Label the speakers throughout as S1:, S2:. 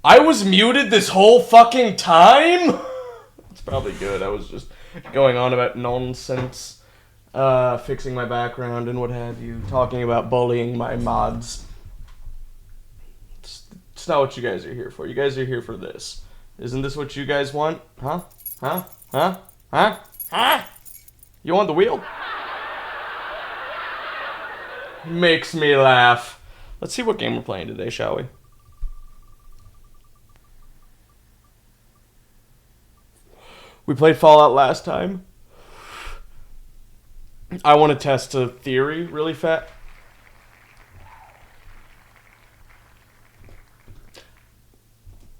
S1: I was muted this whole fucking time? It's probably good. I was just going on about nonsense, fixing my background and what have you, talking about bullying my mods. It's not what you guys are here for. You guys are here for this. Isn't this what you guys want? Huh? Huh? Huh? Huh? Huh? You want the wheel? Makes me laugh. Let's see what game we're playing today, shall we? We played Fallout last time. I want to test a theory really fast.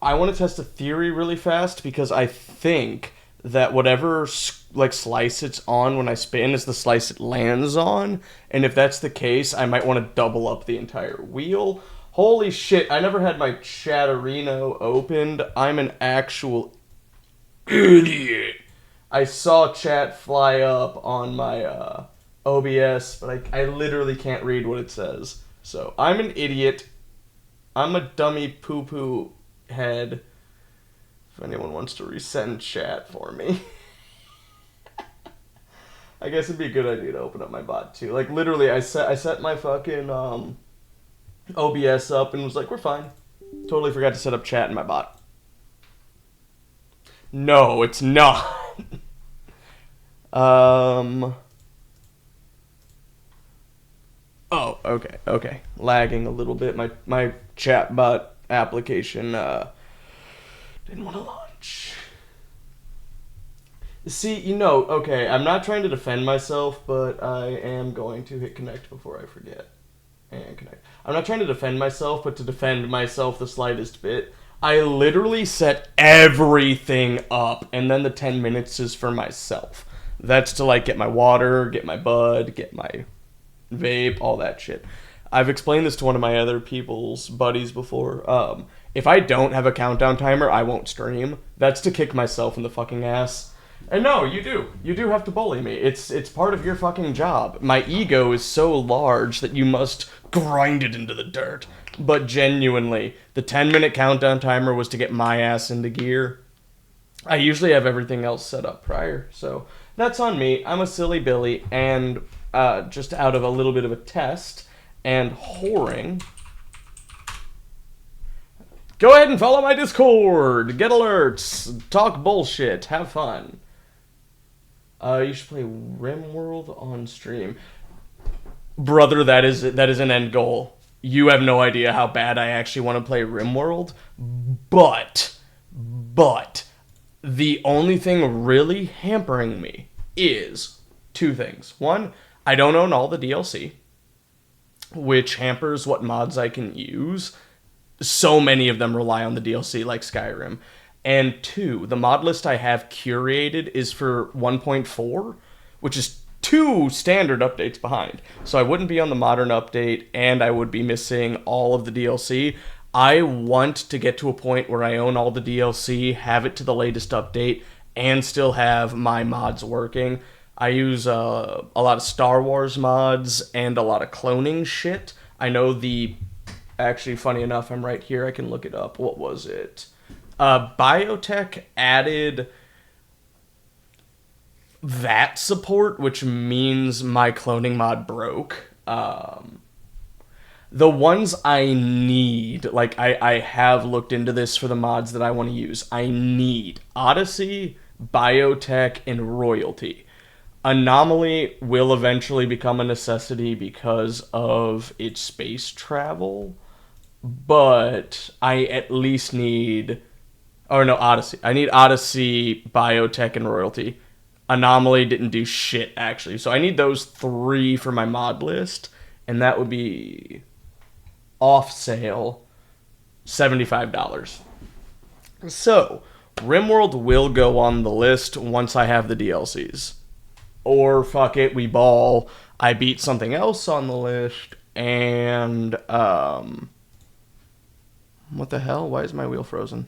S1: I want to test a theory really fast because I think that whatever like slice it's on when I spin is the slice it lands on, and if that's the case, I might want to double up the entire wheel. Holy shit! I never had my Chatterino opened. I'm an actual idiot. I saw chat fly up on my OBS, but I literally can't read what it says. So I'm an idiot. I'm a dummy poo-poo head. If anyone wants to resend chat for me. I guess it'd be a good idea to open up my bot too. Like literally, I set my fucking OBS up and was like, we're fine. Totally forgot to set up chat in my bot. No, it's not. Oh, okay. Lagging a little bit. My chatbot application didn't want to launch. See, okay, I'm not trying to defend myself, but I am going to hit connect before I forget. And connect. I'm not trying to defend myself, but to defend myself the slightest bit. I literally set everything up, and then the 10 minutes is for myself. That's to, like, get my water, get my bud, get my vape, all that shit. I've explained this to one of my other people's buddies before. If I don't have a countdown timer, I won't stream. That's to kick myself in the fucking ass. And no, you do. You do have to bully me. It's part of your fucking job. My ego is so large that you must grind it into the dirt. But genuinely, the 10-minute countdown timer was to get my ass into gear. I usually have everything else set up prior, so that's on me. I'm a silly Billy, and just out of a little bit of a test and whoring, go ahead and follow my Discord, get alerts, talk bullshit, have fun. You should play Rimworld on stream. Brother, that is an end goal. You have no idea how bad I actually want to play Rimworld, but the only thing really hampering me is two things. One, I don't own all the DLC, which hampers what mods I can use. So many of them rely on the DLC, like Skyrim. And two, the mod list I have curated is for 1.4, which is 2 standard updates behind. So I wouldn't be on the modern update, and I would be missing all of the DLC. I want to get to a point where I own all the DLC, have it to the latest update, and still have my mods working. I use a lot of Star Wars mods and a lot of cloning shit. I know actually, funny enough, I'm right here. I can look it up. What was it? Biotech added that support, which means my cloning mod broke. The ones I need, like I have looked into this for the mods that I want to use. I need Odyssey, Biotech, and Royalty. Anomaly will eventually become a necessity because of its space travel, but I at least need... Oh, no, Odyssey. I need Odyssey, Biotech, and Royalty. Anomaly didn't do shit, actually. So I need those 3 for my mod list, and that would be off sale $75. So, Rimworld will go on the list once I have the DLCs. Or, fuck it, we ball. I beat something else on the list, and, what the hell? Why is my wheel frozen?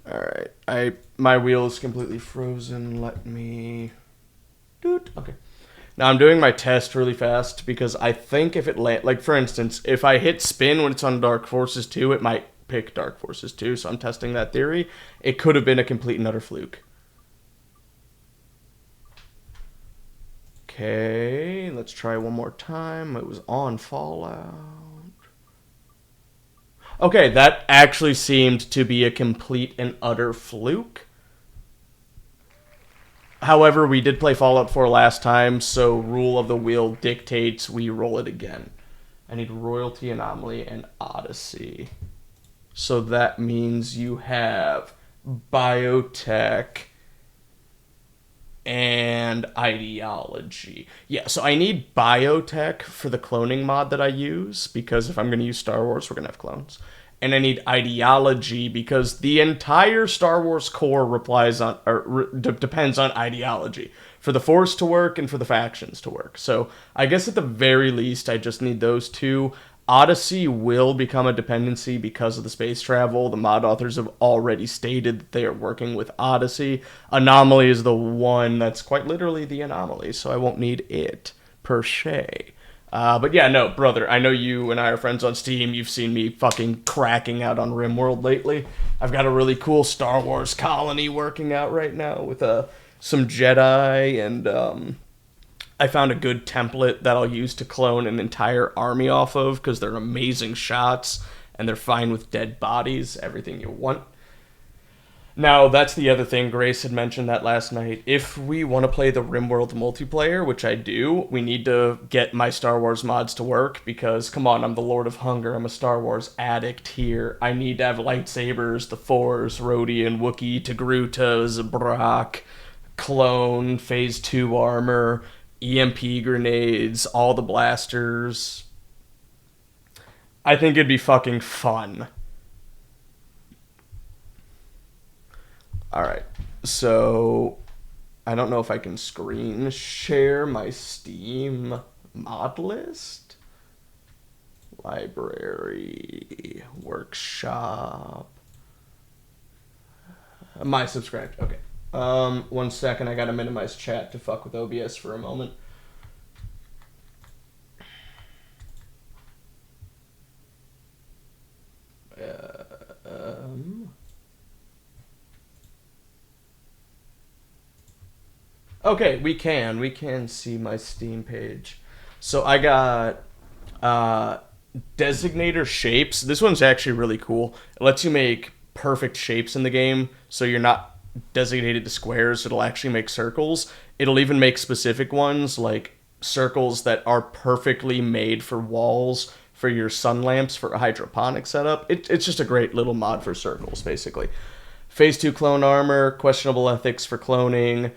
S1: Alright, my wheel is completely frozen. Let me... Okay. Now I'm doing my test really fast because I think if it like for instance, if I hit spin when it's on Dark Forces 2, it might pick Dark Forces 2, so I'm testing that theory. It could have been a complete and utter fluke. Okay, let's try one more time. It was on Fallout. Okay, that actually seemed to be a complete and utter fluke. However, we did play Fallout 4 last time, so rule of the wheel dictates we roll it again. I need Royalty, Anomaly, and Odyssey. So that means you have Biotech and Ideology. Yeah, so I need Biotech for the cloning mod that I use, because if I'm going to use Star Wars, we're going to have clones. And I need Ideology because the entire Star Wars core depends on ideology for the Force to work and for the factions to work. So I guess at the very least, I just need those two. Odyssey will become a dependency because of the space travel. The mod authors have already stated that they are working with Odyssey. Anomaly is the one that's quite literally the anomaly, so I won't need it per se. But yeah, no, brother, I know you and I are friends on Steam. You've seen me fucking cracking out on Rimworld lately. I've got a really cool Star Wars colony working out right now with some Jedi, and I found a good template that I'll use to clone an entire army off of because they're amazing shots and they're fine with dead bodies, everything you want. Now, that's the other thing. Grace had mentioned that last night. If we want to play the Rimworld multiplayer, which I do, we need to get my Star Wars mods to work because, come on, I'm the Lord of Hunger. I'm a Star Wars addict here. I need to have lightsabers, the Force, Rodian, Wookiee, Togruta, Zabrak, clone, Phase 2 armor, EMP grenades, all the blasters. I think it'd be fucking fun. Alright, so I don't know if I can screen share my Steam mod list. Library, workshop, my subscribed, okay. 1 second, I gotta minimize chat to fuck with OBS for a moment. Okay, we can see my Steam page. So I got designator shapes. This one's actually really cool. It lets you make perfect shapes in the game, so you're not designated to squares. It'll actually make circles. It'll even make specific ones, like circles that are perfectly made for walls for your sun lamps for a hydroponic setup. It's just a great little mod for circles, basically. Phase 2 clone armor, questionable ethics for cloning,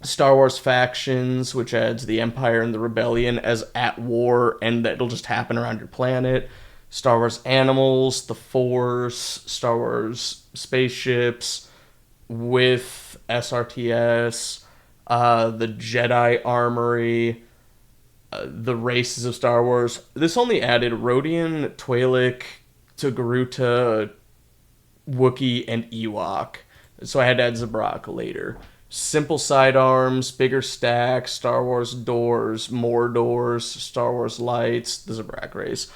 S1: Star Wars factions, which adds the Empire and the Rebellion as at war, and that'll just happen around your planet. Star Wars animals, the Force, Star Wars spaceships with SRTS, the Jedi Armory, the races of Star Wars. This only added Rodian, Twi'lek, Togruta, Wookiee, and Ewok. So I had to add Zabrak later. Simple sidearms, bigger stacks, Star Wars doors, more doors, Star Wars lights, the Zabrak race.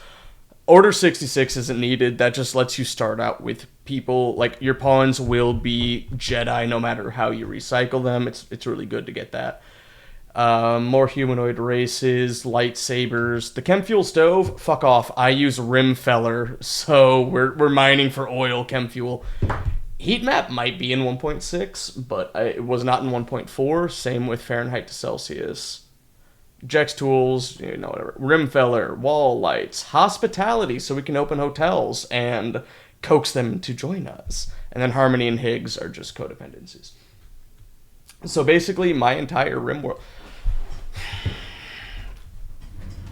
S1: Order 66 isn't needed. That just lets you start out with people. Like, your pawns will be Jedi no matter how you recycle them. It's really good to get that. More humanoid races, lightsabers. The chem fuel stove, fuck off. I use Rimfeller, so we're mining for oil chem fuel. Heat map might be in 1.6, but it was not in 1.4. Same with Fahrenheit to Celsius. Jex tools, whatever. Rimfeller, wall lights, hospitality, so we can open hotels and coax them to join us. And then Harmony and Higgs are just codependencies. So basically, my entire Rimworld.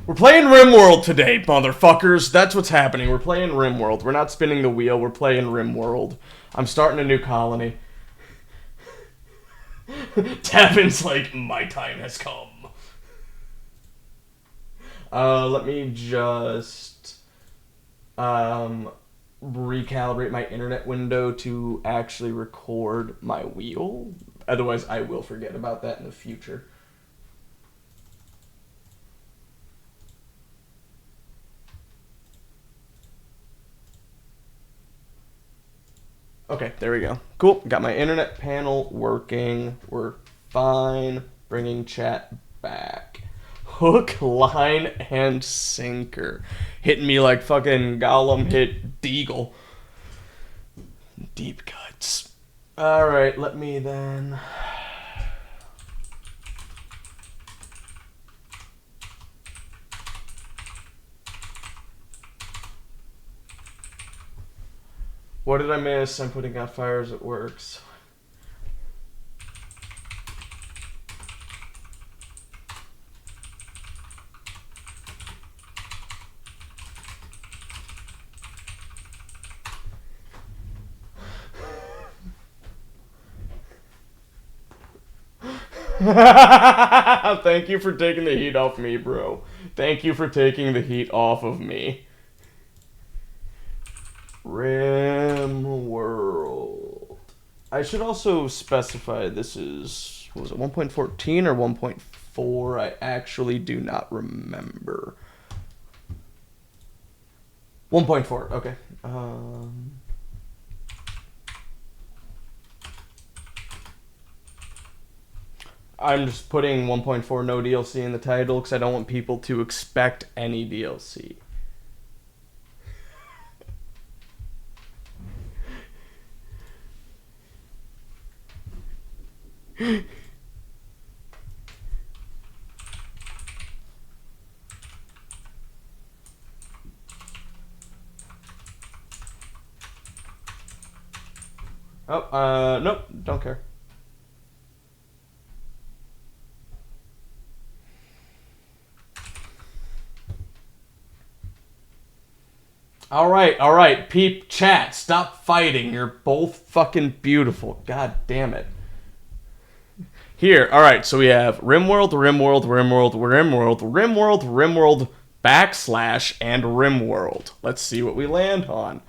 S1: We're playing Rimworld today, motherfuckers. That's what's happening. We're playing Rimworld. We're not spinning the wheel. We're playing Rimworld. I'm starting a new colony. Tavin's like, my time has come. Let me just recalibrate my internet window to actually record my wheel. Otherwise, I will forget about that in the future. Okay, there we go. Cool. Got my internet panel working. We're fine. Bringing chat back. Hook, line, and sinker. Hitting me like fucking Gollum hit Deagle. Deep cuts. Alright, let me then... What did I miss? I'm putting out fires at works. Thank you for taking the heat off me, bro. Thank you for taking the heat off of me. Rimworld. I should also specify this is, what was it, 1.14 or 1.4? I actually do not remember. 1.4, okay. I'm just putting 1.4 no DLC in the title because I don't want people to expect any DLC. Nope, don't care. Alright, peep chat, stop fighting. You're both fucking beautiful. God damn it. Here, alright, so we have Rimworld, backslash, and Rimworld. Let's see what we land on.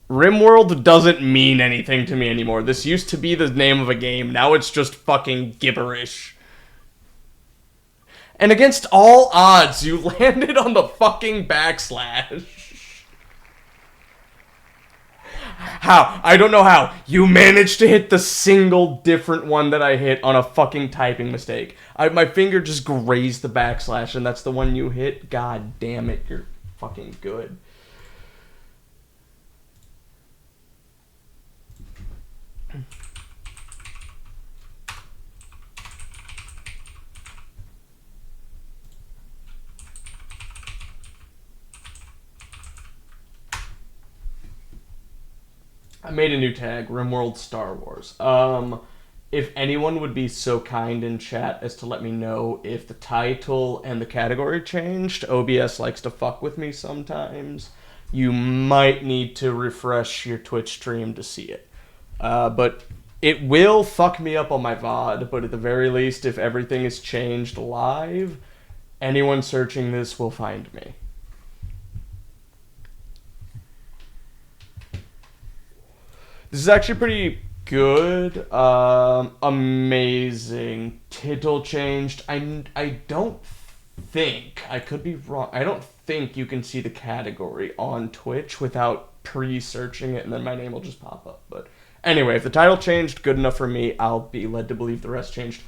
S1: Rimworld doesn't mean anything to me anymore. This used to be the name of a game, now it's just fucking gibberish. And against all odds, you landed on the fucking backslash. How? I don't know how. You managed to hit the single different one that I hit on a fucking typing mistake. My finger just grazed the backslash, and that's the one you hit? God damn it, you're fucking good. I made a new tag, Rimworld Star Wars. If anyone would be so kind in chat as to let me know if the title and the category changed. OBS likes to fuck with me sometimes. You might need to refresh your Twitch stream to see it. But it will fuck me up on my VOD, but at the very least, if everything is changed live, anyone searching this will find me. This is actually pretty good. Amazing. Title changed. I don't think, I could be wrong, I don't think you can see the category on Twitch without pre-searching it and then my name will just pop up. But anyway, if the title changed, good enough for me. I'll be led to believe the rest changed.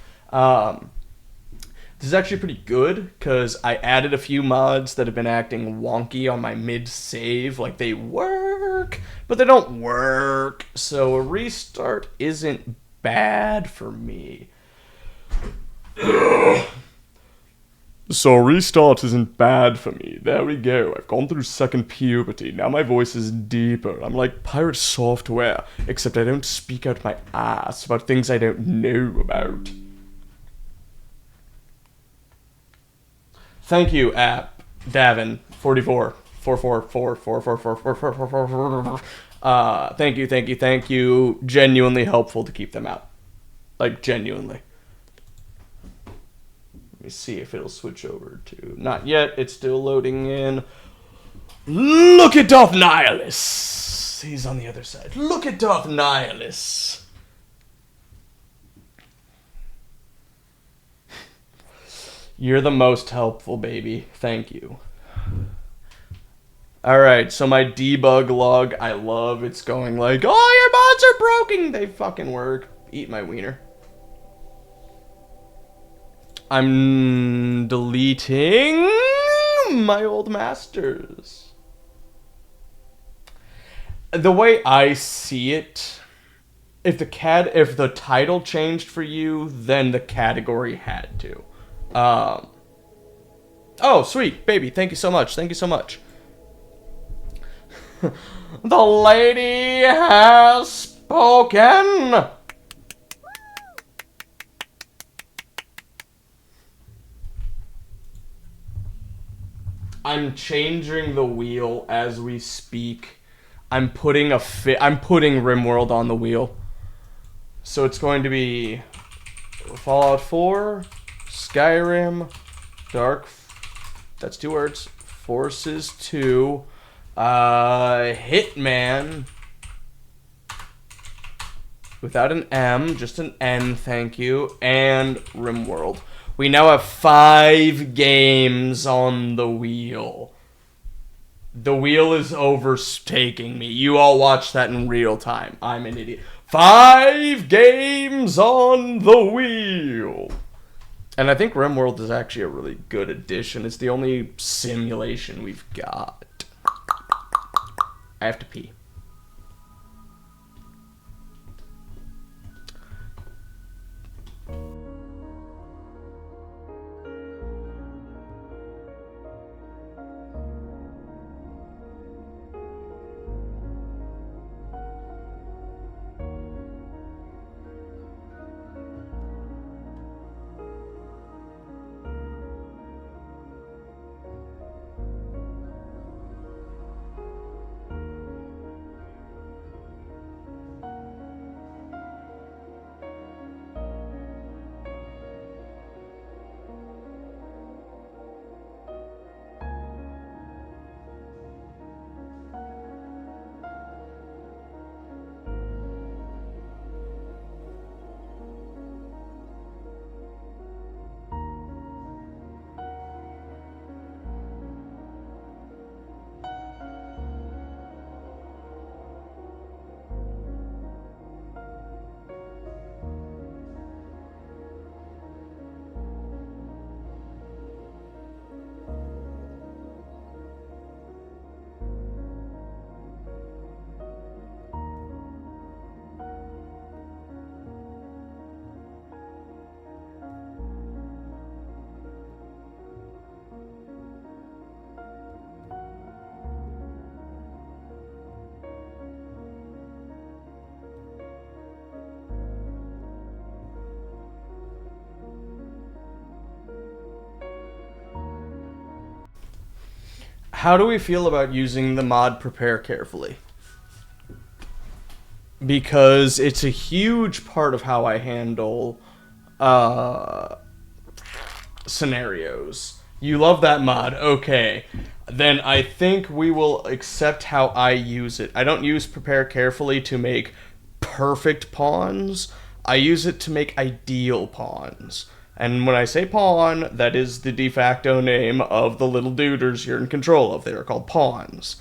S1: This is actually pretty good, because I added a few mods that have been acting wonky on my mid-save. Like, they work, but they don't work. So a restart isn't bad for me. So a restart isn't bad for me. There we go. I've gone through second puberty. Now my voice is deeper. I'm like pirate software, except I don't speak out my ass about things I don't know about. Thank you, app Davin 44 444444444. Thank you. Genuinely helpful to keep them out. Like, genuinely. Let me see if it'll switch over to... Not yet. It's still loading in. Look at Darth Nihilus. He's on the other side. Look at Darth Nihilus. You're the most helpful, baby. Thank you. Alright, so my debug log, I love it's going like, oh, your mods are broken! They fucking work. Eat my wiener. I'm deleting my old masters. The way I see it, if the title changed for you, then the category had to. Oh, sweet, baby, thank you so much, thank you so much. The lady has spoken. I'm changing the wheel as we speak. I'm putting Rimworld on the wheel. So it's going to be Fallout 4, Skyrim, that's 2 words, Forces 2, Hitman, without an M, just an N, thank you, and Rimworld. We now have 5 games on the wheel. The wheel is overtaking me. You all watch that in real time. I'm an idiot. 5 games on the wheel. And I think Rimworld is actually a really good addition. It's the only simulation we've got. I have to pee. How do we feel about using the mod Prepare Carefully? Because it's a huge part of how I handle scenarios. You love that mod, okay. Then I think we will accept how I use it. I don't use Prepare Carefully to make perfect pawns. I use it to make ideal pawns. And when I say pawn, that is the de facto name of the little duders you're in control of. They are called pawns.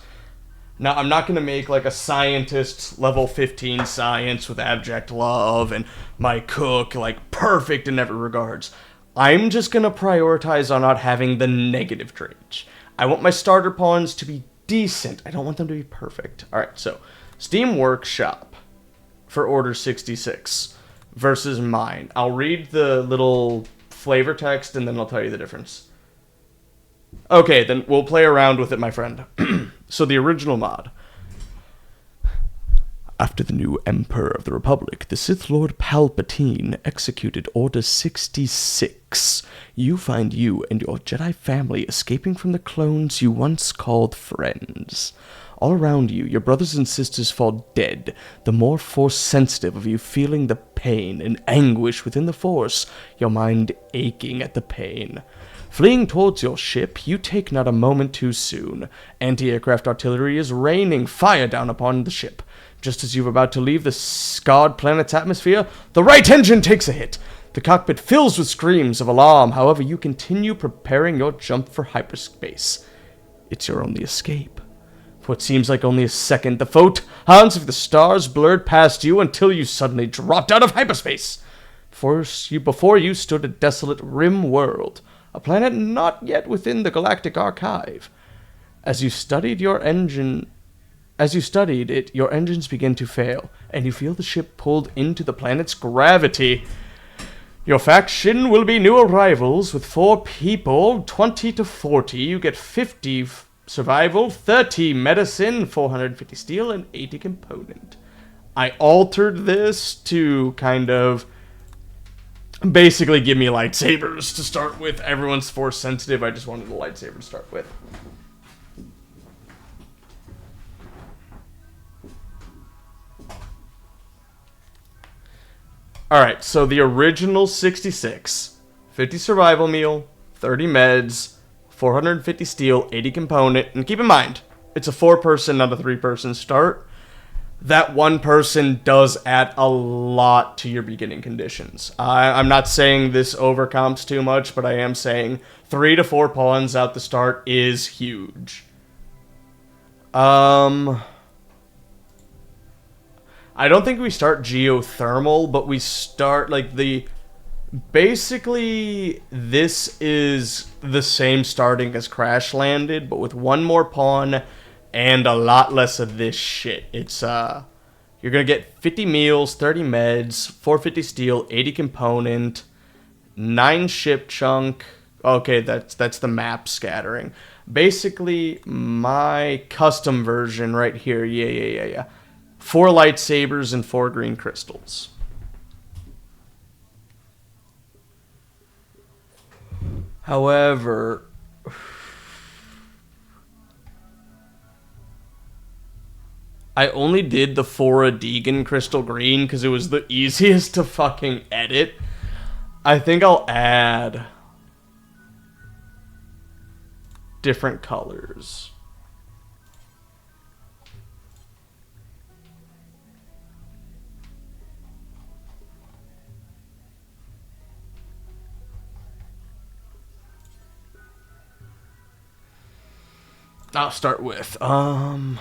S1: Now, I'm not going to make like a scientist level 15 science with abject love and my cook like perfect in every regards. I'm just going to prioritize on not having the negative traits. I want my starter pawns to be decent. I don't want them to be perfect. Alright, so Steam Workshop for Order 66 versus mine. I'll read the little flavor text and then I'll tell you the difference. Okay, then we'll play around with it, my friend. So the original mod. After the new Emperor of the Republic, the Sith Lord Palpatine, executed Order 66, you find you and your Jedi family escaping from the clones you once called friends. All around you, your brothers and sisters fall dead, the more Force-sensitive of you feeling the pain and anguish within the Force, your mind aching at the pain. Fleeing towards your ship, you take not a moment too soon. Anti-aircraft artillery is raining fire down upon the ship. Just as you're about to leave the scarred planet's atmosphere, the right engine takes a hit. The cockpit fills with screams of alarm, however you continue preparing your jump for hyperspace. It's your only escape.
S2: For what seems like only a second, the photons of the stars blurred past you until you suddenly dropped out of hyperspace. Before you stood a desolate Rimworld, a planet not yet within the galactic archive. As you studied it, your engines begin to fail, and you feel the ship pulled into the planet's gravity. Your faction will be new arrivals with 4 people, 20 to 40. You get 50 survival, 30 medicine, 450 steel, and 80 component. I altered this to kind of basically give me lightsabers to start with. Everyone's force sensitive. I just wanted a lightsaber to start with. Alright, so the original 66. 50 survival meal, 30 meds, 450 steel, 80 component. And keep in mind, it's a 4-person, not a 3-person start. That 1 person does add a lot to your beginning conditions. I'm not saying this overcomps too much, but I am saying 3 to 4 pawns out the start is huge. I don't think we start geothermal, but we start like the... Basically, this is the same starting as Crash Landed, but with 1 more pawn and a lot less of this shit. It's, you're gonna get 50 meals, 30 meds, 450 steel, 80 component, 9 ship chunk. Okay, that's the map scattering. Basically, my custom version right here, yeah. 4 lightsabers and 4 green crystals. However, I only did the 4 Deegan crystal green because it was the easiest to fucking edit. I think I'll add different colors. I'll start with, I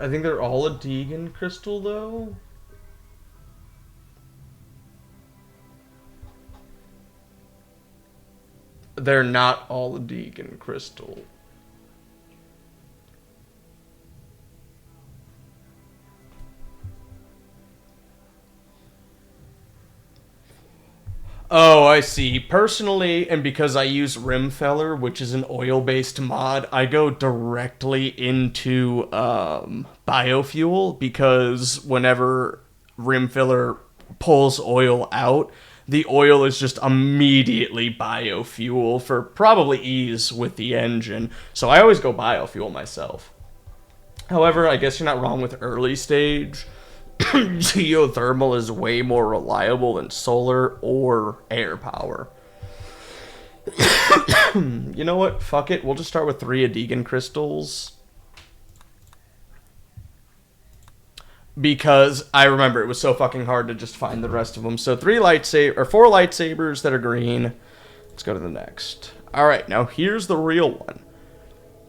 S2: think they're all a Deegan crystal, though. They're not all a Deegan crystal. Oh, I see. Personally, and because I use Rimfeller, which is an oil-based mod, I go directly into biofuel, because whenever Rimfiller pulls oil out, the oil is just immediately biofuel for probably ease with the engine. So I always go biofuel myself. However, I guess you're not wrong with early stage. Geothermal is way more reliable than solar or air power. You know what? Fuck it. We'll just start with 3 Adegan crystals. Because I remember it was so fucking hard to just find the rest of them. So 4 lightsabers that are green. Let's go to the next. Alright, now here's the real one.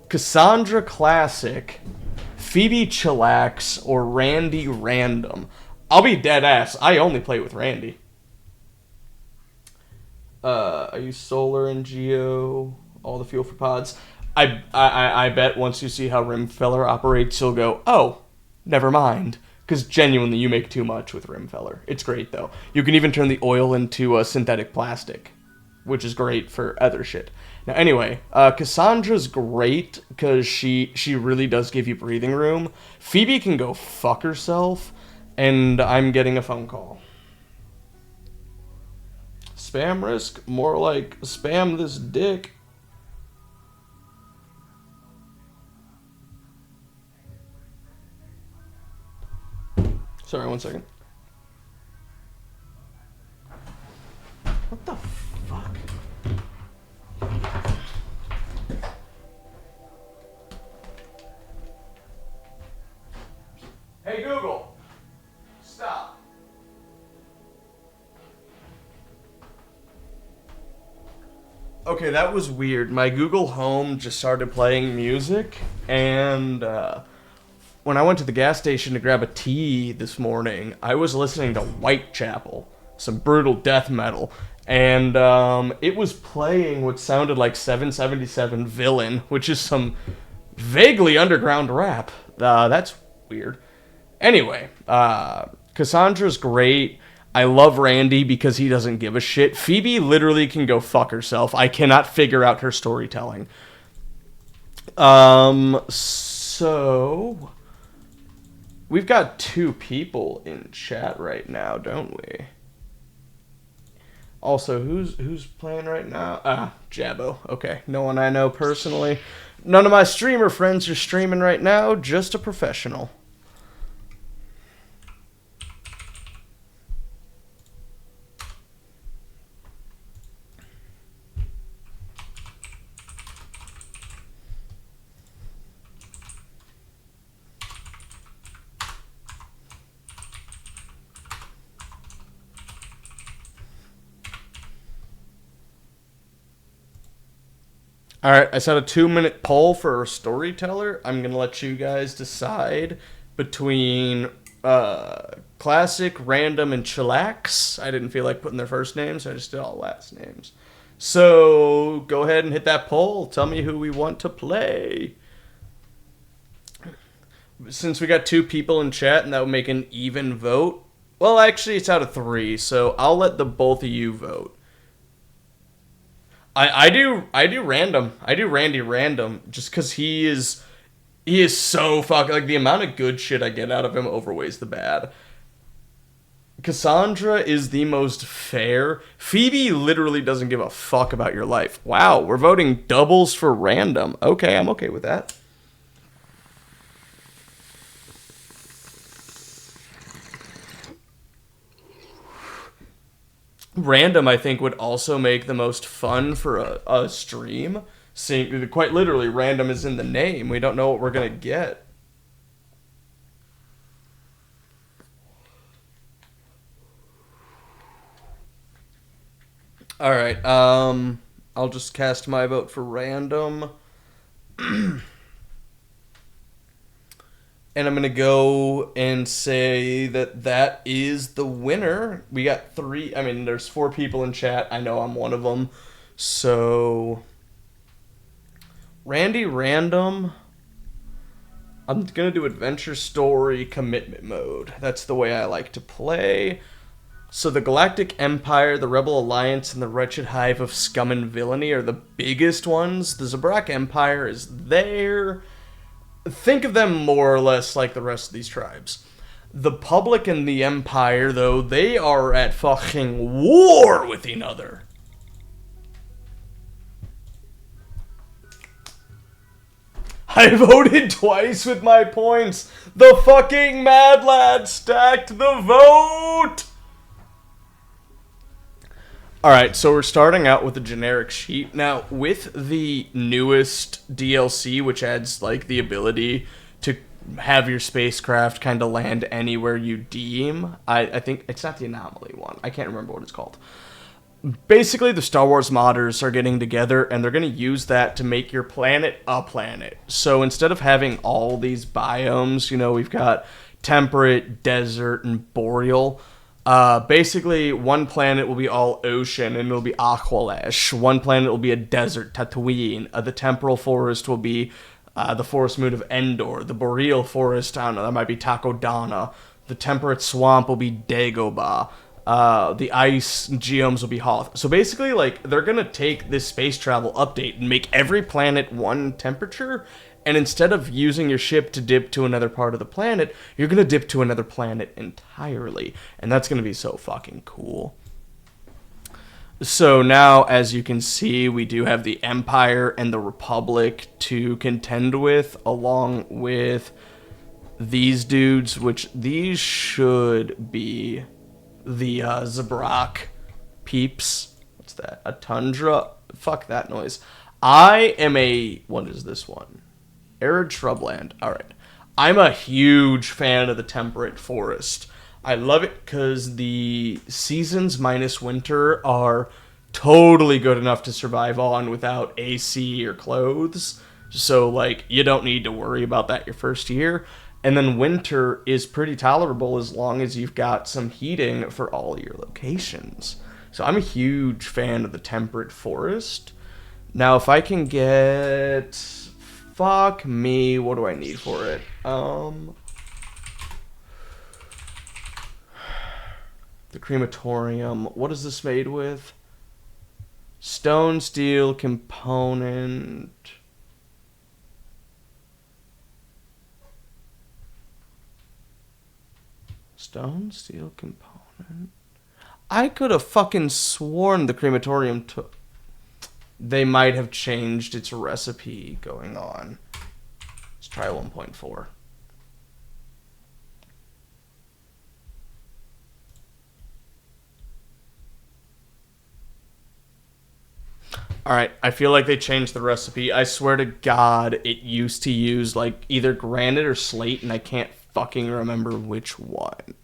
S2: Cassandra Classic, Phoebe Chillax, or Randy Random. I'll be dead ass. I only play with Randy. I use solar and geo, all the fuel for pods. I bet once you see how Rimfeller operates, you'll go, oh, never mind. Because genuinely, you make too much with Rimfeller. It's great, though. You can even turn the oil into a synthetic plastic, which is great for other shit. Now, anyway, Cassandra's great because she really does give you breathing room. Phoebe can go fuck herself, and I'm getting a phone call. Spam risk? More like spam this dick. Sorry, 1 second. What the fuck? Hey Google, stop. Okay, that was weird. My Google Home just started playing music, and when I went to the gas station to grab a tea this morning, I was listening to Whitechapel, some brutal death metal, and it was playing what sounded like 777 Villain, which is some vaguely underground rap. That's weird. Anyway, Cassandra's great. I love Randy because he doesn't give a shit. Phoebe literally can go fuck herself. I cannot figure out her storytelling. So we've got 2 people in chat right now, don't we? Also, who's playing right now? Jabbo. Okay, no one I know personally. None of my streamer friends are streaming right now, just a professional. All right, I set a 2-minute poll for a storyteller. I'm going to let you guys decide between classic, random, and chillax. I didn't feel like putting their first names, so I just did all last names. So go ahead and hit that poll. Tell me who we want to play. Since we got 2 people in chat and that would make an even vote. Well, actually, it's out of 3, so I'll let the both of you vote. I do random. I do Randy random just because he is so fucking, like, the amount of good shit I get out of him outweighs the bad. Cassandra is the most fair. Phoebe literally doesn't give a fuck about your life. Wow, we're voting doubles for random. Okay, I'm okay with that. Random, I think, would also make the most fun for a stream. Seeing, quite literally, random is in the name. We don't know what we're going to get. Alright, I'll just cast my vote for random. And I'm going to go and say that is the winner. We got 3, there's 4 people in chat. I know I'm one of them. So, Randy Random, I'm going to do Adventure Story Commitment Mode. That's the way I like to play. So the Galactic Empire, the Rebel Alliance, and the Wretched Hive of Scum and Villainy are the biggest ones. The Zabrak Empire is there. Think of them more or less like the rest of these tribes. The Public and the Empire, though, they are at fucking war with each other. I voted twice with my points. The fucking Mad Lad stacked the vote! Alright, so we're starting out with a generic sheet. Now, with the newest DLC, which adds, like, the ability to have your spacecraft kind of land anywhere you deem, I think, it's not the Anomaly one. I can't remember what it's called. Basically, the Star Wars modders are getting together, and they're going to use that to make your planet a planet. So instead of having all these biomes, we've got temperate, desert, and boreal. Basically, one planet will be all ocean, and it'll be Aqualash. One planet will be a desert, Tatooine. The temporal forest will be the forest moon of Endor. The boreal forest, I don't know, that might be Takodana. The temperate swamp will be Dagobah. The ice geomes will be Hoth. So basically, like, they're gonna take this space travel update and make every planet one temperature, and instead of using your ship to dip to another part of the planet, you're gonna dip to another planet entirely. And that's gonna be so fucking cool. So now, as you can see, we do have the Empire and the Republic to contend with, along with these dudes, which these should be the Zabrak peeps. What's that? A tundra? Fuck that noise. I am what is this one? Arid shrubland. Alright. I'm a huge fan of the temperate forest. I love it because the seasons minus winter are totally good enough to survive on without AC or clothes. So, like, you don't need to worry about that your first year. And then winter is pretty tolerable as long as you've got some heating for all your locations. So I'm a huge fan of the temperate forest. Now, if I can get... Fuck me, what do I need for it? The crematorium. What is this made with? Stone, steel, component... Stone, steel, component. I could have fucking sworn the crematorium took. They might have changed its recipe going on. Let's try 1.4. Alright, I feel like they changed the recipe. I swear to God, it used to use like either granite or slate, and I can't fucking remember which one.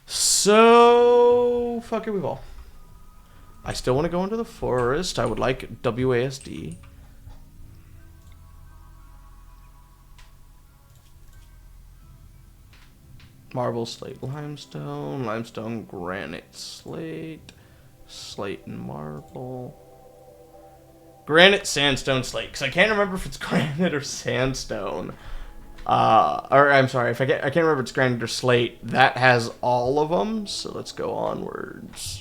S2: So, fuck it, we've all. I still want to go into the forest. I would like WASD. Marble, slate, limestone. Limestone, granite, slate. Slate and marble. Granite, sandstone, slate. Because I can't remember if it's granite or sandstone. Or I'm sorry, I can't remember if it's granite or slate. That has all of them, so let's go onwards.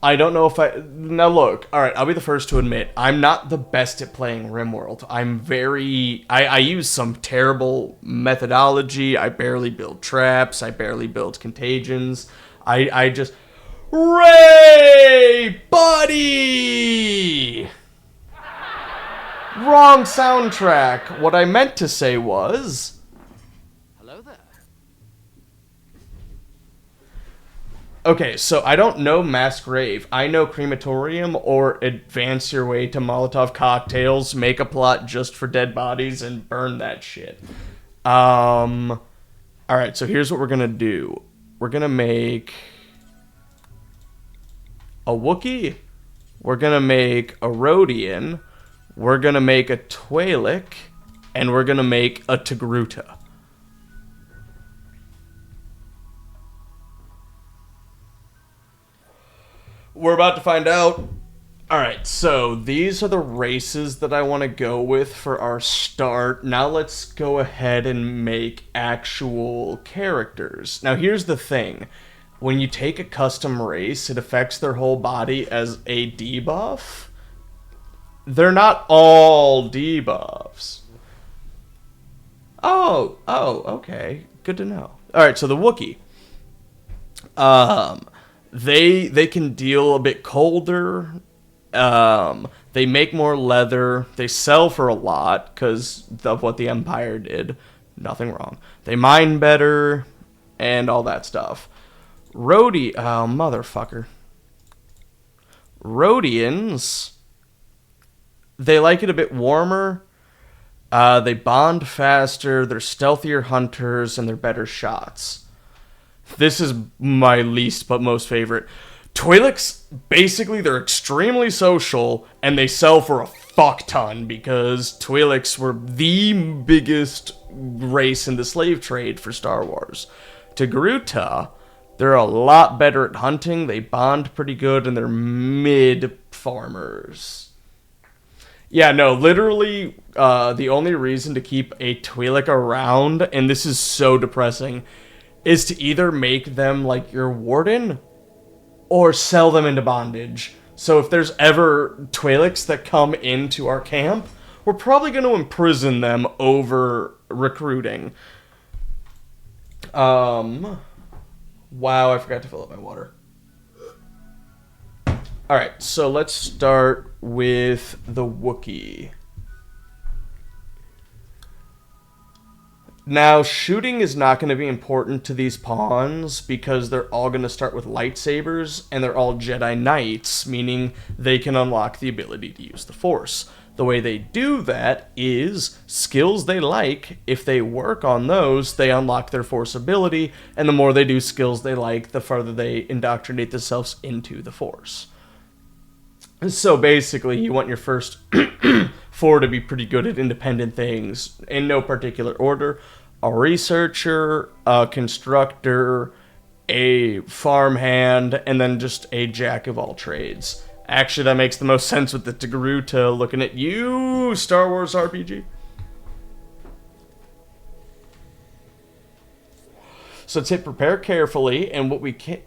S2: I don't know if now look, alright, I'll be the first to admit, I'm not the best at playing Rimworld. I use some terrible methodology. I barely build traps. I barely build contagions. I just... Ray! Buddy! Wrong soundtrack. What I meant to say was...
S3: Hello there.
S2: Okay, so I don't know Mass Grave. I know Crematorium or Advance Your Way to Molotov Cocktails, make a plot just for dead bodies, and burn that shit. Alright, so here's what we're gonna do. We're gonna make... a Wookiee. We're gonna make a Rhodian. We're gonna make a Twi'lek, and we're gonna make a Togruta. We're about to find out. Alright, so these are the races that I want to go with for our start. Now let's go ahead and make actual characters. Now here's the thing. When you take a custom race, it affects their whole body as a debuff. They're not all debuffs. Oh, okay. Good to know. Alright, so the Wookiee. They can deal a bit colder. They make more leather. They sell for a lot because of what the Empire did. Nothing wrong. They mine better and all that stuff. Motherfucker. Rhodians... They like it a bit warmer. They bond faster. They're stealthier hunters, and they're better shots. This is my least but most favorite. Twi'leks, basically, they're extremely social, and they sell for a fuck ton because Twi'leks were the biggest race in the slave trade for Star Wars. Togruta, they're a lot better at hunting. They bond pretty good, and they're mid-farmers. Yeah, no, literally, the only reason to keep a Twi'lek around, and this is so depressing, is to either make them like your warden, or sell them into bondage. So if there's ever Twi'leks that come into our camp, we're probably going to imprison them over recruiting. Wow, I forgot to fill up my water. Alright, so let's start with the Wookiee. Now, shooting is not going to be important to these pawns because they're all going to start with lightsabers and they're all Jedi Knights, meaning they can unlock the ability to use the Force. The way they do that is skills they like. If they work on those, they unlock their force ability, and the more they do skills they like, the farther they indoctrinate themselves into the force. So basically, you want your first 4 to be pretty good at independent things in no particular order. A researcher, a constructor, a farmhand, and then just a jack of all trades. Actually, that makes the most sense with the Togruta looking at you, Star Wars RPG. So let's hit prepare carefully, and what we can...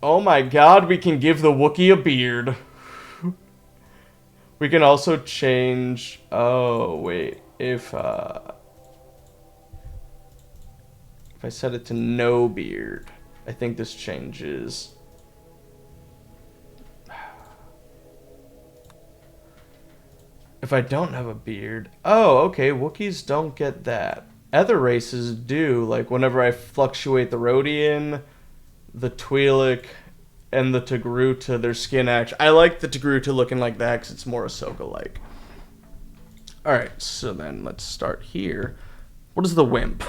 S2: Oh my god, we can give the Wookiee a beard. We can also change... Oh, wait. If I set it to no beard, I think this changes. If I don't have a beard... Oh, okay, Wookiees don't get that. Other races do, like whenever I fluctuate the Rhodian, the Twi'lek, and the Togruta, their skin action. I like the Togruta looking like that because it's more Ahsoka-like. Alright, so then let's start here. What is the wimp?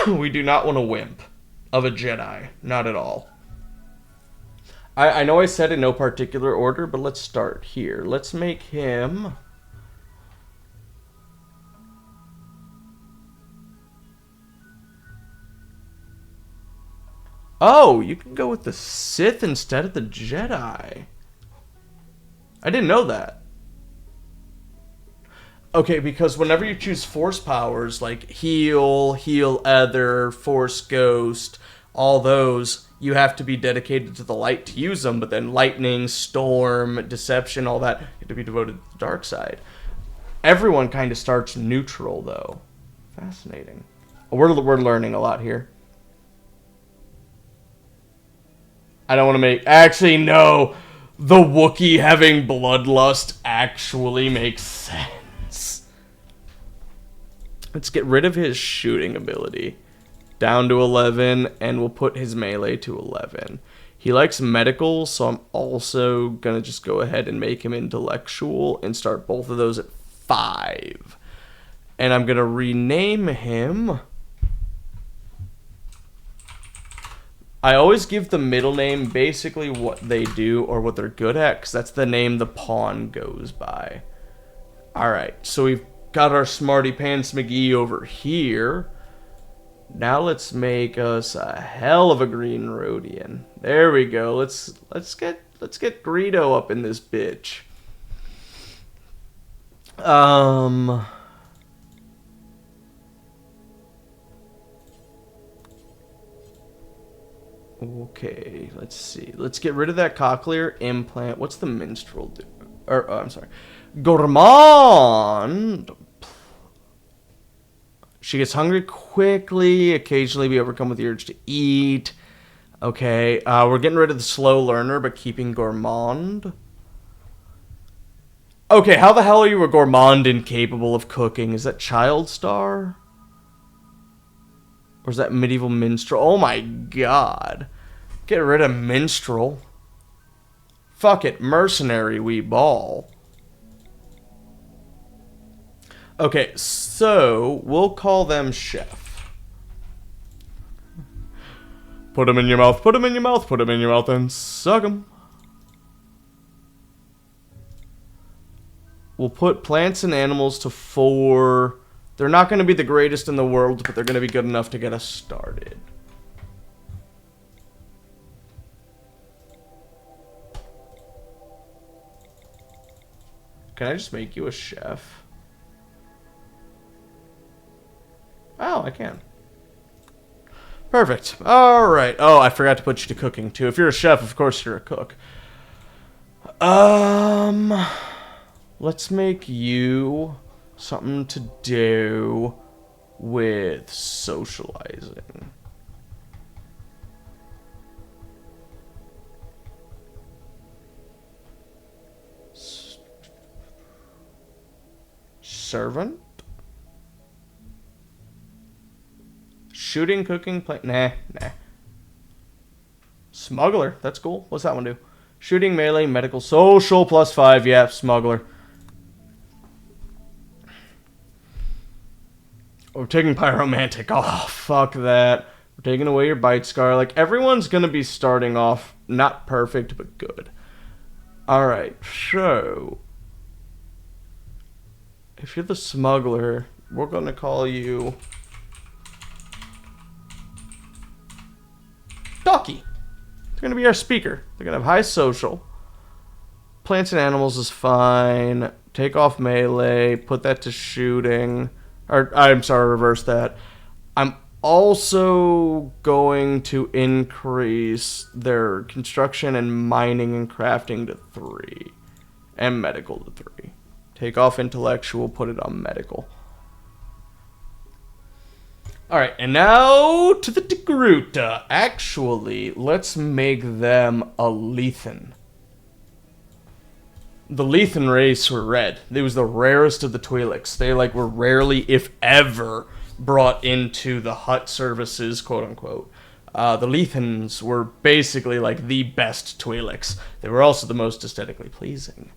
S2: We do not want a wimp of a Jedi. Not at all. I know I said in no particular order, but let's start here. Let's make him... Oh, you can go with the Sith instead of the Jedi. I didn't know that. Okay, because whenever you choose force powers, like heal, heal other, force ghost, all those, you have to be dedicated to the light to use them, but then lightning, storm, deception, all that, you have to be devoted to the dark side. Everyone kind of starts neutral, though. Fascinating. We're learning a lot here. I don't want to make... Actually, no! The Wookiee having bloodlust actually makes sense. Let's get rid of his shooting ability. Down to 11, and we'll put his melee to 11. He likes medical, so I'm also going to just go ahead and make him intellectual and start both of those at 5. And I'm going to rename him... I always give the middle name basically what they do or what they're good at, because that's the name the pawn goes by. Alright, so we've got our Smarty Pants McGee over here. Now let's make us a hell of a green Rhodian. There we go. Let's get Greedo up in this bitch. Okay, let's see. Let's get rid of that cochlear implant. What's the minstrel do? Or, I'm sorry. Gourmand. She gets hungry quickly. Occasionally be overcome with the urge to eat. Okay, we're getting rid of the slow learner, but keeping Gourmand. Okay, how the hell are you a Gourmand incapable of cooking? Is that Child Star? Or is that Medieval Minstrel? Oh my god. Get rid of Minstrel. Fuck it, Mercenary we ball. Okay, so we'll call them Chef. Put them in your mouth, put them in your mouth, put them in your mouth and suck them. We'll put plants and animals to 4... They're not going to be the greatest in the world, but they're going to be good enough to get us started. Can I just make you a chef? Oh, I can. Perfect. Alright. Oh, I forgot to put you to cooking, too. If you're a chef, of course you're a cook. Let's make you... something to do with socializing. Servant? Shooting, cooking, play... Nah. Smuggler, that's cool. What's that one do? Shooting, melee, medical, social, +5. Yeah, smuggler. We're taking pyromantic. Oh, fuck that. We're taking away your bite scar. Like, everyone's gonna be starting off not perfect, but good. Alright, so... if you're the smuggler, we're gonna call you... Ducky. They're gonna be our speaker. They're gonna have high social. Plants and animals is fine. Take off melee. Put that to shooting. Or, I'm sorry, reverse that. I'm also going to increase their construction and mining and crafting to 3. And medical to 3. Take off intellectual, put it on medical. Alright, and now to the Degruta. Actually, let's make them a Lethan. The Lethan race were red. They was the rarest of the Twi'leks. They like were rarely, if ever, brought into the hut services, quote unquote. The Lethans were basically like the best Twi'leks. They were also the most aesthetically pleasing.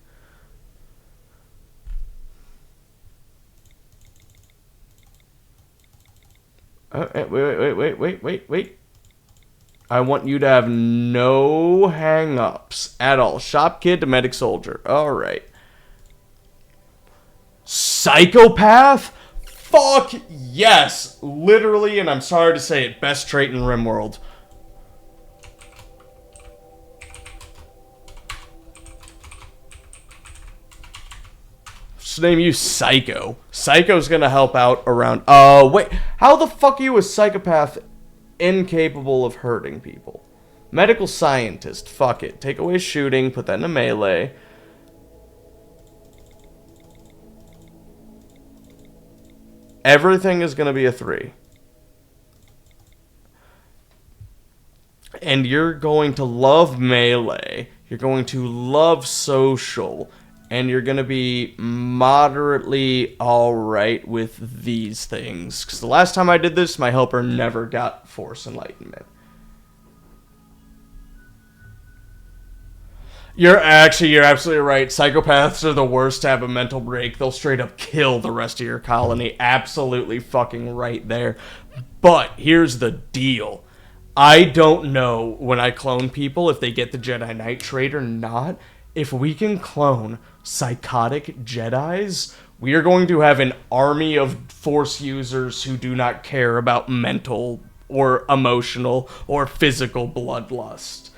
S2: Wait. I want you to have no hang-ups at all. Shop kid to medic soldier. Alright. Psychopath? Fuck yes! Literally, and I'm sorry to say it, best trait in Rimworld. Just name you Psycho. Psycho's gonna help out around... wait. How the fuck are you a psychopath incapable of hurting people? Medical scientist. Fuck it. Take away shooting. Put that in a melee. Everything is going to be a 3. And you're going to love melee. You're going to love social. And you're going to be moderately alright with these things. Because the last time I did this, my helper never got Force Enlightenment. You're absolutely right. Psychopaths are the worst to have a mental break. They'll straight up kill the rest of your colony. Absolutely fucking right there. But here's the deal. I don't know when I clone people if they get the Jedi Knight trait or not. If we can clone psychotic Jedis, we are going to have an army of Force users who do not care about mental or emotional or physical bloodlust.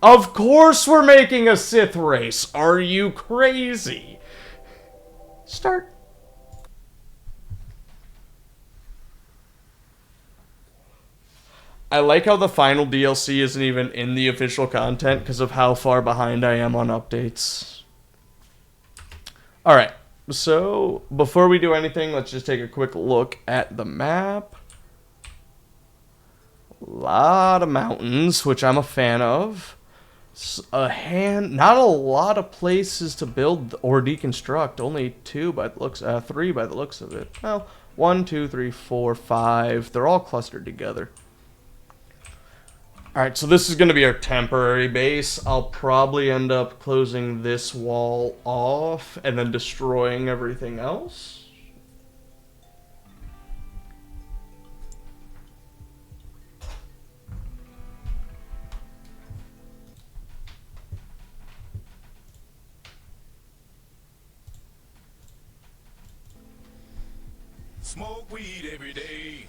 S2: Of course we're making a Sith race. Are you crazy? Start. I like how the final DLC isn't even in the official content because of how far behind I am on updates. Alright, so before we do anything, let's just take a quick look at the map. A lot of mountains, which I'm a fan of. Not a lot of places to build or deconstruct. Only 2 by the looks, 3 by the looks of it. Well, 1, 2, 3, 4, 5. They're all clustered together. Alright, so this is going to be our temporary base. I'll probably end up closing this wall off and then destroying everything else.
S3: Smoke weed every day.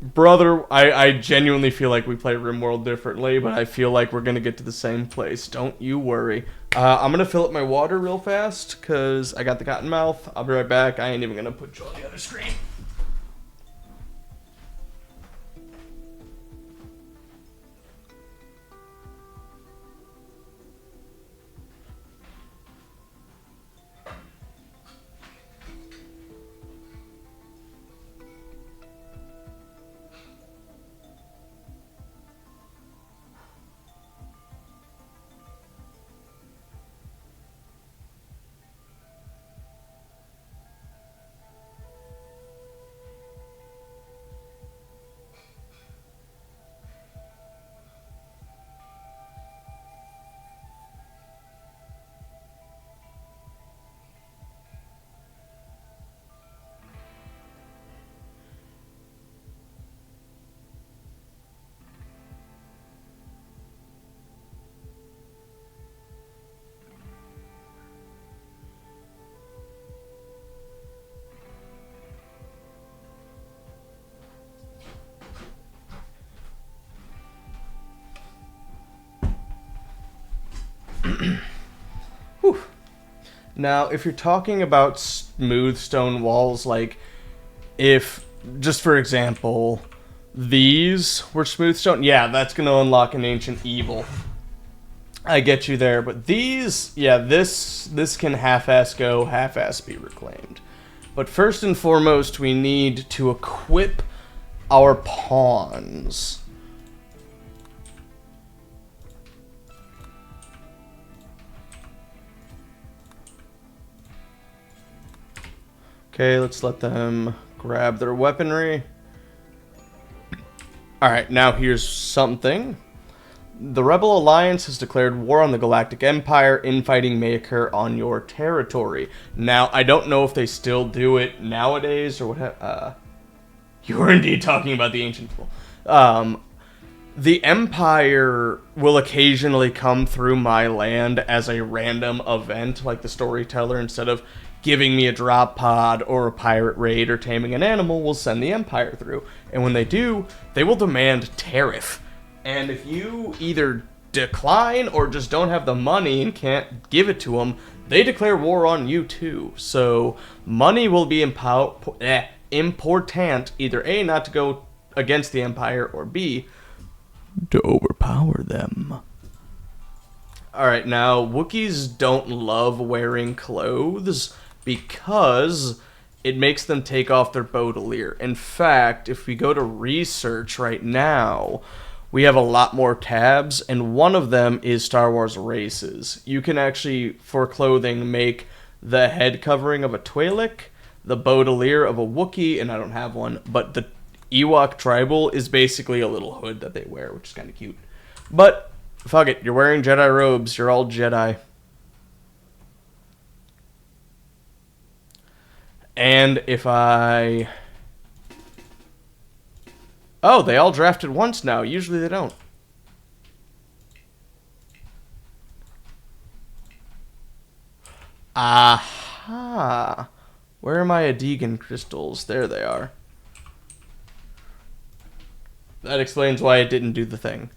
S2: Brother, I genuinely feel like we play Rimworld differently, but I feel like we're going to get to the same place. Don't you worry. I'm going to fill up my water real fast, because I got the cotton mouth. I'll be right back. I ain't even going to put you on the other screen. Now, if you're talking about smooth stone walls, like if, just for example, these were smooth stone, yeah, that's going to unlock an ancient evil. I get you there, but these, yeah, this can half-ass go, half-ass be reclaimed. But first and foremost, we need to equip our pawns. Okay, let's let them grab their weaponry. Alright, now here's something. The Rebel Alliance has declared war on the Galactic Empire. Infighting may occur on your territory. Now, I don't know if they still do it nowadays or what. You were indeed talking about the ancient people. The Empire will occasionally come through my land as a random event, like the storyteller, instead of giving me a drop pod or a pirate raid or taming an animal, will send the Empire through. And when they do, they will demand tariff. And if you either decline or just don't have the money and can't give it to them, they declare war on you too. So money will be important, either A, not to go against the Empire, or B, to overpower them. Alright, now, Wookiees don't love wearing clothes because it makes them take off their Baudelaire. In fact, if we go to research right now, we have a lot more tabs, and one of them is Star Wars races. You can actually, for clothing, make the head covering of a Twi'lek, the Baudelaire of a Wookiee, and I don't have one, but the Ewok tribal is basically a little hood that they wear, which is kind of cute. But, fuck it, you're wearing Jedi robes, you're all Jedi. And if I... Oh, they all drafted once now. Usually they don't. Aha! Where are my Adegan crystals? There they are. That explains why it didn't do the thing.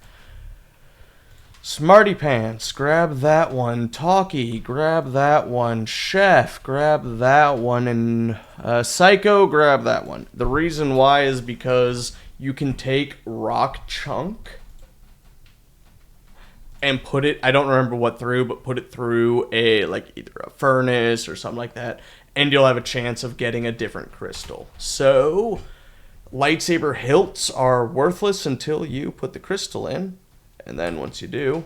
S2: Smarty Pants, grab that one. Talkie, grab that one. Chef, grab that one. And Psycho, grab that one. The reason why is because you can take rock chunk and put it, I don't remember what through, but put it through a, like, either a furnace or something like that, and you'll have a chance of getting a different crystal. So, lightsaber hilts are worthless until you put the crystal in, and then once you do,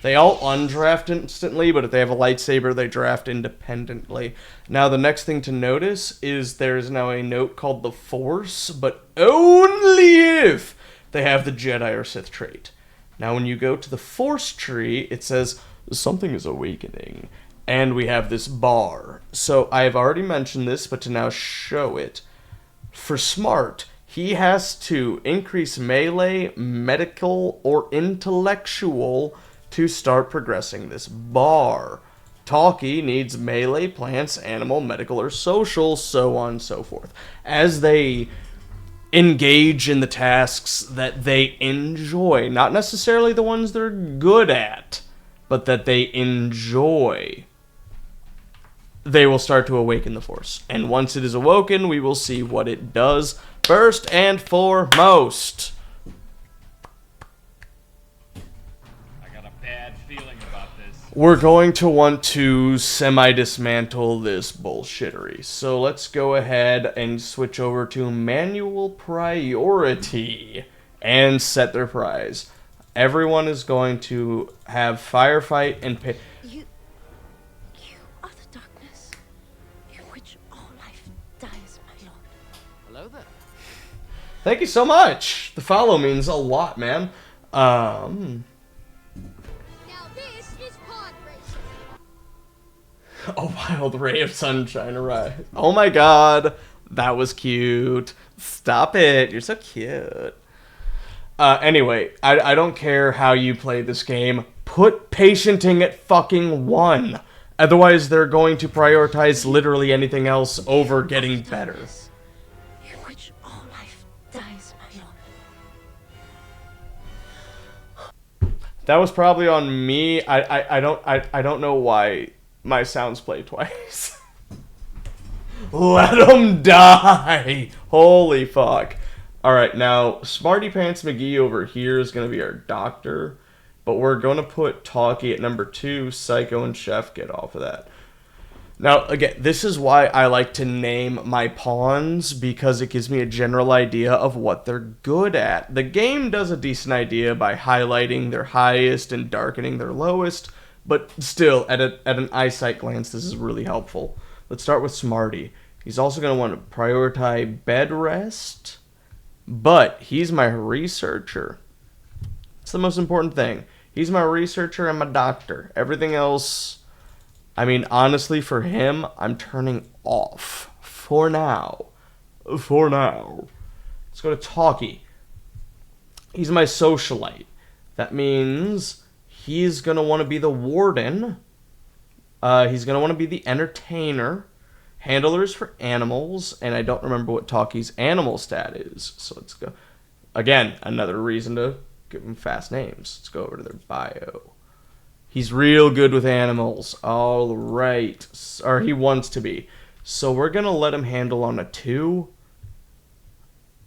S2: they all undraft instantly, but if they have a lightsaber, they draft independently. Now, the next thing to notice is there is now a note called the Force, but only if they have the Jedi or Sith trait. Now, when you go to the Force tree, it says, something is awakening, and we have this bar. So, I've already mentioned this, but to now show it. For Smart, he has to increase melee, medical, or intellectual to start progressing this bar. Talkie needs melee, plants, animal, medical, or social, so on and so forth. As they engage in the tasks that they enjoy, not necessarily the ones they're good at, but that they enjoy, they will start to awaken the Force. And once it is awoken, we will see what it does. First and foremost, we're going to want to semi-dismantle this bullshittery. So let's go ahead and switch over to manual priority and set their prize. Everyone is going to have firefight and pay.
S4: You are the darkness in which all life dies, my lord.
S5: Hello there.
S2: Thank you so much. The follow means a lot, man. A wild ray of sunshine arrives. Oh my god, that was cute. Stop it, you're so cute. Anyway, I don't care how you play this game. Put patienting at fucking 1. Otherwise, they're going to prioritize literally anything else over getting better.
S4: In which all life dies, my lord.
S2: That was probably on me. I don't know why my sounds play twice. Let them die! Holy fuck. Alright, now, Smarty Pants McGee over here is going to be our doctor. But we're going to put Talkie at number 2. Psycho and Chef get off of that. Now, again, this is why I like to name my pawns, because it gives me a general idea of what they're good at. The game does a decent idea by highlighting their highest and darkening their lowest, but still, at an eyesight glance, this is really helpful. Let's start with Smarty. He's also going to want to prioritize bed rest, but he's my researcher. It's the most important thing. He's my researcher and my doctor. Everything else, I mean, honestly, for him, I'm turning off. For now. For now. Let's go to Talkie. He's my socialite. That means he's going to want to be the warden. He's going to want to be the entertainer. Handlers for animals. And I don't remember what Talkie's animal stat is. So let's go. Again, another reason to give them fast names. Let's go over to their bio. He's real good with animals. All right. Or he wants to be. So we're going to let him handle on a 2.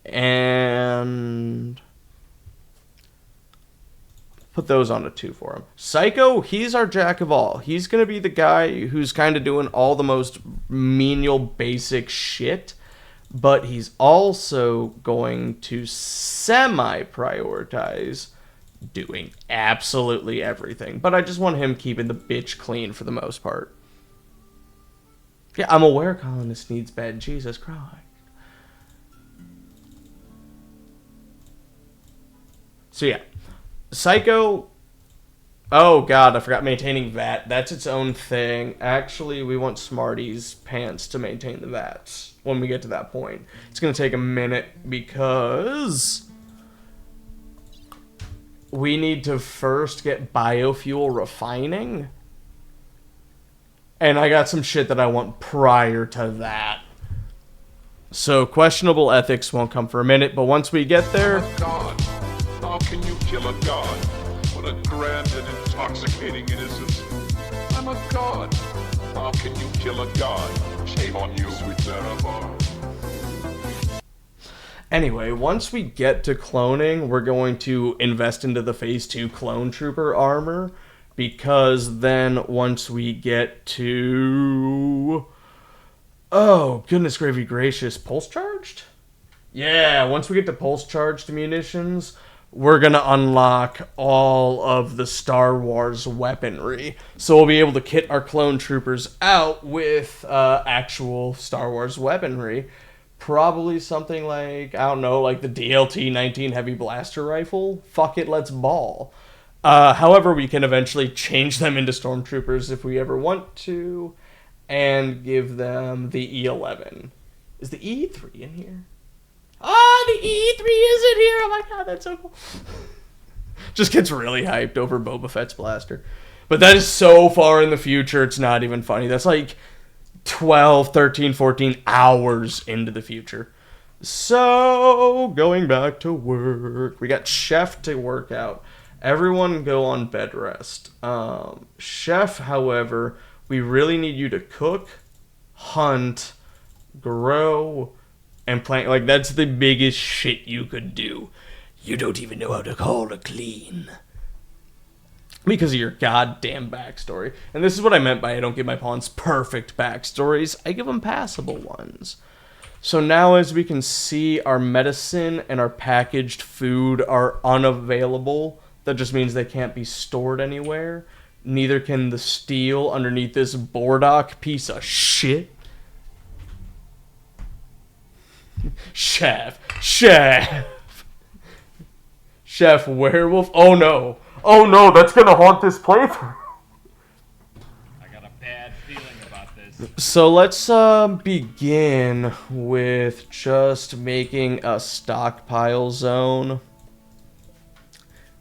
S2: And put those on a 2 for him. Psycho, he's our jack of all. He's going to be the guy who's kind of doing all the most menial, basic shit. But he's also going to semi-prioritize doing absolutely everything. But I just want him keeping the bitch clean for the most part. Yeah, I'm aware colonist needs bed. Jesus Christ. So yeah. Psycho. Oh god, I forgot maintaining VAT. That's its own thing. Actually, we want Smarty's pants to maintain the VATs when we get to that point. It's going to take a minute because we need to first get biofuel refining. And I got some shit that I want prior to that. So questionable ethics won't come for a minute, but once we get there...
S3: God, how can you kill a god? What a grand and intoxicating innocence. I'm a god. How can you kill a god? Shame on you, sweet Barabar.
S2: Anyway, once we get to cloning, we're going to invest into the Phase 2 Clone Trooper armor, because then once we get to... Oh, goodness gravy gracious, pulse charged? Yeah, once we get to pulse charged munitions, we're going to unlock all of the Star Wars weaponry. So we'll be able to kit our clone troopers out with actual Star Wars weaponry. Probably something like, I don't know, like the DLT-19 Heavy Blaster Rifle. Fuck it, let's ball. However, we can eventually change them into Stormtroopers if we ever want to, and give them the E11. Is the E3 in here? Ah, the E3 is in here! Oh my god, that's so cool. Just gets really hyped over Boba Fett's blaster. But that is so far in the future, it's not even funny. That's like 12, 13, 14 hours into the future. So, going back to work. We got Chef to work out. Everyone go on bed rest. Chef, however, we really need you to cook, hunt, grow, and plant. Like, that's the biggest shit you could do. You don't even know how to call a clean. Because of your goddamn backstory. And this is what I meant by I don't give my pawns perfect backstories. I give them passable ones. So now as we can see, our medicine and our packaged food are unavailable. That just means they can't be stored anywhere. Neither can the steel underneath this Bordock piece of shit. Chef. Chef Werewolf. Oh no. Oh no, that's gonna haunt this playthrough.
S5: I got a bad feeling about this.
S2: So let's begin with just making a stockpile zone.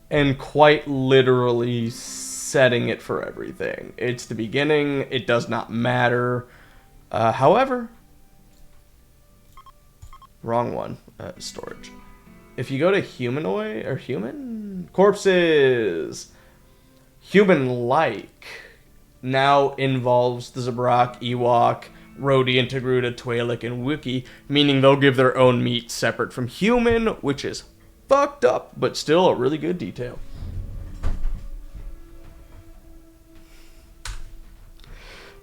S2: And quite literally setting it for everything. It's the beginning. It does not matter. However, wrong one. Storage. If you go to humanoid or human corpses, Human-like now involves the Zabrak, Ewok, Rhodey, Togruta, Twi'lek, and Wookiee, meaning they'll give their own meat separate from human, which is fucked up, but still a really good detail.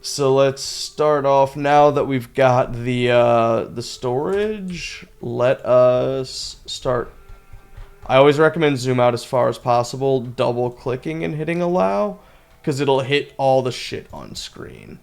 S2: So let's start off now that we've got the storage. Let us start. I always recommend zoom out as far as possible, double clicking and hitting allow, because it'll hit all the shit on screen.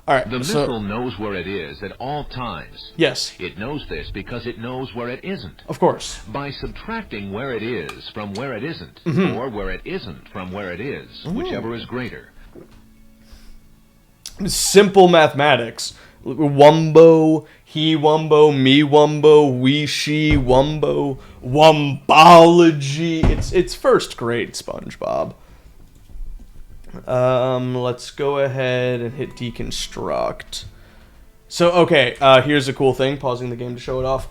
S2: All right,
S6: The missile knows where it is at all times.
S2: Yes.
S6: It knows this because it knows where it isn't.
S2: Of course.
S6: By subtracting where it is from where it isn't, or where it isn't from where it is, whichever is greater.
S2: Simple mathematics. Wumbo, he wumbo, me wumbo, we she wumbo, wumbology. It's first grade, SpongeBob. Let's go ahead and hit deconstruct. So, okay, here's a cool thing. Pausing the game to show it off.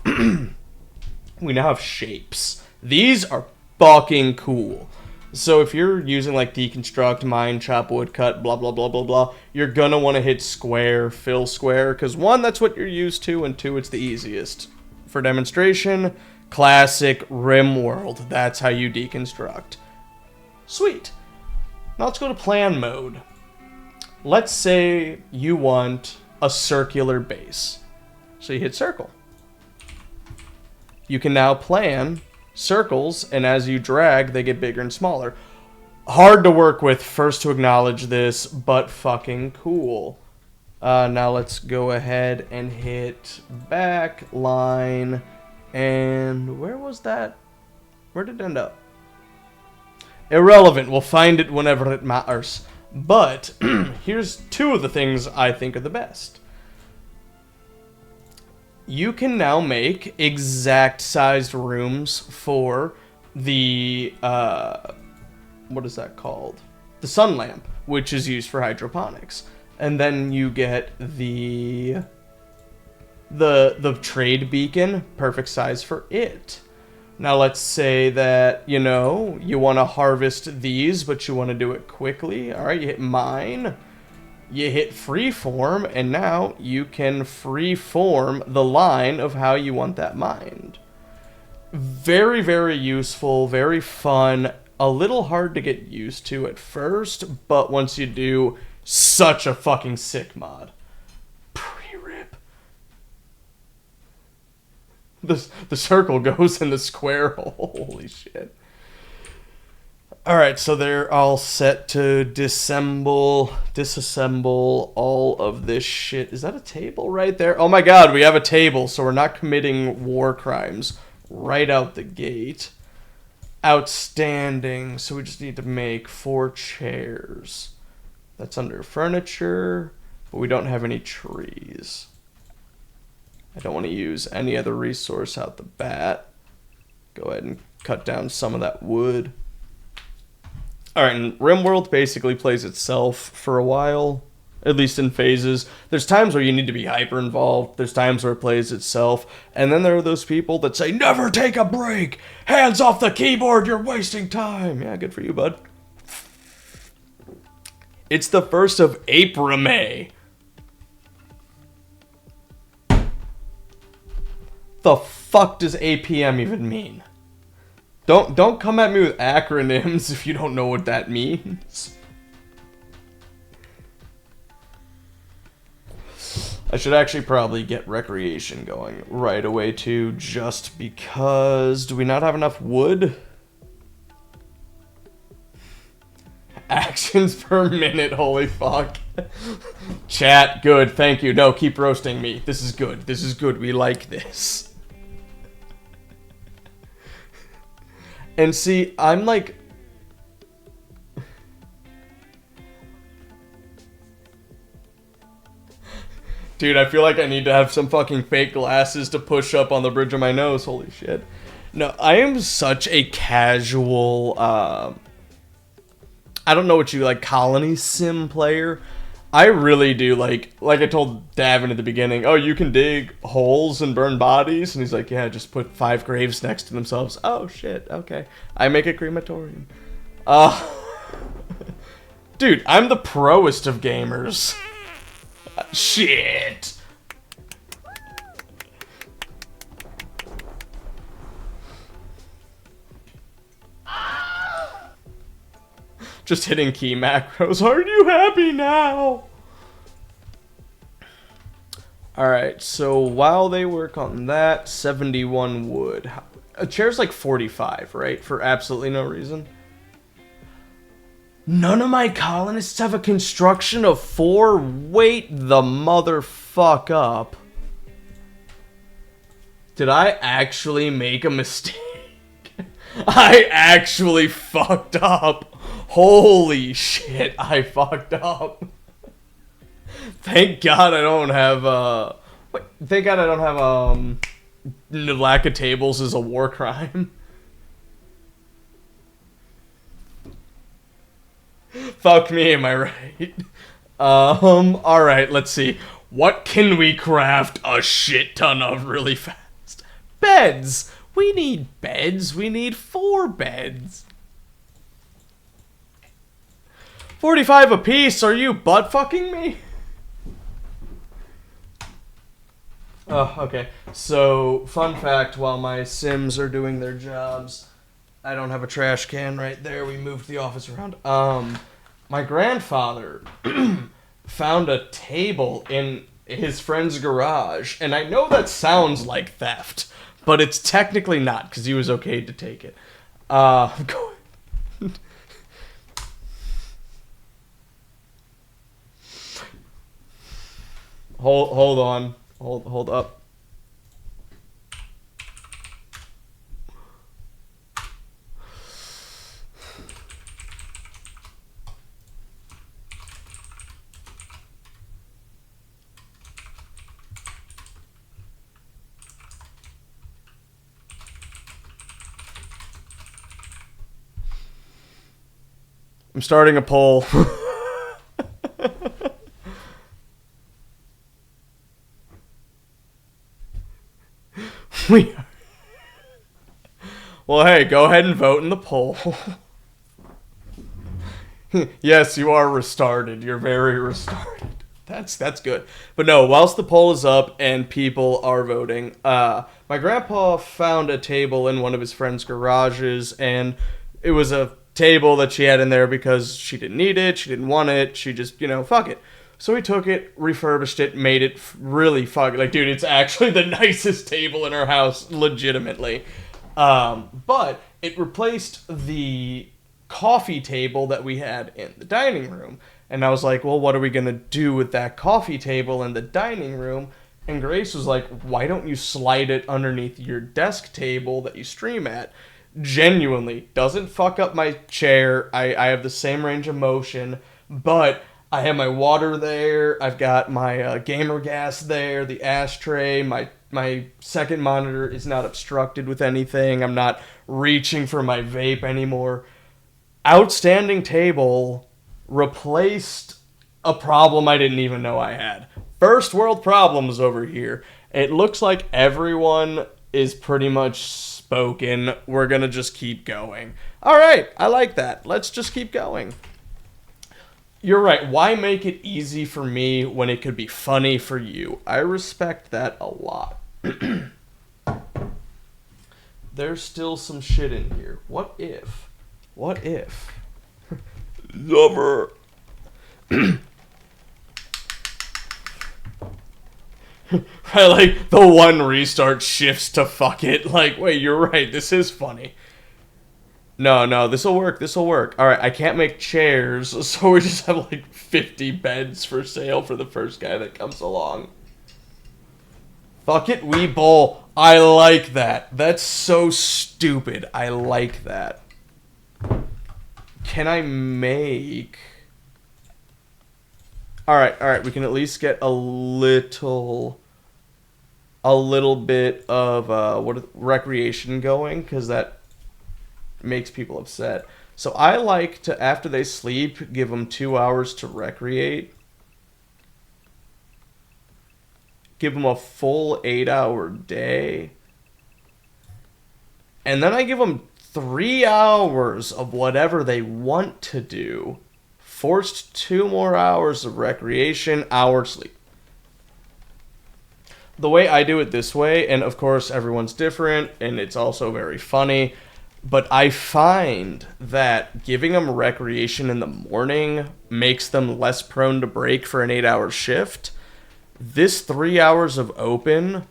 S2: We now have shapes. These are fucking cool. So if you're using like deconstruct, mine, chop, woodcut, blah, blah, blah, blah, blah, you're gonna want to hit square, fill square, because one, that's what you're used to, and two, it's the easiest. For demonstration, classic Rimworld. That's how you deconstruct. Sweet. Now let's go to plan mode. Let's say you want a circular base. So you hit circle. You can now plan circles, and as you drag, they get bigger and smaller. Hard to work with, first to acknowledge this, but fucking cool. Now let's go ahead and hit back line, and where was that? Where did it end up? Irrelevant, we'll find it whenever it matters. But here's two of the things I think are the best. You can now make exact sized rooms for the, what is that called? The sun lamp, which is used for hydroponics. And then you get the trade beacon, perfect size for it. Now let's say that, you know, you want to harvest these, but you want to do it quickly. All right, you hit mine, you hit freeform, and now you can freeform the line of how you want that mined. Very, very useful, very fun, a little hard to get used to at first, but once you do, such a fucking sick mod. Pre-rip. The circle goes in the square hole. Holy shit. Alright, so they're all set to disassemble all of this shit. Is that a table right there? Oh my god, we have a table, so we're not committing war crimes right out the gate. Outstanding. So we just need to make 4 chairs. That's under furniture, but we don't have any trees. I don't want to use any other resource out the bat. Go ahead and cut down some of that wood. Alright, and Rimworld basically plays itself for a while, at least in phases. There's times where you need to be hyper involved, there's times where it plays itself, and then there are those people that say, never take a break! Hands off the keyboard, you're wasting time! Yeah, good for you, bud. It's the 1st of April, May. The fuck does APM even mean? Don't come at me with acronyms if you don't know what that means. I should actually probably get recreation going right away too, just because... Do we not have enough wood? Actions per minute, holy fuck. Chat, good, thank you. No, keep roasting me. This is good, we like this. And see, I'm like... Dude, I feel like I need to have some fucking fake glasses to push up on the bridge of my nose. Holy shit. No, I am such a casual, I don't know what you like, colony sim player. I really do, like I told Davin at the beginning, oh, you can dig holes and burn bodies? And he's like, yeah, just put 5 graves next to themselves. Oh, shit, okay. I make a crematorium. Dude, I'm the proest of gamers. Shit. Just hitting key macros. Are you happy now? Alright, so while they work on that, 71 wood. A chair's like 45, right? For absolutely no reason. None of my colonists have a construction of 4? Wait the motherfuck up. Did I actually make a mistake? I actually fucked up. Holy shit, I fucked up. Thank God I don't have, thank God I don't have, lack of tables is a war crime. Fuck me, am I right? Alright, let's see. What can we craft a shit ton of really fast? Beds! We need beds. We need 4 beds. 45 apiece. Are you butt fucking me? Oh, okay. So, fun fact, while my Sims are doing their jobs, I don't have a trash can right there. We moved the office around. My grandfather found a table in his friend's garage, and I know that sounds like theft, but it's technically not, because he was okay to take it. Hold on. Hold up. I'm starting a poll. We are. Well, hey, go ahead and vote in the poll. Yes, you are restarted. You're very restarted. That's good. But no, whilst the poll is up and people are voting, my grandpa found a table in one of his friend's garages, and it was a table that she had in there because she didn't need it, she didn't want it, she just, fuck it. So he took it, refurbished it, made it really fucking, like, dude, it's actually the nicest table in our house, legitimately. But it replaced the coffee table that we had in the dining room. And I was like, well, what are we going to do with that coffee table in the dining room? And Grace was like, why don't you slide it underneath your desk table that you stream at? Genuinely, doesn't fuck up my chair. I have the same range of motion, but I have my water there. I've got my gamer gas there, the ashtray. My second monitor is not obstructed with anything. I'm not reaching for my vape anymore. Outstanding table replaced a problem I didn't even know I had. First world problems over here. It looks like everyone is pretty much spoken. We're gonna just keep going. Alright, I like that. Let's just keep going. You're right. Why make it easy for me when it could be funny for you? I respect that a lot. There's still some shit in here. What if? Lover. Right, like, the one restart shifts to fuck it. Like, wait, you're right. This is funny. No, this'll work. Alright, I can't make chairs, so we just have, like, 50 beds for sale for the first guy that comes along. Fuck it, we bowl. I like that. That's so stupid. I like that. Can I make... Alright, we can at least get a little bit of, recreation going, because that makes people upset. So I like to, after they sleep, give them 2 hours to recreate. give them a full 8-hour day. And then I give them 3 hours of whatever they want to do. Forced 2 more hours of recreation, hour sleep. The way I do it this way, and of course everyone's different, and it's also very funny, but I find that giving them recreation in the morning makes them less prone to break for an 8-hour shift. This 3 hours of open,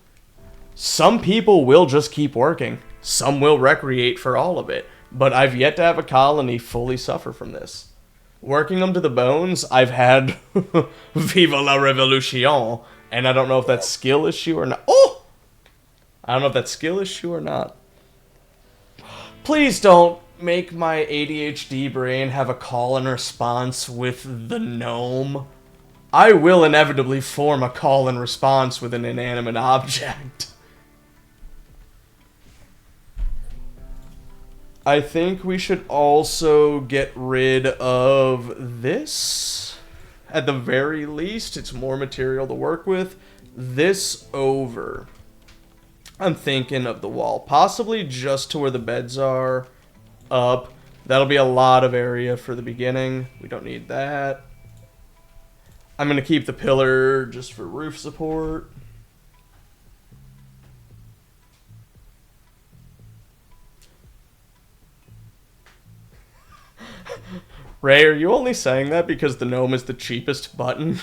S2: some people will just keep working. Some will recreate for all of it. But I've yet to have a colony fully suffer from this. Working them to the bones, I've had Viva la Revolution. And I don't know if that's skill issue or not. Oh! I don't know if that's skill issue or not. Please don't make my ADHD brain have a call and response with the gnome. I will inevitably form a call and response with an inanimate object. I think we should also get rid of this. At the very least, it's more material to work with. This over. I'm thinking of the wall. Possibly just to where the beds are. Up. That'll be a lot of area for the beginning. We don't need that. I'm going to keep the pillar just for roof support. Ray, are you only saying that because the gnome is the cheapest button?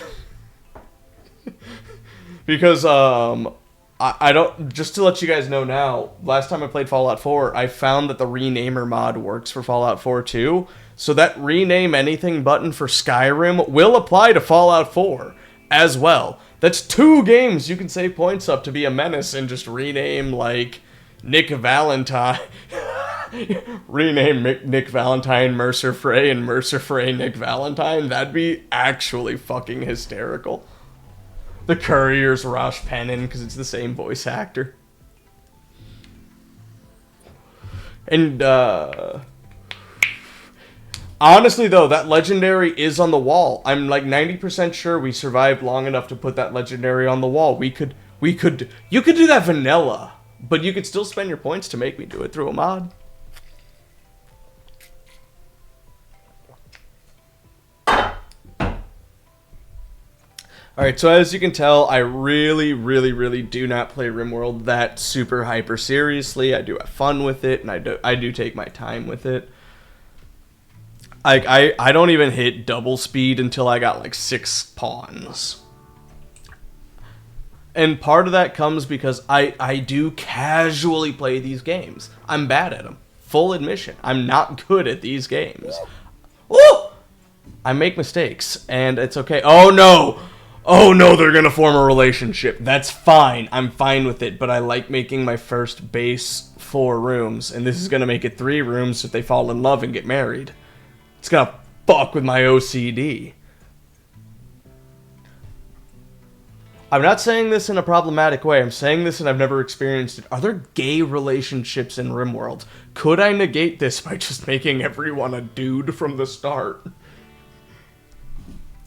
S2: Because, I don't, just to let you guys know now, last time I played Fallout 4, I found that the Renamer mod works for Fallout 4 too. So that rename anything button for Skyrim will apply to Fallout 4 as well. That's 2 games you can save points up to be a menace and just rename, like, Nick Valentine. Rename Nick Valentine Mercer Frey and Mercer Frey Nick Valentine. That'd be actually fucking hysterical. The Courier's Rosh Pennon, because it's the same voice actor. And, honestly, though, that legendary is on the wall. I'm, like, 90% sure we survived long enough to put that legendary on the wall. You could do that vanilla, but you could still spend your points to make me do it through a mod. Alright, so as you can tell, I really, really, really do not play Rimworld that super hyper seriously. I do have fun with it, and I do take my time with it. I don't even hit double speed until I got like 6 pawns. And part of that comes because I do casually play these games. I'm bad at them. Full admission. I'm not good at these games. Oh! I make mistakes, and it's okay. Oh no! Oh no, they're gonna form a relationship. That's fine. I'm fine with it, but I like making my first base 4 rooms, and this is gonna make it 3 rooms if they fall in love and get married. It's gonna fuck with my OCD. I'm not saying this in a problematic way. I'm saying this and I've never experienced it. Are there gay relationships in Rimworld? Could I negate this by just making everyone a dude from the start?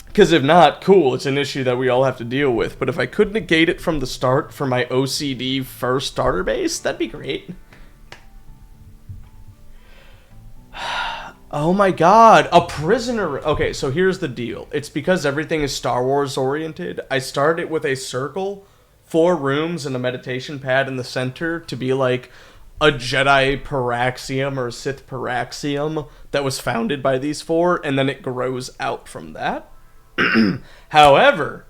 S2: Because if not, cool, it's an issue that we all have to deal with. But if I could negate it from the start for my OCD first starter base, that'd be great. Oh my god, a prisoner. Okay, so here's the deal. It's because everything is Star Wars oriented. I started with a circle, 4 rooms, and a meditation pad in the center to be like a Jedi Paraxium or a Sith Paraxium that was founded by these 4, and then it grows out from that. However,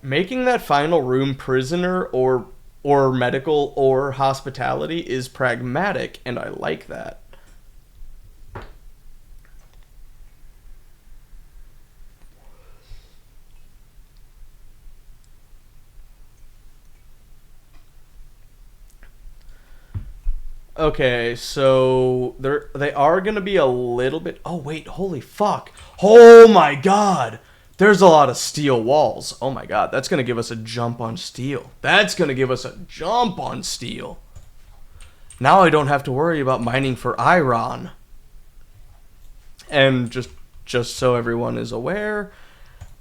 S2: making that final room prisoner or medical or hospitality is pragmatic, and I like that. Okay, so they are going to be a little bit... Oh, wait, holy fuck. Oh my god! There's a lot of steel walls. Oh my god, that's going to give us a jump on steel. That's going to give us a jump on steel. Now I don't have to worry about mining for iron. And just so everyone is aware,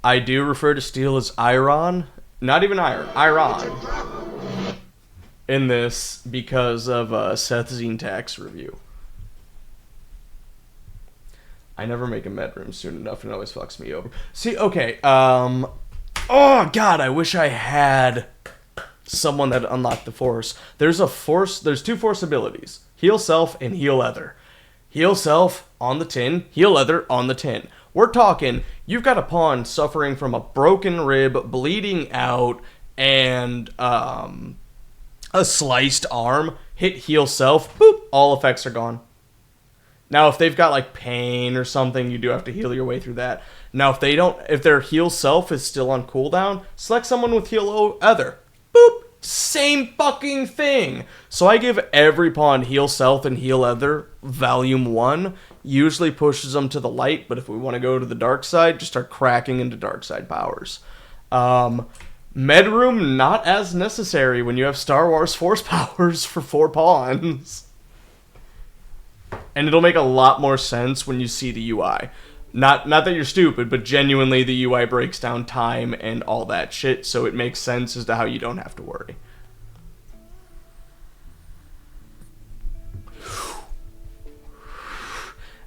S2: I do refer to steel as iron. not even Iron in this because of Seth Zintak's review. I never make a med room soon enough, and it always fucks me over. See, okay, oh god, I wish I had someone that unlocked the force. There's two force abilities. Heal self and heal other. Heal self on the tin, heal other on the tin. We're talking, you've got a pawn suffering from a broken rib, bleeding out, and a sliced arm. Hit heal self, boop, all effects are gone. Now, if they've got, like, pain or something, you do have to heal your way through that. Now, if their heal self is still on cooldown, select someone with heal other. Boop! Same fucking thing! So I give every pawn heal self and heal other, volume 1. Usually pushes them to the light, but if we want to go to the dark side, just start cracking into dark side powers. Medroom, not as necessary when you have Star Wars Force powers for 4 pawns. And it'll make a lot more sense when you see the UI. Not that you're stupid, but genuinely the UI breaks down time and all that shit, so it makes sense as to how you don't have to worry.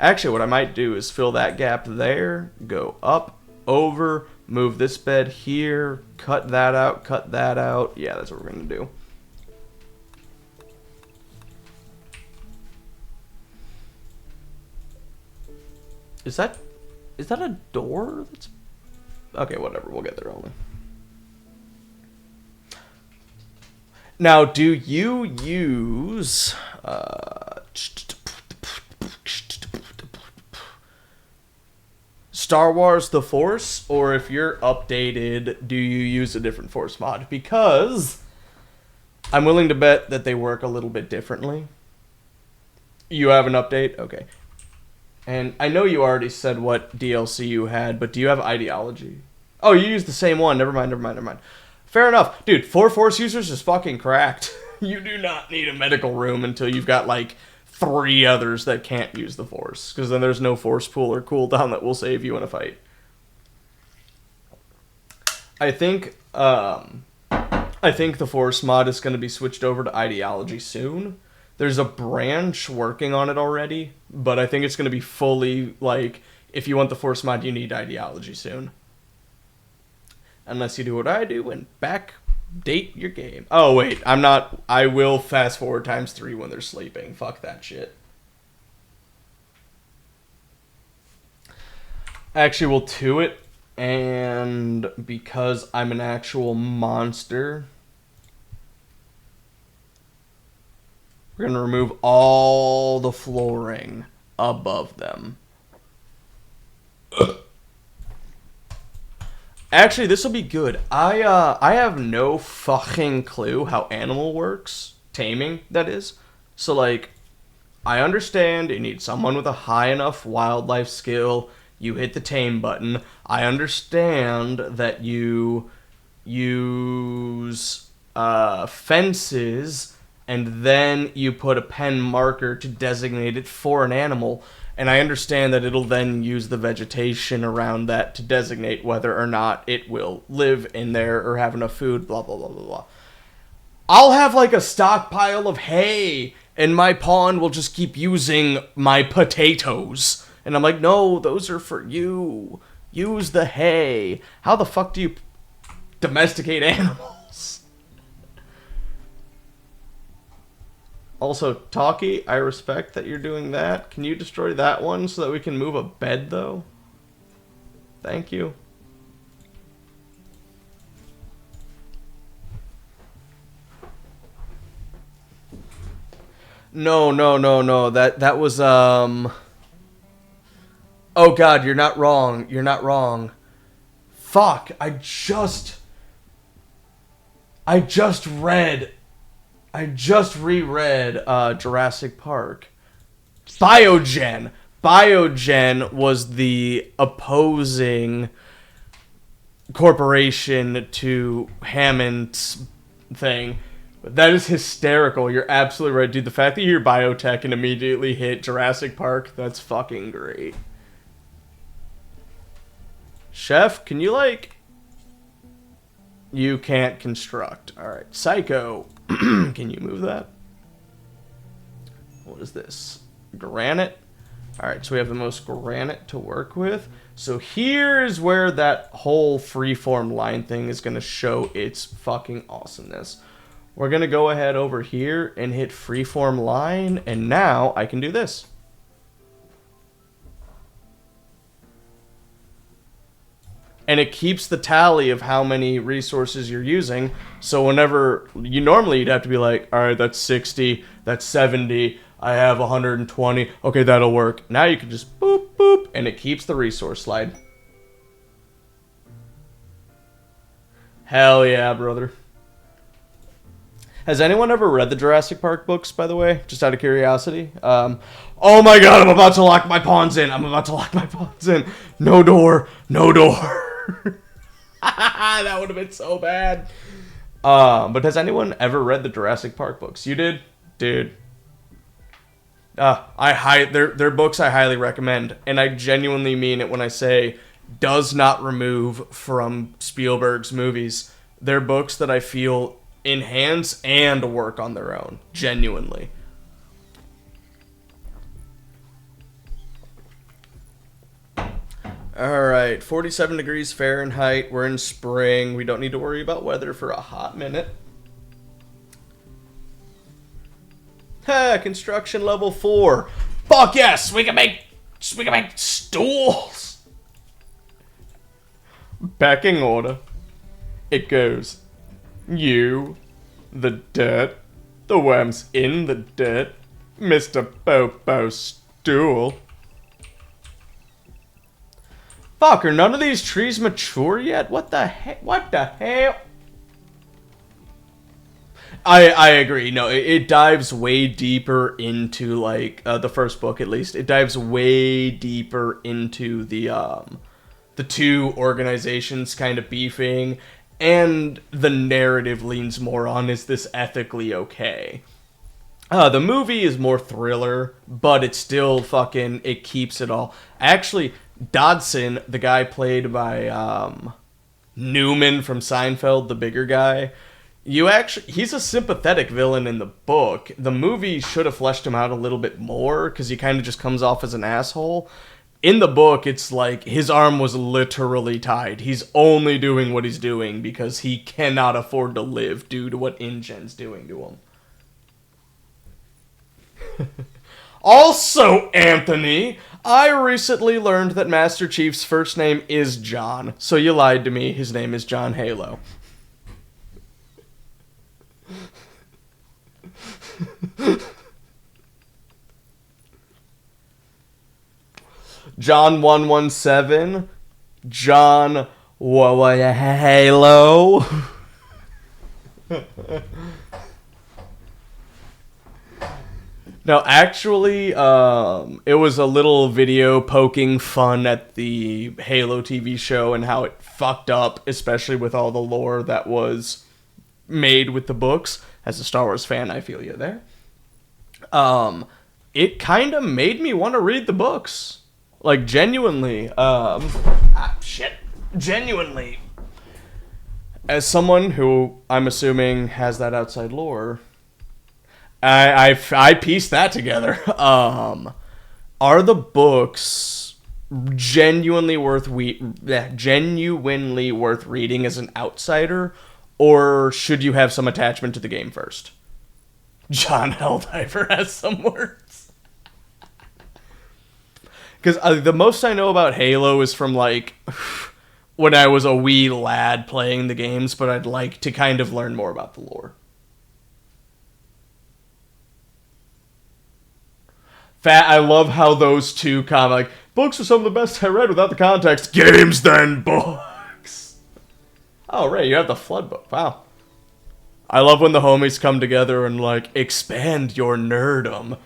S2: Actually, what I might do is fill that gap there, go up, over, move this bed here, cut that out, cut that out. Yeah, that's what we're going to do. Is that a door? That's okay. Whatever. We'll get there only. Now, do you use Star Wars The Force, or if you're updated, do you use a different Force mod? Because I'm willing to bet that they work a little bit differently. You have an update? Okay. And I know you already said what DLC you had, but do you have ideology? Oh, you used the same one. Never mind. Fair enough. Dude, 4 Force users is fucking cracked. You do not need a medical room until you've got, like, 3 others that can't use the Force. Because then there's no Force pool or cooldown that will save you in a fight. I think the Force mod is going to be switched over to ideology soon. There's a branch working on it already, but I think it's going to be fully, like, if you want the Force mod, you need ideology soon. Unless you do what I do and backdate your game. Oh, wait, I'm not. I will fast forward ×3 when they're sleeping. Fuck that shit. Actually, we'll 2 it, and because I'm an actual monster, we're going to remove all the flooring above them. Actually, this will be good. I have no fucking clue how animal works. Taming, that is. So, like, I understand you need someone with a high enough wildlife skill. You hit the tame button. I understand that you use fences, and then you put a pen marker to designate it for an animal. And I understand that it'll then use the vegetation around that to designate whether or not it will live in there or have enough food, blah, blah, blah, blah, blah. I'll have, like, a stockpile of hay, and my pawn will just keep using my potatoes. And I'm like, no, those are for you. Use the hay. How the fuck do you domesticate animals? Also, Talkie, I respect that you're doing that. Can you destroy that one so that we can move a bed, though? Thank you. No. That was, Oh, God, you're not wrong. You're not wrong. Fuck, I just reread Jurassic Park. Biogen was the opposing corporation to Hammond's thing. But that is hysterical. You're absolutely right, dude. The fact that you hear biotech and immediately hit Jurassic Park, that's fucking great. Chef, can you, like... You can't construct. Alright, Psycho. Can you move that? What is this? Granite? Alright, so we have the most granite to work with. So here's where that whole freeform line thing is going to show its fucking awesomeness. We're going to go ahead over here and hit freeform line, and now I can do this. And it keeps the tally of how many resources you're using. So whenever you'd have to be like, all right, that's 60, that's 70, I have 120. Okay, that'll work. Now you can just boop, boop, and it keeps the resource slide. Hell yeah, brother. Has anyone ever read the Jurassic Park books, by the way? Just out of curiosity. Oh my god, I'm about to lock my pawns in. No door. No door. That would have been so bad. But has anyone ever read the Jurassic Park books? You did? Dude. Their books I highly recommend. And I genuinely mean it when I say does not remove from Spielberg's movies. They're books that I feel enhance and work on their own. Genuinely. Alright, 47 degrees Fahrenheit. We're in spring. We don't need to worry about weather for a hot minute. Construction level 4. Fuck yes! We can make stools! Pecking order. It goes. You, the dirt, the worms in the dirt, Mr. Popo Stool. Fuck, are none of these trees mature yet? What the heck? What the hell? I agree. No, it dives way deeper into, like, the first book, at least. It dives way deeper into the two organizations kind of beefing, and the narrative leans more on, is this ethically okay? The movie is more thriller, but it's still fucking, it keeps it all. Actually, Dodson, the guy played by Newman from Seinfeld, the bigger guy, he's a sympathetic villain in the book. The movie should have fleshed him out a little bit more, because he kind of just comes off as an asshole. In the book, it's like his arm was literally tied. He's only doing what he's doing because he cannot afford to live due to what InGen's doing to him. Also, Anthony, I recently learned that Master Chief's first name is John. So you lied to me. His name is John Halo. John 117. John Halo. No, actually, it was a little video poking fun at the Halo TV show and how it fucked up, especially with all the lore that was made with the books. As a Star Wars fan, I feel you there. It kind of made me want to read the books. Like, genuinely. Genuinely. As someone who, I'm assuming, has that outside lore, I pieced that together. Are the books genuinely worth reading as an outsider, or should you have some attachment to the game first? John Helldiver has some words. Because the most I know about Halo is from, like, when I was a wee lad playing the games, but I'd like to kind of learn more about the lore. I love how those two like, books are some of the best I read without the context. Games, then, books. Oh, right, you have the Flood book. Wow. I love when the homies come together and, like, expand your nerdom.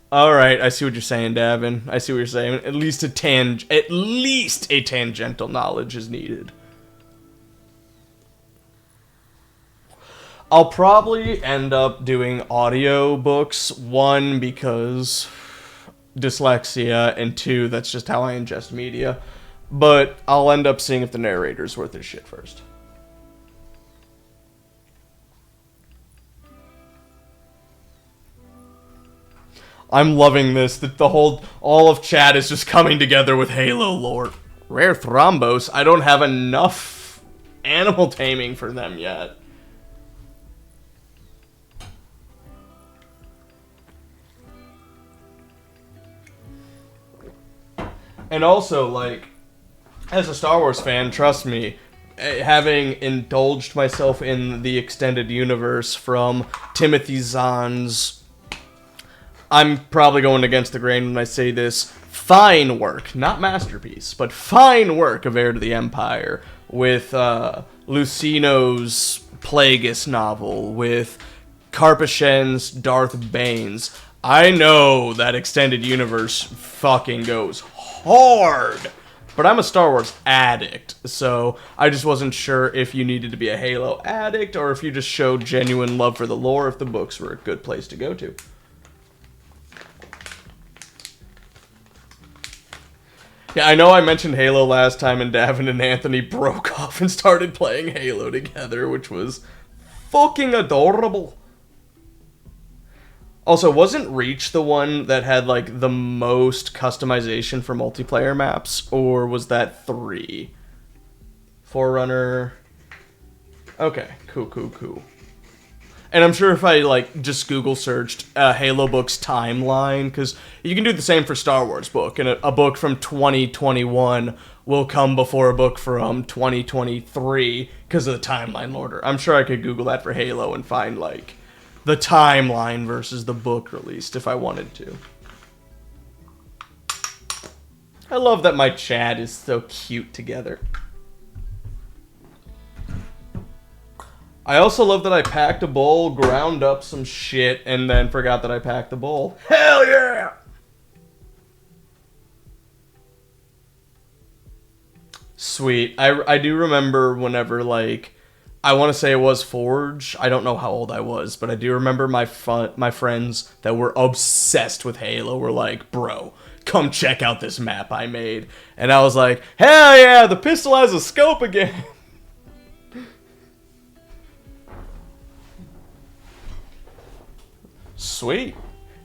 S2: Alright, I see what you're saying, Davin. I see what you're saying. At least a tangential knowledge is needed. I'll probably end up doing audio books. One, because dyslexia, and two, that's just how I ingest media. but I'll end up seeing if the narrator's worth his shit first. I'm loving this, that all of chat is just coming together with Halo lore. Rare Thrombos, I don't have enough animal taming for them yet. And also, like, as a Star Wars fan, trust me, having indulged myself in the extended universe from Timothy Zahn's, I'm probably going against the grain when I say this, fine work, not masterpiece, but fine work of Heir to the Empire, with Lucino's Plagueis novel, with Karpashen's Darth Bane's. I know that extended universe fucking goes hard, but I'm a Star Wars addict, so I just wasn't sure if you needed to be a Halo addict or if you just showed genuine love for the lore, if the books were a good place to go to. Yeah, I know I mentioned Halo last time and Davin and Anthony broke off and started playing Halo together, which was fucking adorable. Also, wasn't Reach the one that had, like, the most customization for multiplayer maps? Or was that 3? Forerunner. Okay, cool. And I'm sure if I, like, just Google searched Halo books timeline, because you can do the same for Star Wars book, and a book from 2021 will come before a book from 2023 because of the timeline order. I'm sure I could Google that for Halo and find, like, the timeline versus the book released if I wanted to. I love that my chat is so cute together. I also love that I packed a bowl, ground up some shit, and then forgot that I packed the bowl. Hell yeah! Sweet. I do remember whenever, like, I want to say it was Forge. I don't know how old I was, but I do remember my friends that were obsessed with Halo were like, bro, come check out this map I made. And I was like, hell yeah, the pistol has a scope again. Sweet.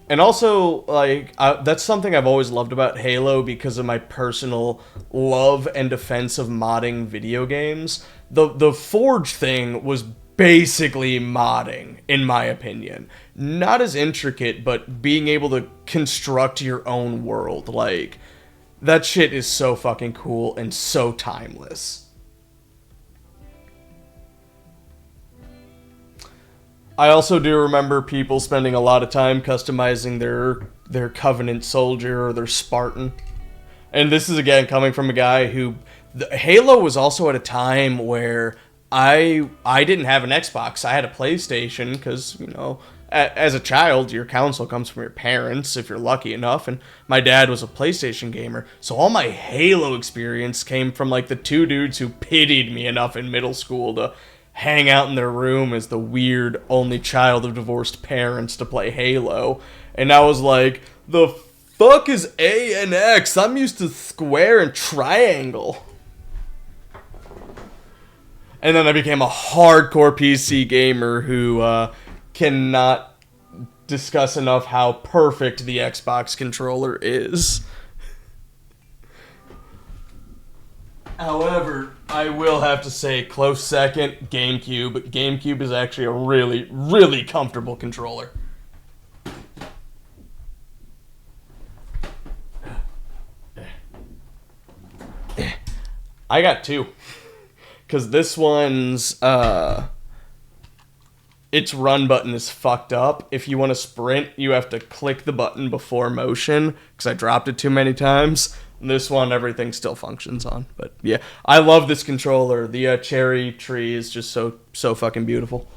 S2: And also, like, that's something I've always loved about Halo because of my personal love and defense of modding video games. The Forge thing was basically modding, in my opinion. Not as intricate, but being able to construct your own world. Like, that shit is so fucking cool and so timeless. I also do remember people spending a lot of time customizing their Covenant soldier or their Spartan. And this is, again, coming from a guy who... Halo was also at a time where I didn't have an Xbox. I had a PlayStation because, you know, as a child, your console comes from your parents, if you're lucky enough. And my dad was a PlayStation gamer. So all my Halo experience came from, like, the two dudes who pitied me enough in middle school to hang out in their room as the weird only child of divorced parents to play Halo. And I was like, the fuck is A and X? I'm used to square and triangle. And then I became a hardcore PC gamer who cannot discuss enough how perfect the Xbox controller is. However, I will have to say, close second, GameCube. GameCube is actually a really, really comfortable controller. I got two. Because this one's, its run button is fucked up. If you want to sprint, you have to click the button before motion, because I dropped it too many times. This one, everything still functions on. But yeah, I love this controller. The cherry tree is just so fucking beautiful.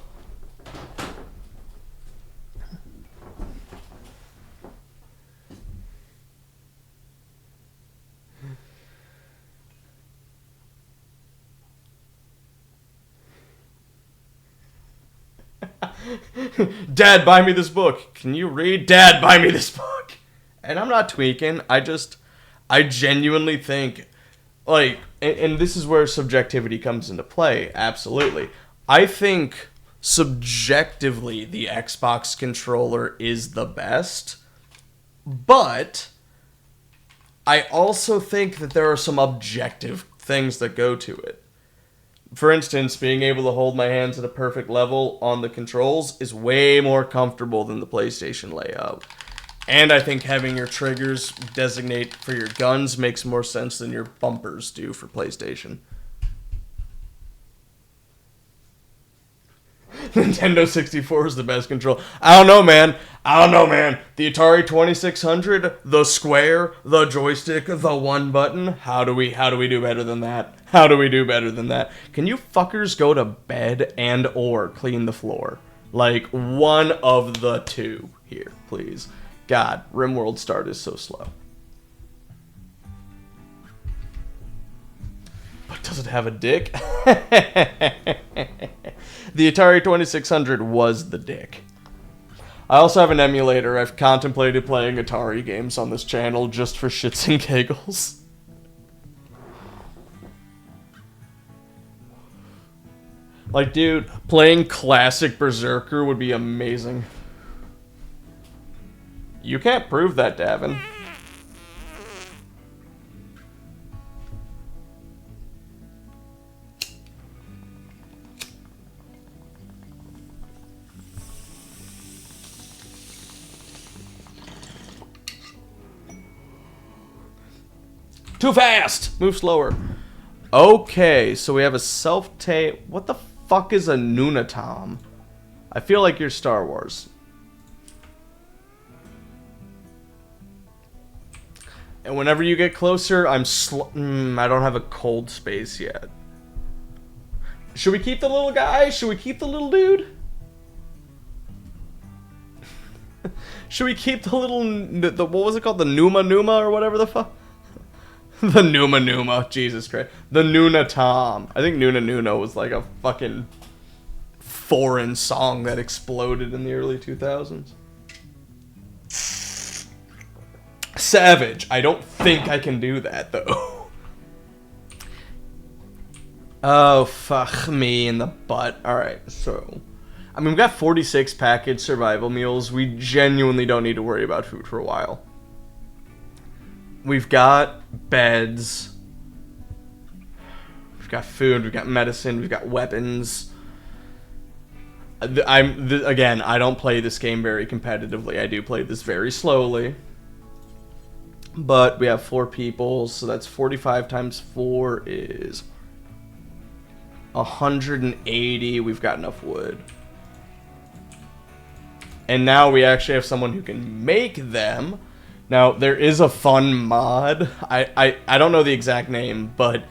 S2: Dad, buy me this book. Can you read? Dad, buy me this book. And I'm not tweaking. I genuinely think like, and this is where subjectivity comes into play, absolutely. I think subjectively the Xbox controller is the best, but I also think that there are some objective things that go to it. For instance, being able to hold my hands at a perfect level on the controls is way more comfortable than the PlayStation layout. And I think having your triggers designate for your guns makes more sense than your bumpers do for PlayStation. Nintendo 64 is the best control. I don't know, man. The Atari 2600, the square, the joystick, the one button. How do we do better than that? How do we do better than that? Can you fuckers go to bed and or clean the floor? Like, one of the two here, please. God, Rimworld start is so slow. But does it have a dick? The Atari 2600 was the dick. I also have an emulator. I've contemplated playing Atari games on this channel just for shits and giggles. Like, dude, playing classic Berserker would be amazing. You can't prove that, Davin. Too fast! Move slower. Okay, so we have a self-tape. What the fuck is a Nunatom? I feel like you're Star Wars. And whenever you get closer, I don't have a cold space yet. Should we keep the little guy? Should we keep the little dude? Should we keep the little... what was it called? The Numa or whatever the fuck? The Numa, Jesus Christ. The Nunatom. I think Nuna was like a fucking foreign song that exploded in the early 2000s. Savage. I don't think I can do that, though. Oh, fuck me in the butt. Alright, so... I mean, we've got 46 packaged survival meals. We genuinely don't need to worry about food for a while. We've got beds. We've got food. We've got medicine. We've got weapons. Again, I don't play this game very competitively. I do play this very slowly. But we have 4 people, so that's 45 times 4 is 180. We've got enough wood. And now we actually have someone who can make them. Now, there is a fun mod. I don't know the exact name, but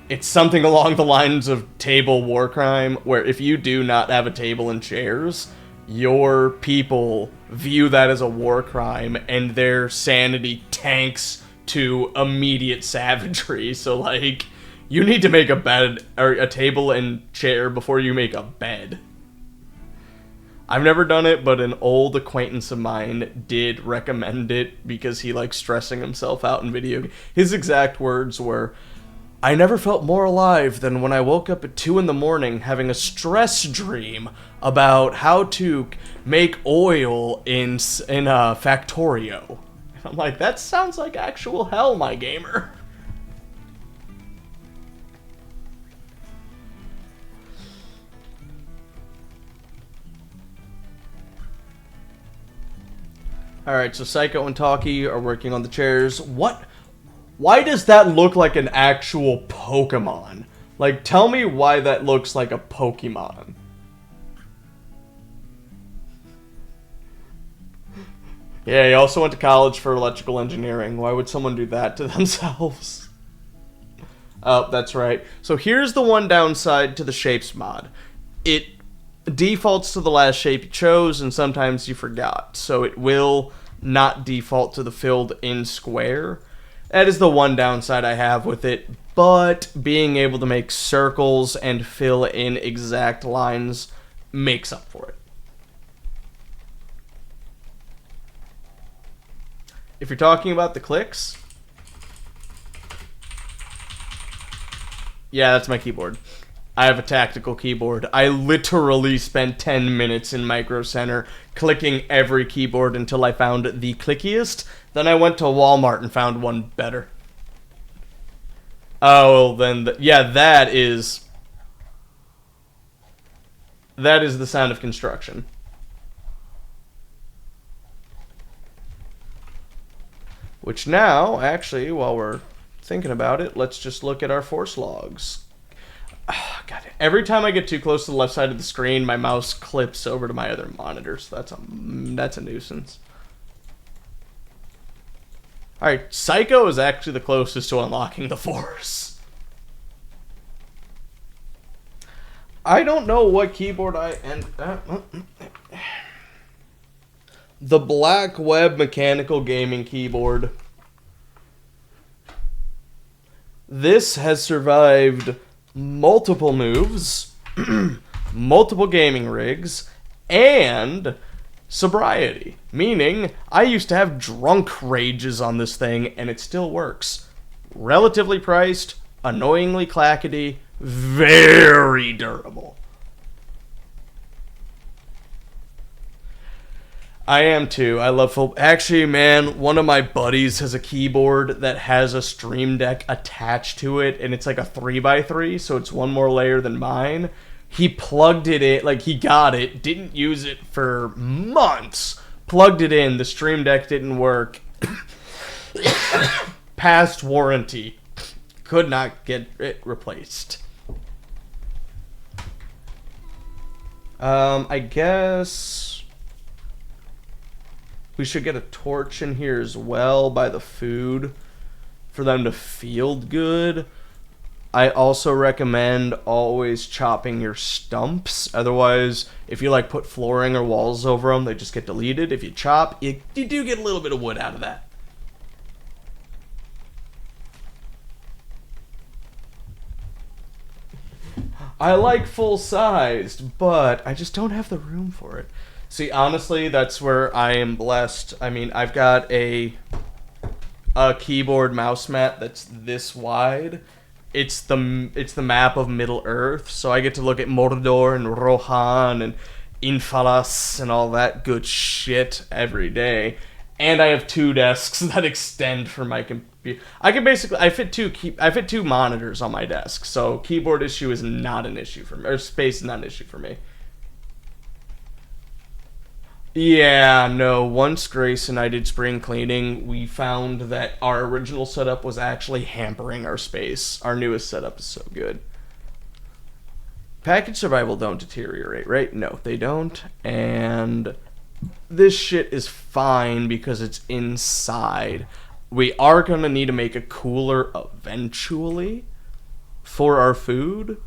S2: it's something along the lines of table war crime, where if you do not have a table and chairs, your people view that as a war crime, and their sanity tanks to immediate savagery. So, like, you need to make a bed, or a table and chair before you make a bed. I've never done it, but an old acquaintance of mine did recommend it because he likes stressing himself out in video games. His exact words were, "I never felt more alive than when I woke up at 2 in the morning having a stress dream about how to make oil in Factorio." And I'm like, that sounds like actual hell, my gamer. Alright, so Psycho and Talkie are working on the chairs. What? Why does that look like an actual Pokemon? Like, tell me why that looks like a Pokemon. Yeah, he also went to college for electrical engineering. Why would someone do that to themselves? Oh, that's right. So here's the one downside to the Shapes mod. It defaults to the last shape you chose, and sometimes you forgot. So it will not default to the filled in square. That is the one downside I have with it, but being able to make circles and fill in exact lines makes up for it. If you're talking about the clicks, Yeah, that's my keyboard. I have a tactical keyboard. I literally spent 10 minutes in Micro Center clicking every keyboard until I found the clickiest. Then I went to Walmart and found one better. Oh, then, yeah, that is the sound of construction. Which now, actually, while we're thinking about it, let's just look at our force logs. Oh, God, every time I get too close to the left side of the screen, my mouse clips over to my other monitor, so that's a nuisance. Alright, Psycho is actually the closest to unlocking the Force. I don't know what keyboard the Black Web Mechanical Gaming Keyboard. This has survived multiple moves, multiple gaming rigs, and sobriety. Meaning, I used to have drunk rages on this thing, and it still works. Relatively priced, annoyingly clackety, very durable. I am too. I love full... Actually, man, one of my buddies has a keyboard that has a Stream Deck attached to it, and it's like a 3x3, so it's one more layer than mine. He plugged it in, like, he got it, didn't use it for months, plugged it in, the Stream Deck didn't work, past warranty, could not get it replaced. I guess we should get a torch in here as well by the food for them to feel good. I also recommend always chopping your stumps. Otherwise, if you like put flooring or walls over them, they just get deleted. If you chop, you do get a little bit of wood out of that. I like full-sized, but I just don't have the room for it. See, honestly, that's where I am blessed. I mean, I've got a keyboard mouse mat that's this wide. It's the map of Middle Earth, so I get to look at Mordor and Rohan and Infalas and all that good shit every day. And I have 2 desks that extend for my computer. I fit two monitors on my desk, so keyboard issue is not an issue for me, or space is not an issue for me. Yeah, no, once Grace and I did spring cleaning, we found that our original setup was actually hampering our space. Our newest setup is so good. Package survival don't deteriorate, right? No, they don't. And this shit is fine because it's inside. We are going to need to make a cooler eventually for our food.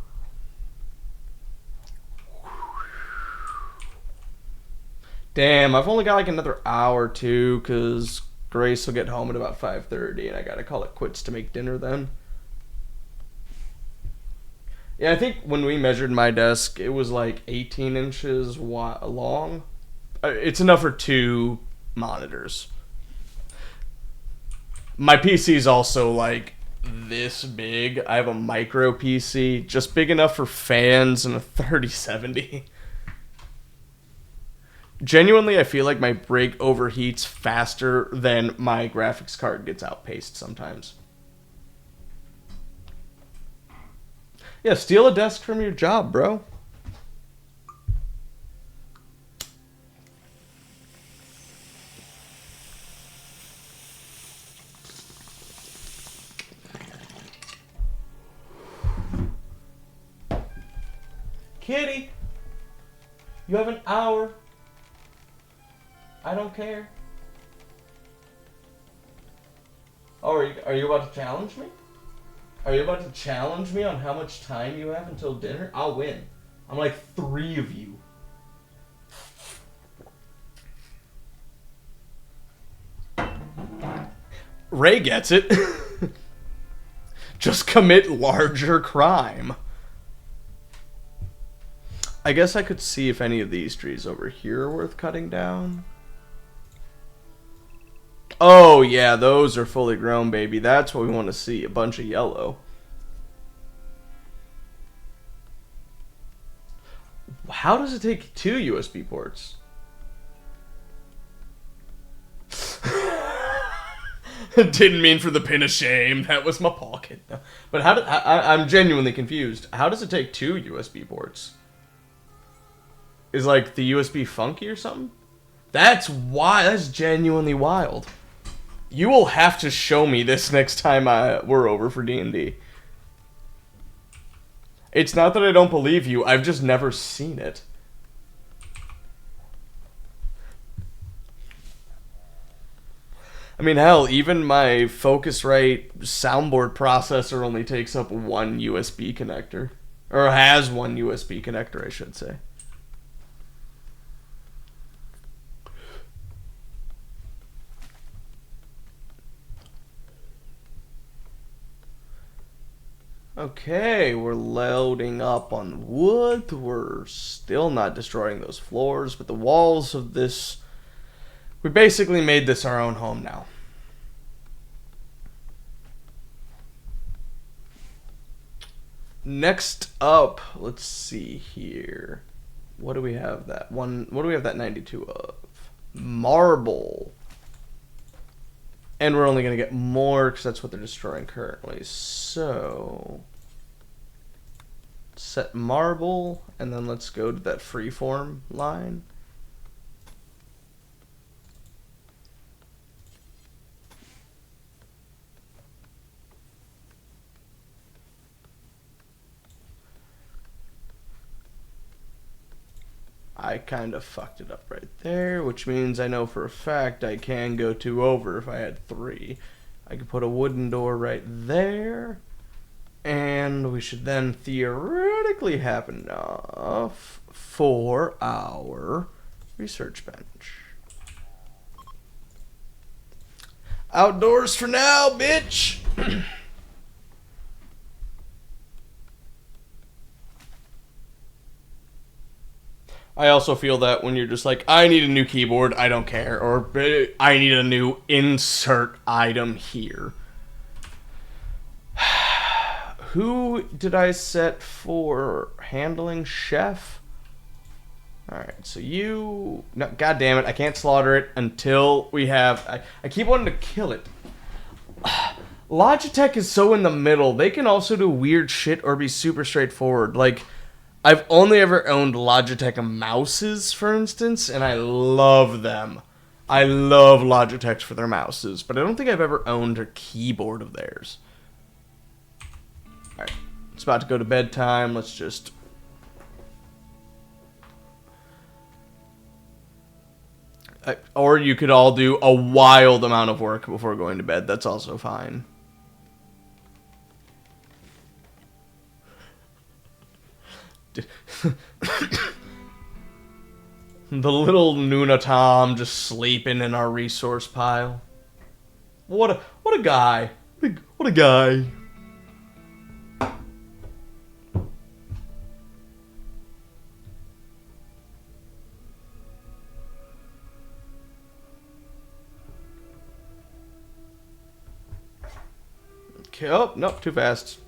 S2: Damn, I've only got like another hour or two because Grace will get home at about 5:30 and I gotta call it quits to make dinner then. Yeah, I think when we measured my desk, it was like 18 inches long. It's enough for 2 monitors. My PC is also like this big. I have a micro PC, just big enough for fans and a 3070. Genuinely, I feel like my rig overheats faster than my graphics card gets outpaced sometimes. Yeah, steal a desk from your job, bro. Kitty, you have an hour. I don't care. Oh, are you about to challenge me? Are you about to challenge me on how much time you have until dinner? I'll win. I'm like 3 of you. Ray gets it. Just commit larger crime. I guess I could see if any of these trees over here are worth cutting down. Oh, yeah, those are fully grown, baby. That's what we want to see. A bunch of yellow.
S1: How does it take 2 USB ports? Didn't mean for the pin of shame. That was my pocket. No. But how did I'm genuinely confused. How does it take 2 USB ports? Is like the USB funky or something? That's why. That's genuinely wild. You will have to show me this next time we're over for D&D. It's not that I don't believe you. I've just never seen it. I mean, hell, even my Focusrite soundboard processor only takes up 1 USB connector. Or has 1 USB connector, I should say. Okay, we're loading up on wood. We're still not destroying those floors, but the walls of this... We basically made this our own home now. Next up, let's see here. What do we have that 92 of? Marble. And we're only going to get more because that's what they're destroying currently. So, set marble, and then let's go to that freeform line. I kind of fucked it up right there, which means I know for a fact I can go 2 over if I had 3. I could put a wooden door right there, and we should then theoretically have enough for our research bench. Outdoors for now, bitch! I also feel that when you're just like, I need a new keyboard, I don't care, or I need a new insert item here. Who did I set for handling chef? Alright, so you... No, God damn it, I can't slaughter it until we have... I keep wanting to kill it. Logitech is so in the middle. They can also do weird shit or be super straightforward. Like... I've only ever owned Logitech mouses, for instance, and I love them. I love Logitechs for their mouses, but I don't think I've ever owned a keyboard of theirs. Alright, it's about to go to bedtime. Let's just... or you could all do a wild amount of work before going to bed. That's also fine. The little Nuna Tom just sleeping in our resource pile. What a guy. What a guy. Okay, oh, nope, too fast.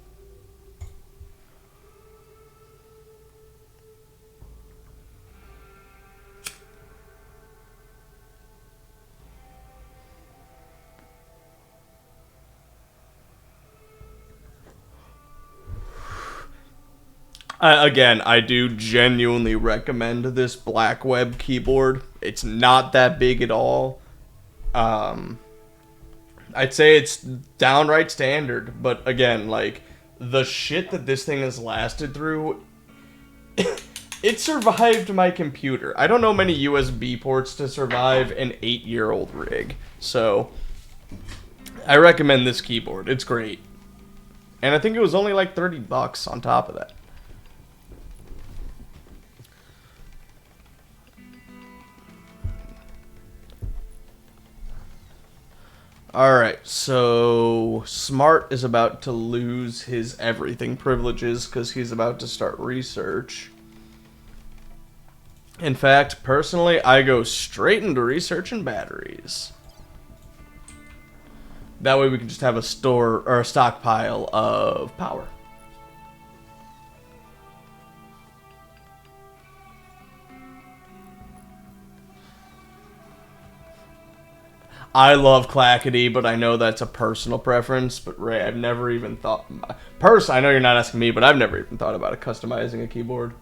S1: Again, I do genuinely recommend this black web keyboard. It's not that big at all. I'd say it's downright standard, but again, like, the shit that this thing has lasted through, it survived my computer. I don't know many USB ports to survive an 8-year-old rig, so I recommend this keyboard. It's great. And I think it was only like $30 on top of that. Alright, so Smart is about to lose his everything privileges because he's about to start research. In fact, personally, I go straight into research and batteries. That way we can just have a store or a stockpile of power.
S2: I love clackety, but I know that's a personal preference. But Ray, I've never even thought. I know you're not asking me, but I've never even thought about customizing a keyboard.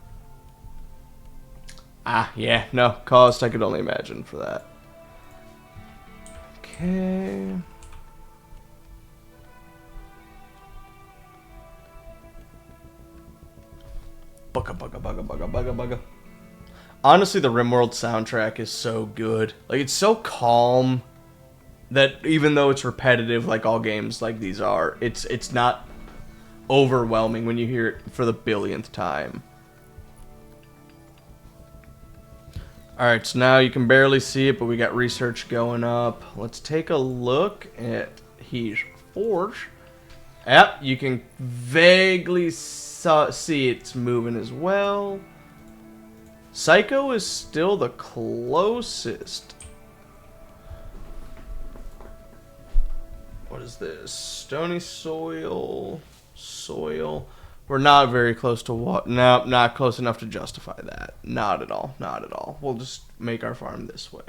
S2: Yeah, no, cost I could only imagine for that. Okay. Bugga, bugga, bugga, bugga, bugga, bugga. Honestly, the Rimworld soundtrack is so good. Like, it's so calm that even though it's repetitive, like all games like these are, it's not overwhelming when you hear it for the billionth time. Alright, so now you can barely see it, but we got research going up. Let's take a look at his forge. Yep, you can vaguely see it's moving as well. Psycho is still the closest. What is this? Stony soil. Soil. We're not very close to what? No, not close enough to justify that. Not at all. Not at all. We'll just make our farm this way.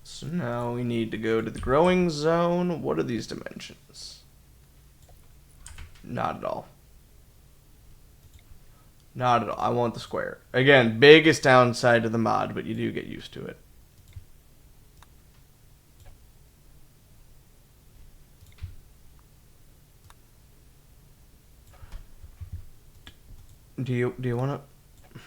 S2: So now we need to go to the growing zone. What are these dimensions? Not at all. Not at all. I want the square. Again, biggest downside to the mod, but you do get used to it. Do you want to?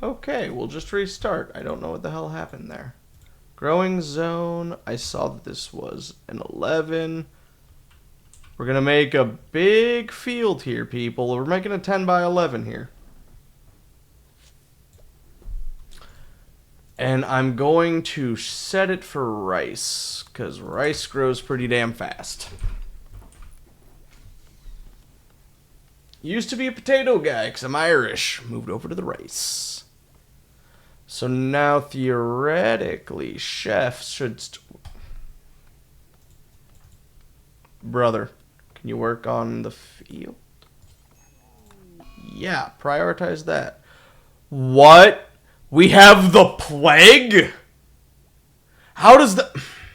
S2: Okay, we'll just restart. I don't know what the hell happened there. Growing zone. I saw that this was an 11. We're going to make a big field here, people. We're making a 10 by 11 here. And I'm going to set it for rice, because rice grows pretty damn fast. Used to be a potato guy, because I'm Irish. Moved over to the rice. So now, theoretically, chefs should... Brother, can you work on the field? Yeah, prioritize that. What? We have the plague? How does the...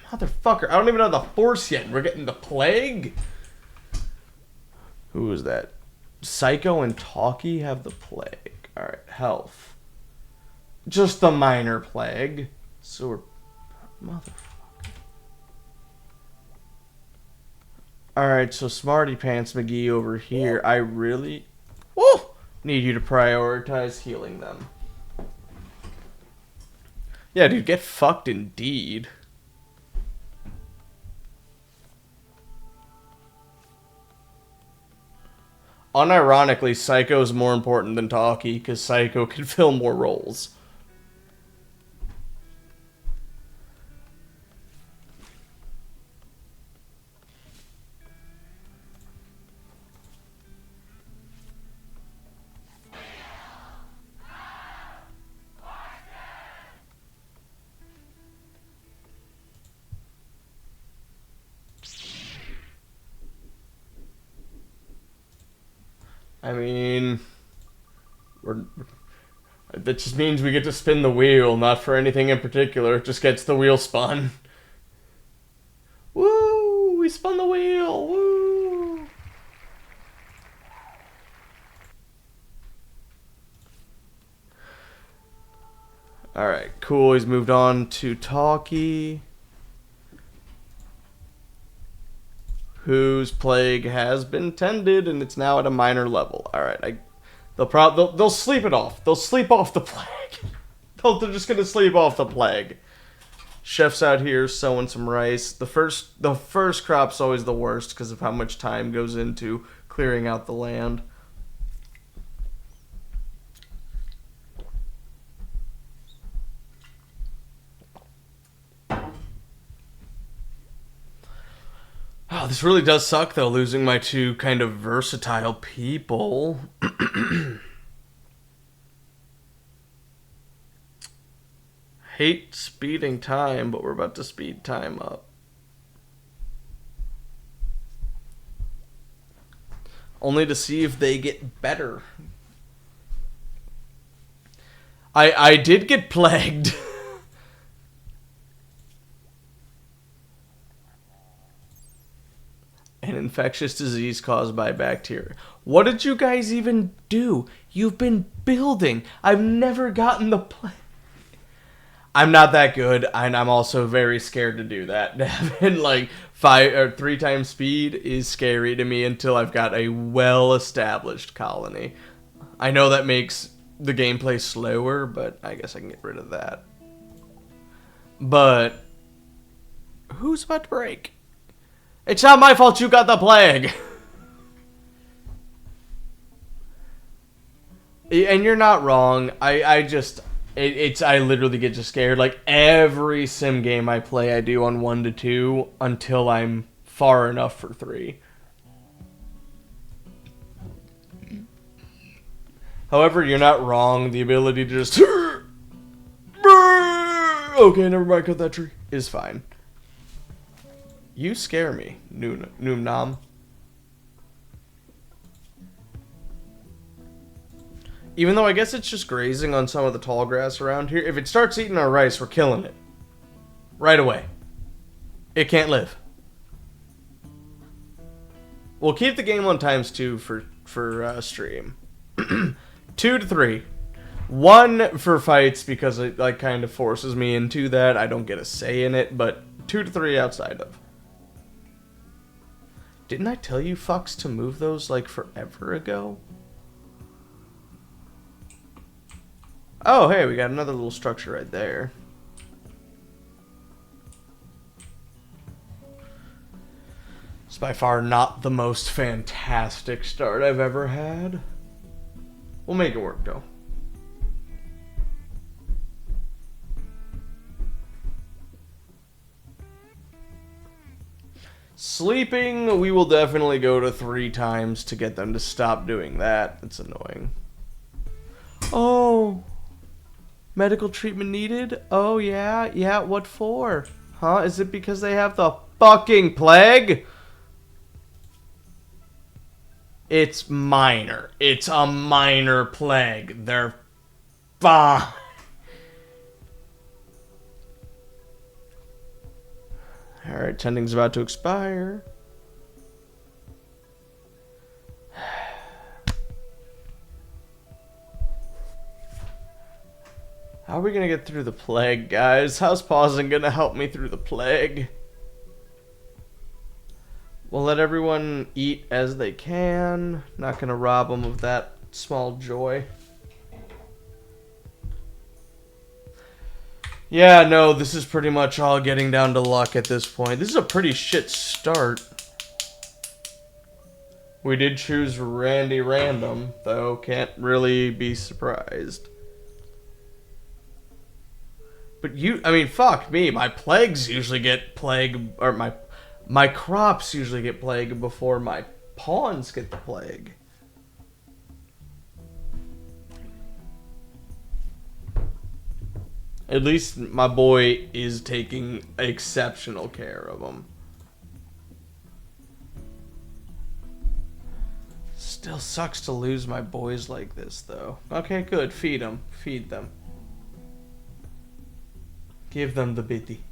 S2: Motherfucker, I don't even have the force yet. We're getting the plague? Who is that? Psycho and Talkie have the plague. Alright, health. Just the minor plague. So we're... Motherfucker. Alright, so Smarty Pants McGee over here. I really... Woo! Need you to prioritize healing them. Yeah, dude, get fucked indeed. Unironically, Psycho's more important than Talkie, because Psycho can fill more roles. I mean, that just means we get to spin the wheel, not for anything in particular. It just gets the wheel spun. Woo! We spun the wheel! Woo! Alright, cool. He's moved on to Talkie, whose plague has been tended, and it's now at a minor level. Alright, they'll sleep it off. They'll sleep off the plague. They're just gonna sleep off the plague. Chef's out here sowing some rice. The first crop's always the worst because of how much time goes into clearing out the land. Oh, this really does suck, though, losing my two kind of versatile people. Hate speeding time, but we're about to speed time up. only to see if they get better. I did get plagued. An infectious disease caused by bacteria. What did you guys even do? You've been building. I've never gotten the plague. I'm not that good, and I'm also very scared to do that. Having like 3 times speed is scary to me until I've got a well-established colony. I know that makes the gameplay slower, but I guess I can get rid of that. But who's about to break? It's not my fault you got the plague. And you're not wrong. I literally get just scared. Like every sim game I play, I do on 1 to 2 until I'm far enough for 3. However, you're not wrong. The ability to just okay, never mind. Cut that tree is fine. You scare me, Noom Nom. Even though I guess it's just grazing on some of the tall grass around here. If it starts eating our rice, we're killing it. Right away. It can't live. We'll keep the game on ×2 for stream. 2 to 3. 1 for fights because it like kind of forces me into that. I don't get a say in it, but 2 to 3 outside of. Didn't I tell you fucks to move those like forever ago? Oh, hey, we got another little structure right there. It's by far not the most fantastic start I've ever had. We'll make it work, though. Sleeping, we will definitely go to 3 times to get them to stop doing that. It's annoying. Oh, medical treatment needed? Oh, yeah? Yeah, what for? Huh? Is it because they have the fucking plague? It's minor. It's a minor plague. They're fine. Alright, tending's about to expire. How are we gonna get through the plague, guys? How's pausing gonna help me through the plague? We'll let everyone eat as they can. Not gonna rob them of that small joy. Yeah, no, this is pretty much all getting down to luck at this point. This is a pretty shit start. We did choose Randy Random, though. Can't really be surprised. But I mean, fuck me. My plagues usually get plague, or my crops usually get plague before my pawns get the plague. At least my boy is taking exceptional care of them. Still sucks to lose my boys like this, though. Okay, good. Feed them. Feed them. Give them the bitty.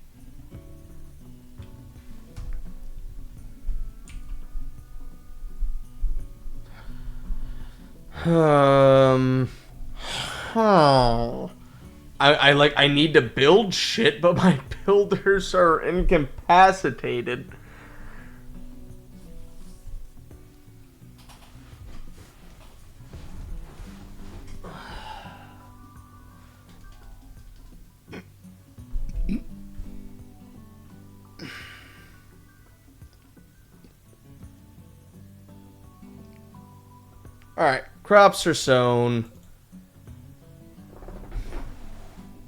S2: I need to build shit, but my builders are incapacitated. Alright, crops are sown.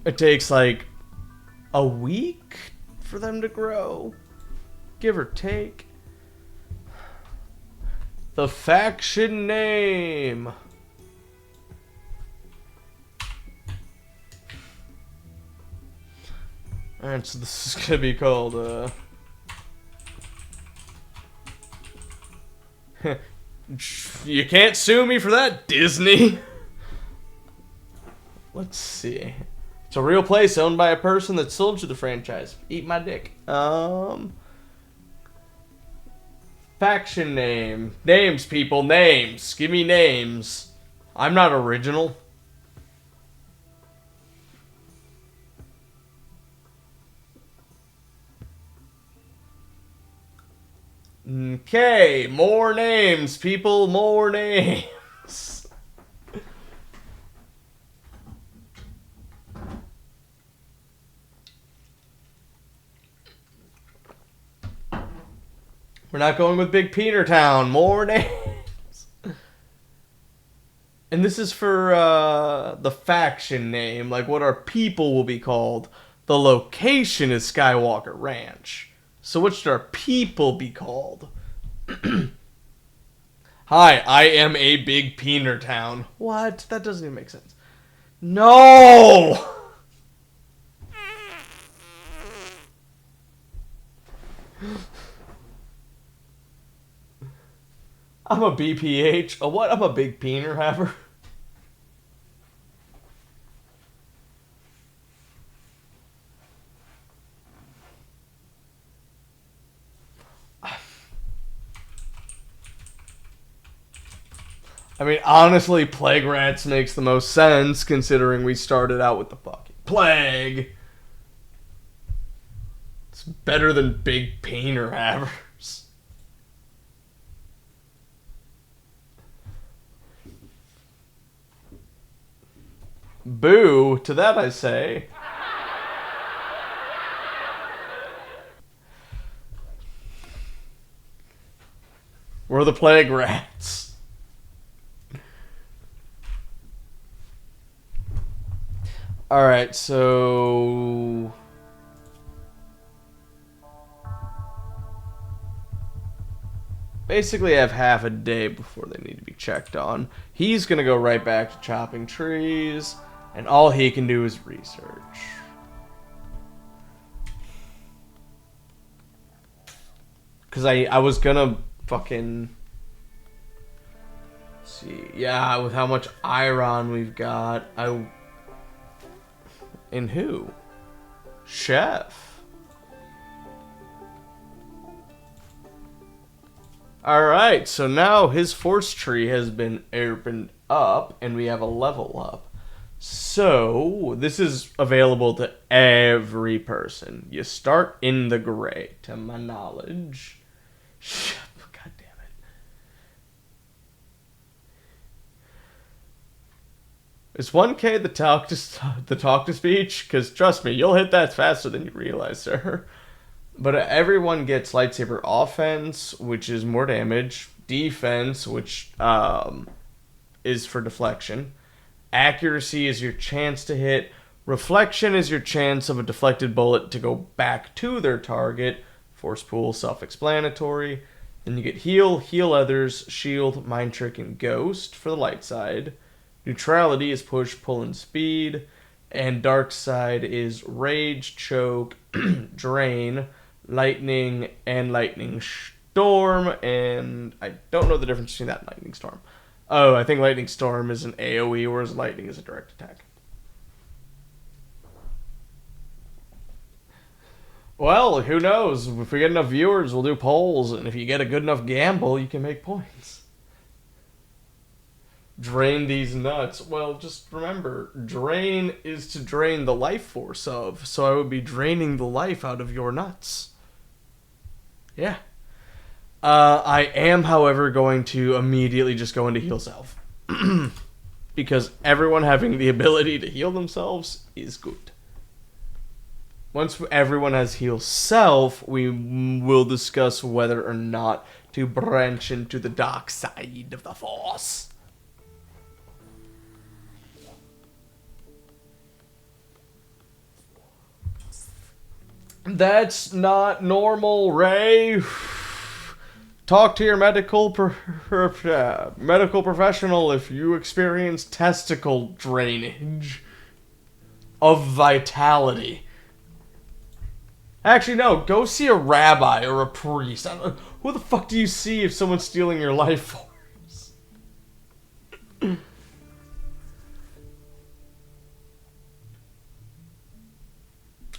S2: It takes like a week for them to grow, give or take. The faction name. Alright, so this is gonna be called You can't sue me for that, Disney. Let's see. It's a real place owned by a person that sold you the franchise. Eat my dick. Faction name. Names, people. Names. Give me names. I'm not original. Okay, more names, people, more names. We're not going with Big Peter Town, more names. And this is for the faction name, like what our people will be called. The location is Skywalker Ranch. So what should our people be called? Hi, I am a Big Peener Town. What? That doesn't even make sense. No! I'm a BPH. A what? I'm a Big Peener Haver. I mean, honestly, Plague Rats makes the most sense, considering we started out with the fucking plague. It's better than Big Peener Havers. Boo, to that I say. We're the Plague Rats. Alright, so... basically I have half a day before they need to be checked on. He's gonna go right back to chopping trees, and all he can do is research. Because I was gonna fucking... see, yeah, with how much iron we've got, And who? Chef. Alright, so now his force tree has been opened up, and we have a level up. So, this is available to every person. You start in the gray, to my knowledge. God damn it. Is 1K the talk to speech? Because trust me, you'll hit that faster than you realize, sir. But everyone gets lightsaber offense, which is more damage. Defense, which is for deflection. Accuracy is your chance to hit. Reflection is your chance of a deflected bullet to go back to their target. Force pool, self-explanatory. Then you get heal, heal others, shield, mind trick, and ghost for the light side. Neutrality is push, pull, and speed. And dark side is rage, choke, drain, lightning, and lightning storm. And I don't know the difference between that and lightning storm. Oh, I think lightning storm is an AoE, whereas lightning is a direct attack. Well, who knows? If we get enough viewers, we'll do polls. And if you get a good enough gamble, you can make points. Drain these nuts. Well, just remember, drain is to drain the life force of, so I would be draining the life out of your nuts. Yeah. I am, however, going to immediately just go into heal self. Because everyone having the ability to heal themselves is good. Once everyone has heal self, we will discuss whether or not to branch into the dark side of the force. That's not normal, Ray. Talk to your medical professional if you experience testicle drainage of vitality. Actually, no. Go see a rabbi or a priest. Who the fuck do you see if someone's stealing your life for?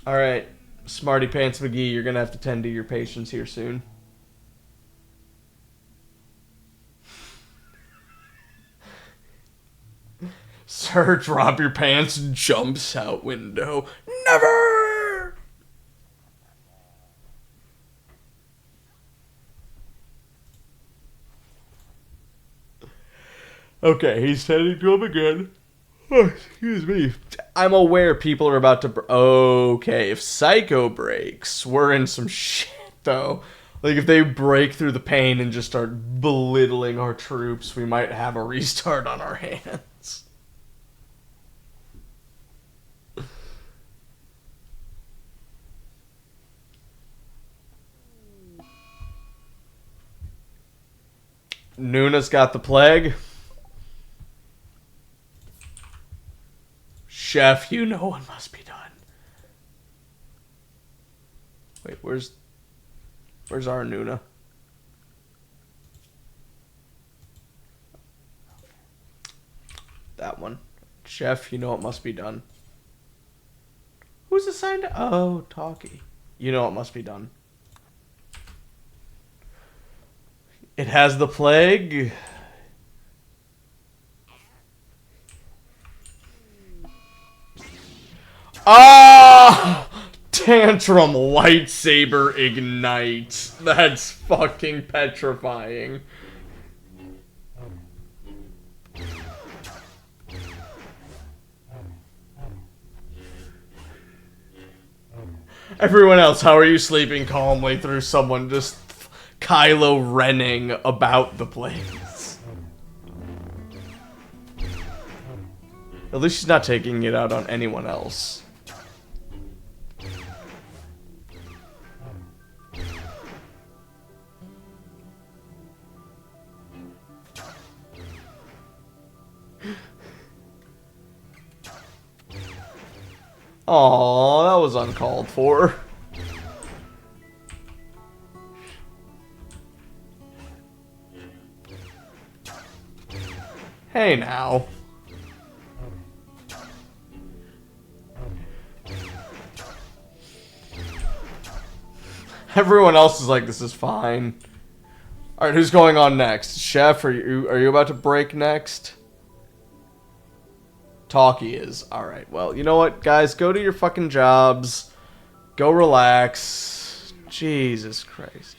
S1: Alright, Smarty Pants McGee, you're gonna have to tend to your patients here soon. Sir, drop your pants, jumps out window. Never! Okay, he's tending to him again. Oh, excuse me. I'm aware people are about to... Okay, if Psycho breaks, we're in some shit, though. Like, if they break through the pain and just start belittling our troops, we might have a restart on our hands. Nuna's got the plague. Chef, you know what must be done. Wait, where's our Nuna? That one. Chef, you know what must be done. Who's assigned to... Oh, Talkie. You know what must be done. It has the plague. Ah! Tantrum lightsaber ignite. That's fucking petrifying. Everyone else, how are you sleeping calmly through someone just Kylo Renning about the place? At least she's not taking it out on anyone else. Aww, that was uncalled for. Hey now. Everyone else is like, this is fine. Alright, who's going on next? Chef, are you about to break next? Talkie is. Alright, well, you know what, guys? Go to your fucking jobs. Go relax. Jesus Christ.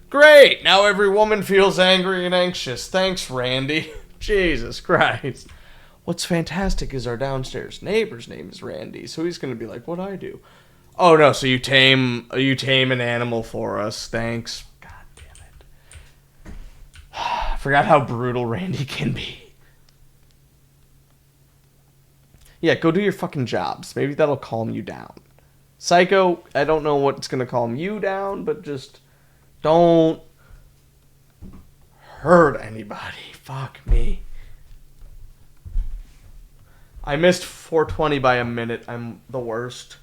S1: Great! Now every woman feels angry and anxious. Thanks, Randy. Jesus Christ. What's fantastic is our downstairs neighbor's name is Randy, so he's gonna be like, what'd I do? Oh no, so you tame an animal for us. Thanks. God damn it. I forgot how brutal Randy can be. Yeah, go do your fucking jobs. Maybe that'll calm you down. Psycho, I don't know what's gonna calm you down, but just don't hurt anybody. Fuck me. I missed 420 by a minute. I'm the worst.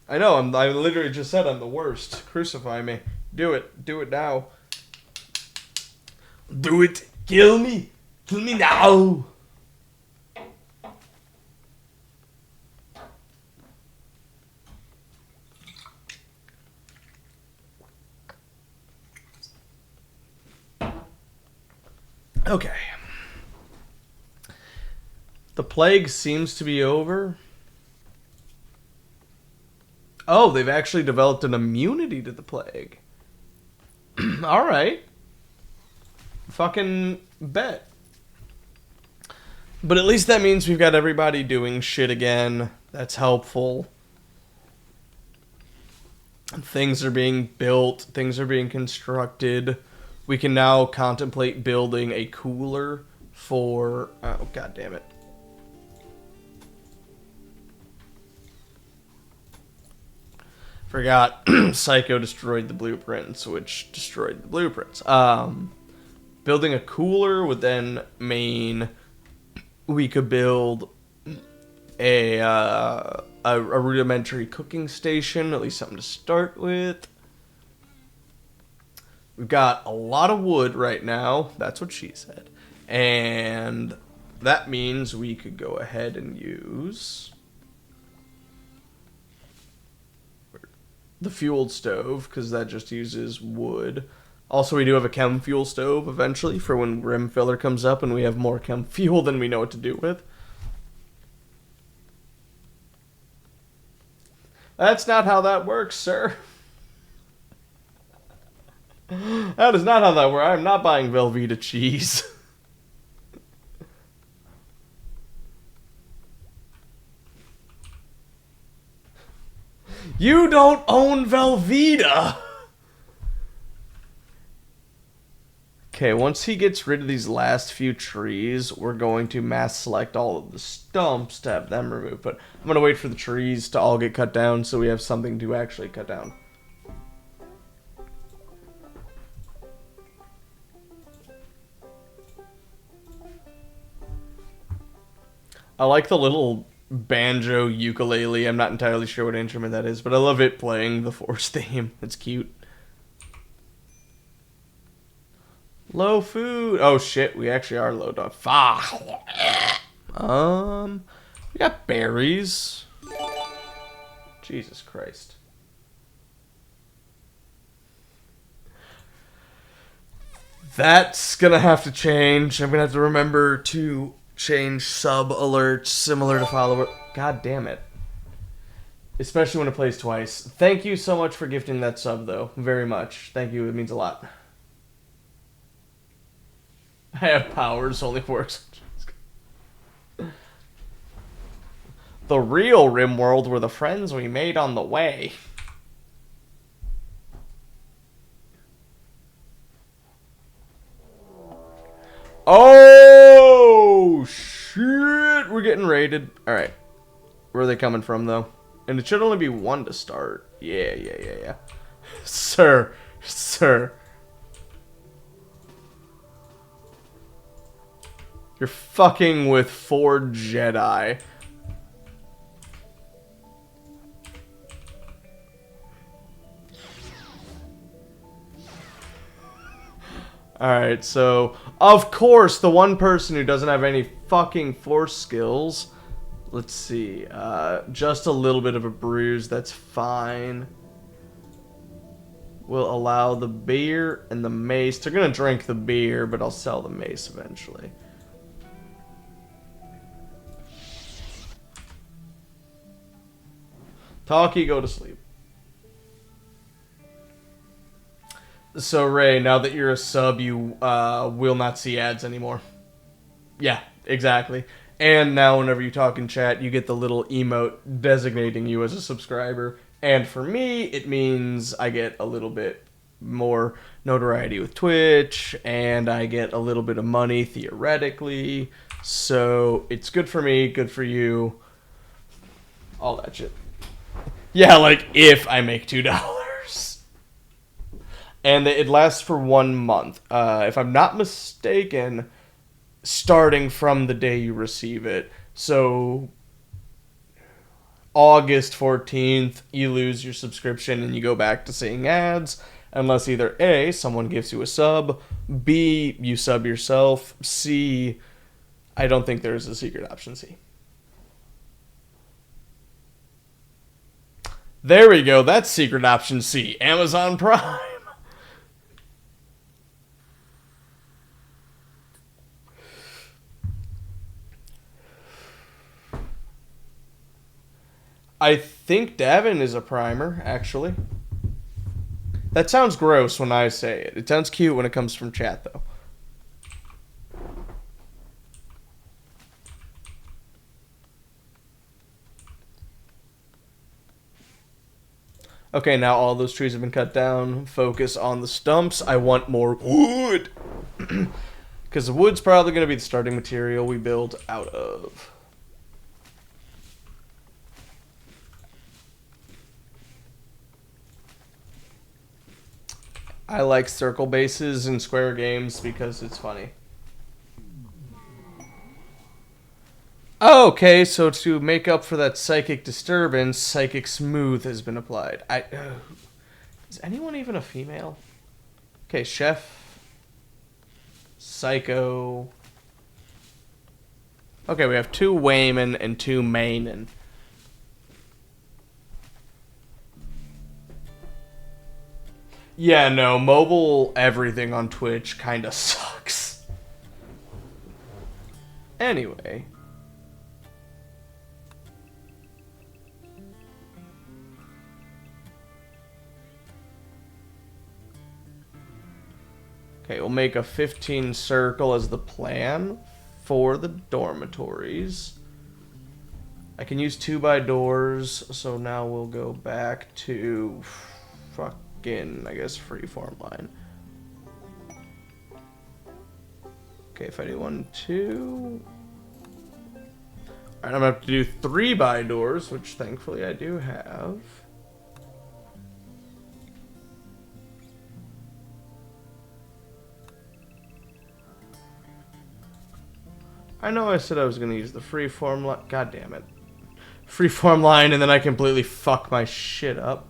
S1: I know, I literally just said I'm the worst. Crucify me. Do it. Do it now. Do it. Kill me. Kill me now. Okay. The plague seems to be over. Oh, they've actually developed an immunity to the plague. Alright. Fucking bet. But at least that means we've got everybody doing shit again. That's helpful. Things are being built. Things are being constructed. We can now contemplate building a cooler for... Oh, god damn it. Forgot. Psycho destroyed the blueprints, which destroyed the blueprints. Building a cooler would then mean we could build a rudimentary cooking station, at least something to start with.
S2: We've got a lot of wood right now. That's what she said. And that means we could go ahead and use the fueled stove, because that just uses wood. Also, we do have a chem fuel stove eventually for when rim filler comes up and we have more chem fuel than we know what to do with. That's not how that works, sir. That is not how that works. I'm not buying Velveeta cheese. You don't own Velveeta! Okay, once he gets rid of these last few trees, we're going to mass select all of the stumps to have them removed. But I'm going to wait for the trees to all get cut down so we have something to actually cut down. I like the little banjo ukulele. I'm not entirely sure what instrument that is, but I love it playing the Force theme. It's cute. Low food. Oh shit, we actually are low dog. We got berries. Jesus Christ. That's gonna have to change. I'm gonna have to remember to change sub alerts similar to follower. God damn it. Especially when it plays twice. Thank you so much for gifting that sub, though. Very much. Thank you. It means a lot. I have powers, only works. The real Rimworld were the friends we made on the way. Oh, shit. We're getting raided. Alright. Where are they coming from, though? And it should only be one to start. Yeah. Sir. You're fucking with 4 Jedi. Alright, so, of course, the one person who doesn't have any fucking Force skills. Let's see, just a little bit of a bruise, that's fine. We'll allow the beer and the mace. They're gonna drink the beer, but I'll sell the mace eventually. Talkie, go to sleep. So, Ray, now that you're a sub, you will not see ads anymore. Yeah, exactly. And now whenever you talk in chat, you get the little emote designating you as a subscriber. And for me, it means I get a little bit more notoriety with Twitch, and I get a little bit of money, theoretically. So, it's good for me, good for you. All that shit. Yeah, like, if I make $2. And it lasts for 1 month. If I'm not mistaken, starting from the day you receive it. So, August 14th, you lose your subscription and you go back to seeing ads. Unless either A, someone gives you a sub, B, you sub yourself, C, I don't think there's a secret option C. There we go, that's secret option C, Amazon Prime. I think Davin is a primer, actually. That sounds gross when I say it. It sounds cute when it comes from chat, though. Okay, now all those trees have been cut down. Focus on the stumps. I want more wood. Because the wood's probably going to be the starting material we build out of. I like circle bases in square games because it's funny. Okay, so to make up for that psychic disturbance, Psychic Smooth has been applied. Is anyone even a female? Okay, chef. Psycho. Okay, we have 2 Wayman and 2 Mainen. Yeah, no, mobile everything on Twitch kinda sucks. Anyway. Okay, we'll make a 15 circle as the plan for the dormitories. I can use 2x doors, so now we'll go back to fucking, I guess, freeform line. Okay, if I do 1, 2... Alright, I'm gonna have to do 3x doors, which thankfully I do have. I know I said I was gonna use the freeform line. God damn it. Freeform line, and then I completely fuck my shit up.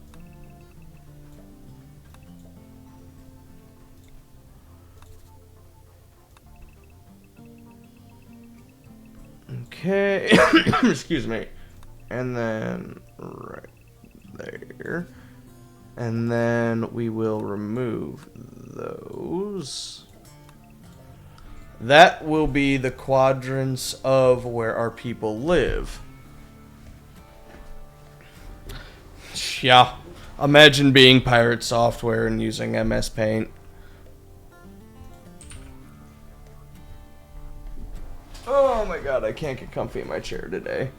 S2: Okay. Excuse me. And then right there. And then we will remove those. That will be the quadrants of where our people live. Yeah. Imagine being pirate software and using MS Paint. Oh my god, I can't get comfy in my chair today.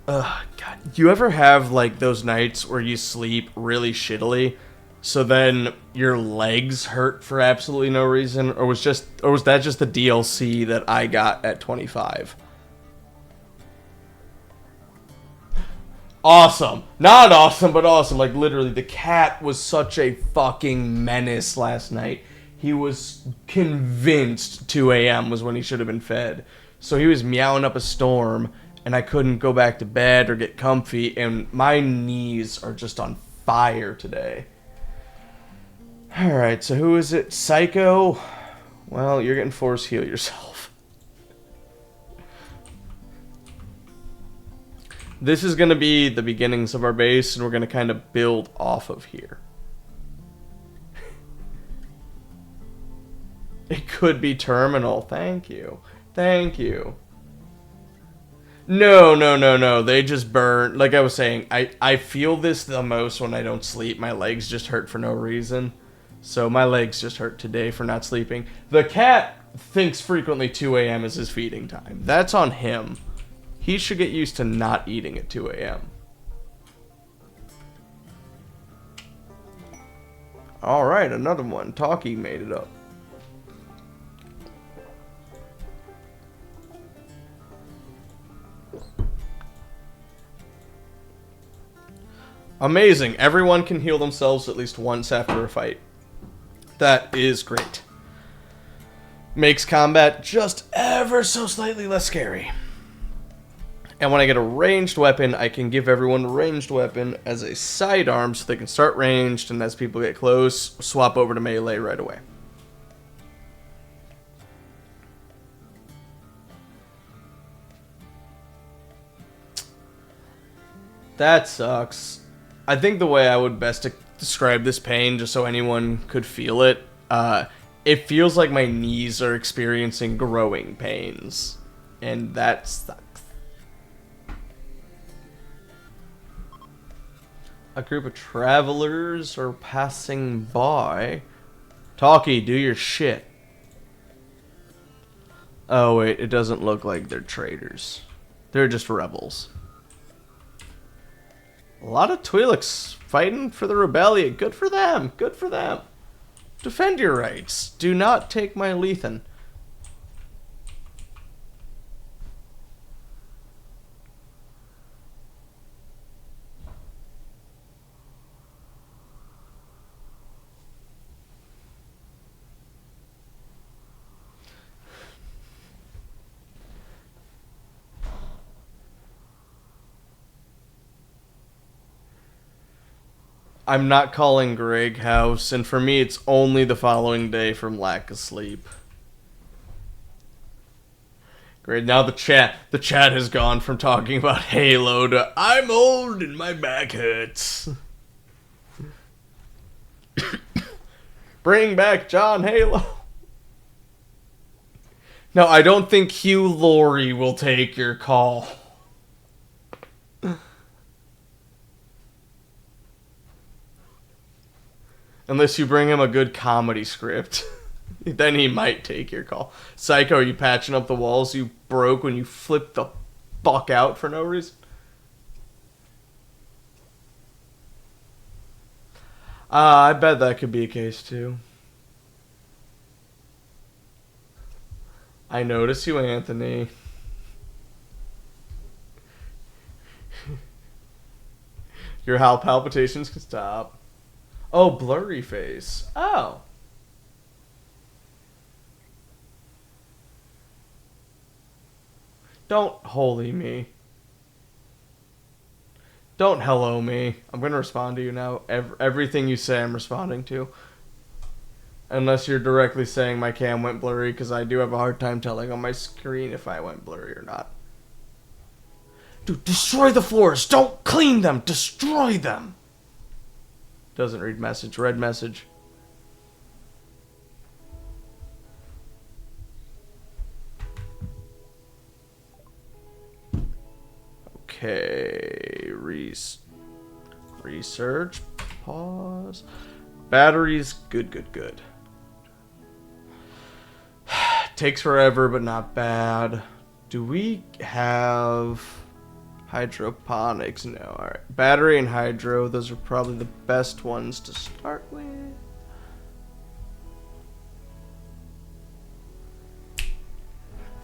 S2: Ugh, god. Do you ever have, like, those nights where you sleep really shittily, so then your legs hurt for absolutely no reason? Or was that just the DLC that I got at 25? Awesome. Not awesome, but awesome. Like, literally, the cat was such a fucking menace last night. He was convinced 2 a.m. was when he should have been fed. So he was meowing up a storm, and I couldn't go back to bed or get comfy, and my knees are just on fire today. Alright, so who is it? Psycho? Well, you're getting force heal yourself. This is going to be the beginnings of our base, and we're going to kind of build off of here. It could be terminal. Thank you. Thank you. No. They just burn. Like I was saying, I feel this the most when I don't sleep. My legs just hurt for no reason. So my legs just hurt today for not sleeping. The cat thinks frequently 2 a.m. is his feeding time. That's on him. He should get used to not eating at 2 a.m. Alright, another one. Talkie made it up. Amazing. Everyone can heal themselves at least once after a fight. That is great. Makes combat just ever so slightly less scary. And when I get a ranged weapon, I can give everyone a ranged weapon as a sidearm so they can start ranged, and as people get close, swap over to melee right away. That sucks. I think the way I would best describe this pain, just so anyone could feel it, it feels like my knees are experiencing growing pains. And that sucks. A group of travelers are passing by. Talkie, do your shit. Oh wait, it doesn't look like they're traders. They're just rebels. A lot of Twi'leks fighting for the rebellion. Good for them. Good for them. Defend your rights. Do not take my Lethan. I'm not calling Greg House, and for me, it's only the following day from lack of sleep. Great, now the chat has gone from talking about Halo to I'm old and my back hurts. Bring back John Halo. No, I don't think Hugh Laurie will take your call. Unless you bring him a good comedy script. Then he might take your call. Psycho, are you patching up the walls you broke when you flipped the fuck out for no reason? I bet that could be a case too. I notice you, Anthony. Your heart palpitations can stop. Oh, blurry face. Oh. Don't holy me. Don't hello me. I'm going to respond to you now. Everything you say I'm responding to. Unless you're directly saying my cam went blurry, because I do have a hard time telling on my screen if I went blurry or not. Dude, destroy the floors. Don't clean them. Destroy them. Doesn't read message. Read message. Okay. Research. Pause. Batteries. Good. Takes forever, but not bad. Do we have hydroponics? No. Alright. Battery and hydro. Those are probably the best ones to start with.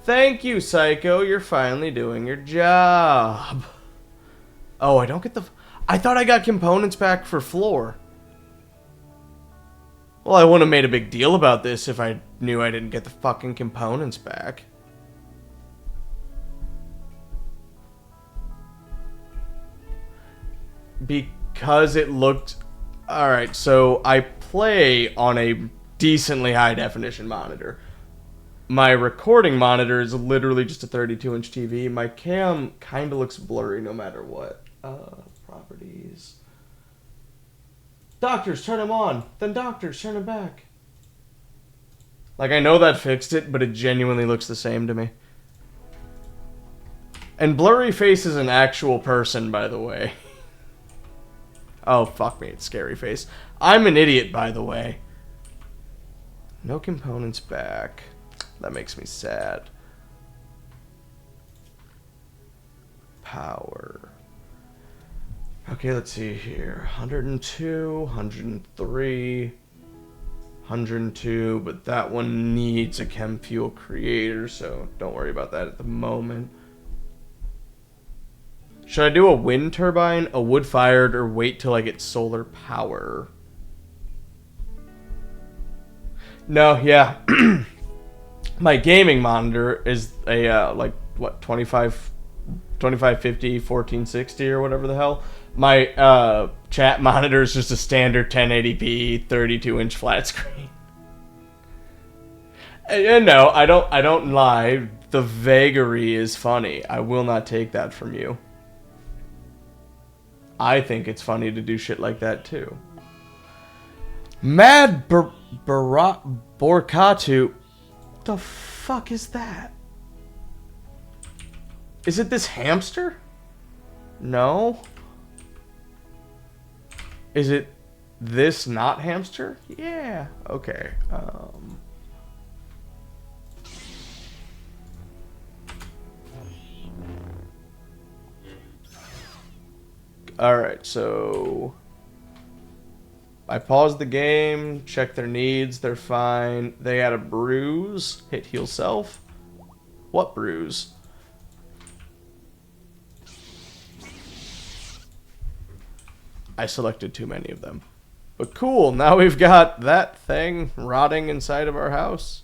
S2: Thank you, Psycho. You're finally doing your job. Oh, I don't get the... I thought I got components back for floor. Well, I wouldn't have made a big deal about this if I knew I didn't get the fucking components back. Because it looked... Alright, so I play on a decently high definition monitor. My recording monitor is literally just a 32-inch TV. My cam kind of looks blurry no matter what. Properties. Doctors, turn them on. Then doctors, turn them back. Like, I know that fixed it, but it genuinely looks the same to me. And blurry face is an actual person, by the way. Oh, fuck me, it's scary face. I'm an idiot, by the way. No components back. That makes me sad. Power. Okay, let's see here. 102, 103, 102, but that one needs a chem fuel creator, so don't worry about that at the moment. Should I do a wind turbine, a wood-fired, or wait till I get solar power? No, yeah. My gaming monitor is a, like, what, 2550, 1460, or whatever the hell. My chat monitor is just a standard 1080p 32-inch flat screen. And no, I don't lie. The vagary is funny. I will not take that from you. I think it's funny to do shit like that too. Mad Borkatu. What the fuck is that? Is it this hamster? No. Is it this not hamster? Yeah. Okay. Alright, so I paused the game, checked their needs, they're fine. They had a bruise. Hit heal self. What bruise? I selected too many of them. But cool, now we've got that thing rotting inside of our house.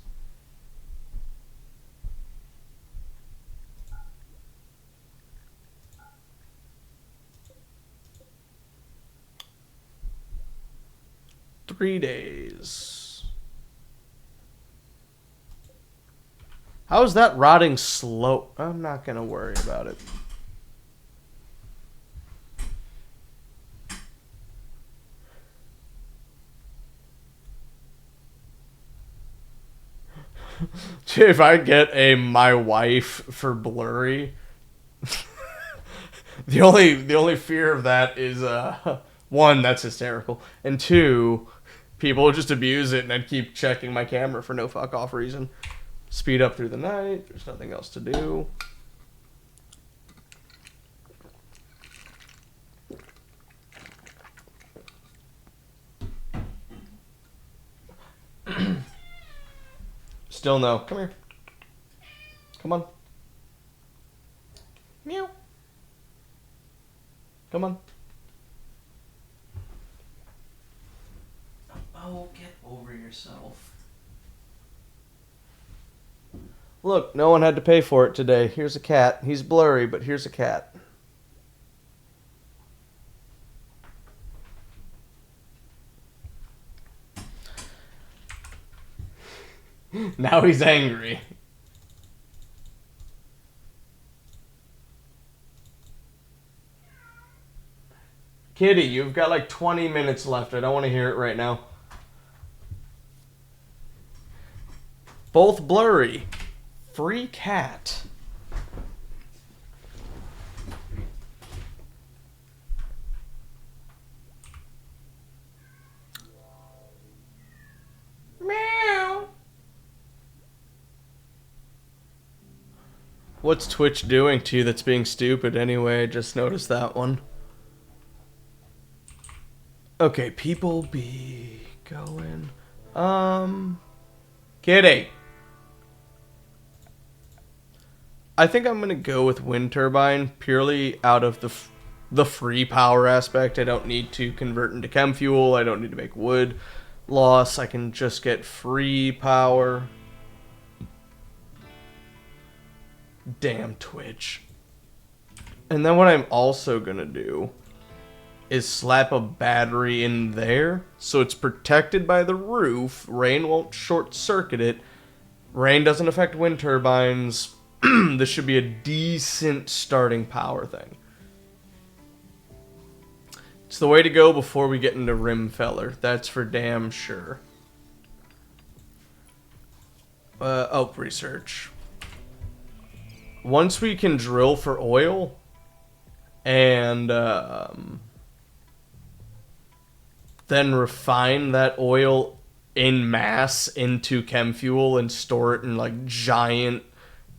S2: 3 days. How is that rotting slow? I'm not gonna worry about it. If I get a my wife for blurry, the only fear of that is one, that's hysterical, and two, people will just abuse it and I'd keep checking my camera for no fuck off reason. Speed up through the night. There's nothing else to do. Still no. Come here. Come on. Meow. Come on. Oh, get over yourself. Look, no one had to pay for it today. Here's a cat. He's blurry, but here's a cat. Now he's angry. Kitty, you've got like 20 minutes left. I don't want to hear it right now. Both blurry. Free cat. Meow. What's Twitch doing to you that's being stupid anyway? I just noticed that one. Okay, people be going. Kitty. I think I'm gonna go with wind turbine purely out of the free power aspect. I don't need to convert into chem fuel. I don't need to make wood loss. I can just get free power. Damn Twitch. And then what I'm also gonna do is slap a battery in there so it's protected by the roof. Rain won't short circuit it. Rain doesn't affect wind turbines. This should be a decent starting power thing. It's the way to go before we get into Rimfeller. That's for damn sure. Research. Once we can drill for oil and then refine that oil in mass into chem fuel and store it in like giant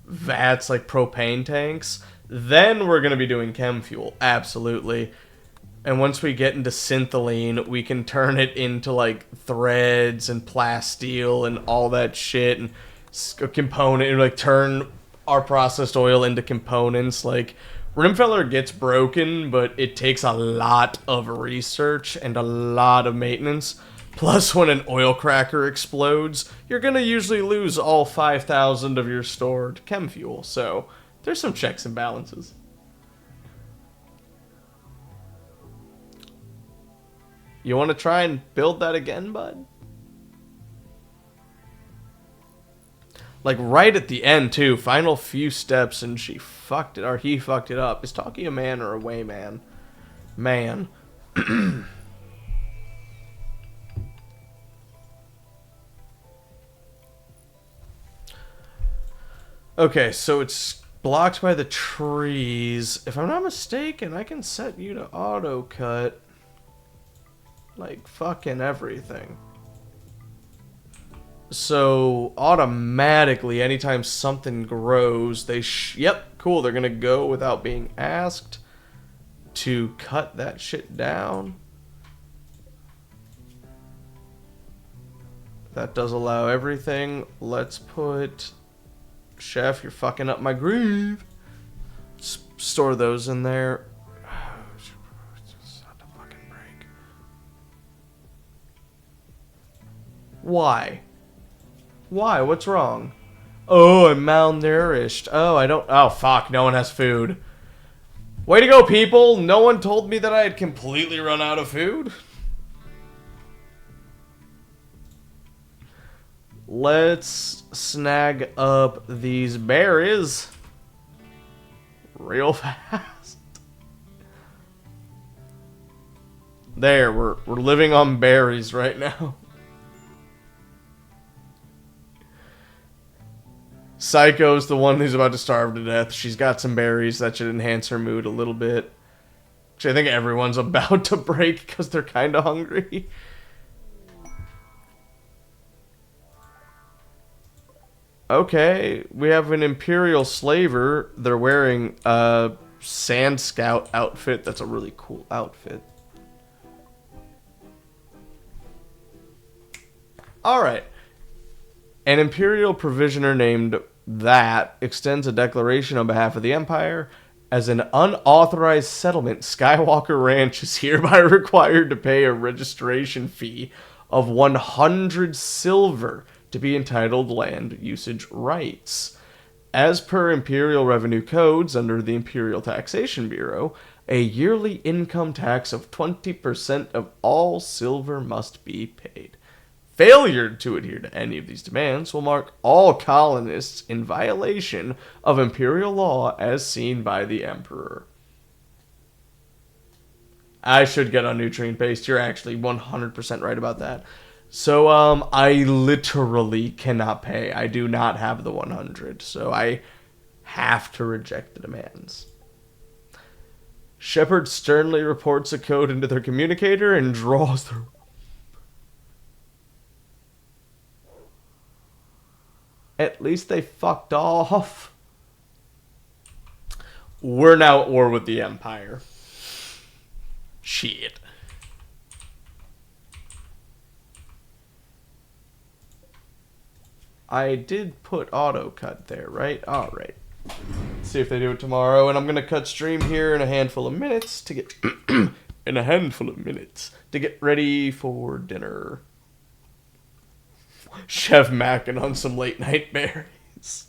S2: vats like propane tanks, then we're going to be doing chem fuel. Absolutely. And once we get into synthylene, we can turn it into like threads and plasteel and all that shit and a component, and like turn our processed oil into components. Like Rimfeller gets broken, but it takes a lot of research and a lot of maintenance. Plus, when an oil cracker explodes, you're gonna usually lose all 5,000 of your stored chem fuel. So there's some checks and balances. You want to try and build that again, bud? Like right at the end too, final few steps, and she fucked it, or he fucked it up. Is Talkie a man or a way man? Man. Okay, so it's blocked by the trees. If I'm not mistaken, I can set you to auto cut. Like fucking everything. So automatically, anytime something grows, they yep, cool, they're gonna go without being asked to cut that shit down. That does allow everything. Let's put, Chef, you're fucking up my groove. Store those in there. Why? Why? What's wrong? Oh, I'm malnourished. Oh, I don't... Oh, fuck. No one has food. Way to go, people. No one told me that I had completely run out of food. let's snag up these berries real fast. There, we're living on berries right now. Psycho's the one who's about to starve to death. She's got some berries that should enhance her mood a little bit. Which I think everyone's about to break because they're kind of hungry. Okay, we have an Imperial slaver. They're wearing a Sand Scout outfit. That's a really cool outfit. Alright. An Imperial provisioner named That extends a declaration on behalf of the Empire. As an unauthorized settlement, Skywalker Ranch is hereby required to pay a registration fee of 100 silver to be entitled land usage rights. As per Imperial revenue codes under the Imperial Taxation Bureau, a yearly income tax of 20% of all silver must be paid. Failure to adhere to any of these demands will mark all colonists in violation of imperial law as seen by the Emperor. I should get on nutrient paste. You're actually 100% right about that. So, I literally cannot pay. I do not have the 100, so I have to reject the demands. Shepard sternly reports a code into their communicator and draws their... At least they fucked off. We're now at war with the Empire. Shit. I did put auto cut there, right? Alright. Let's see if they do it tomorrow. And I'm going to cut stream here in a handful of minutes to get... in a handful of minutes to get ready for dinner. Chef Mackin on some late night berries.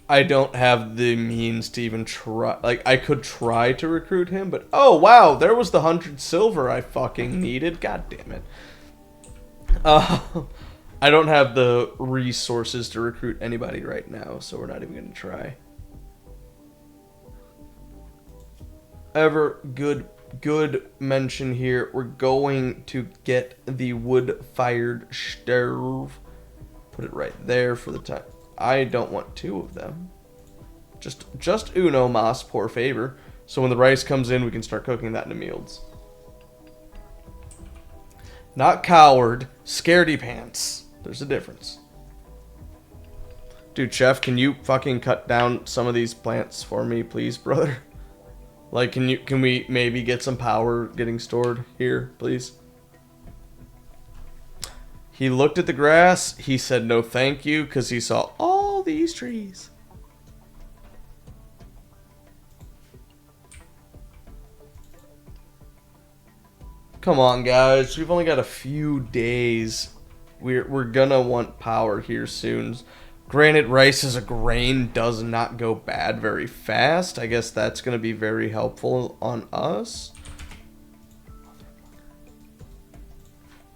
S2: I don't have the means to even try. Like, I could try to recruit him, but... Oh, wow, there was the 100 silver I fucking needed. God damn it. I don't have the resources to recruit anybody right now, so we're not even going to try. Good mention here. We're going to get the wood-fired stove. Put it right there for the time. I don't want two of them. Just uno mas, por favor. So when the rice comes in, we can start cooking that into meals. Not coward, scaredy pants. There's a difference. Dude, chef, can you fucking cut down some of these plants for me, please, brother? Like, can we maybe get some power getting stored here, please? He looked at the grass, he said no thank you, because he saw all these trees. Come on, guys, we've only got a few days. We're gonna want power here soon. Granted, rice as a grain does not go bad very fast. I guess that's gonna be very helpful on us.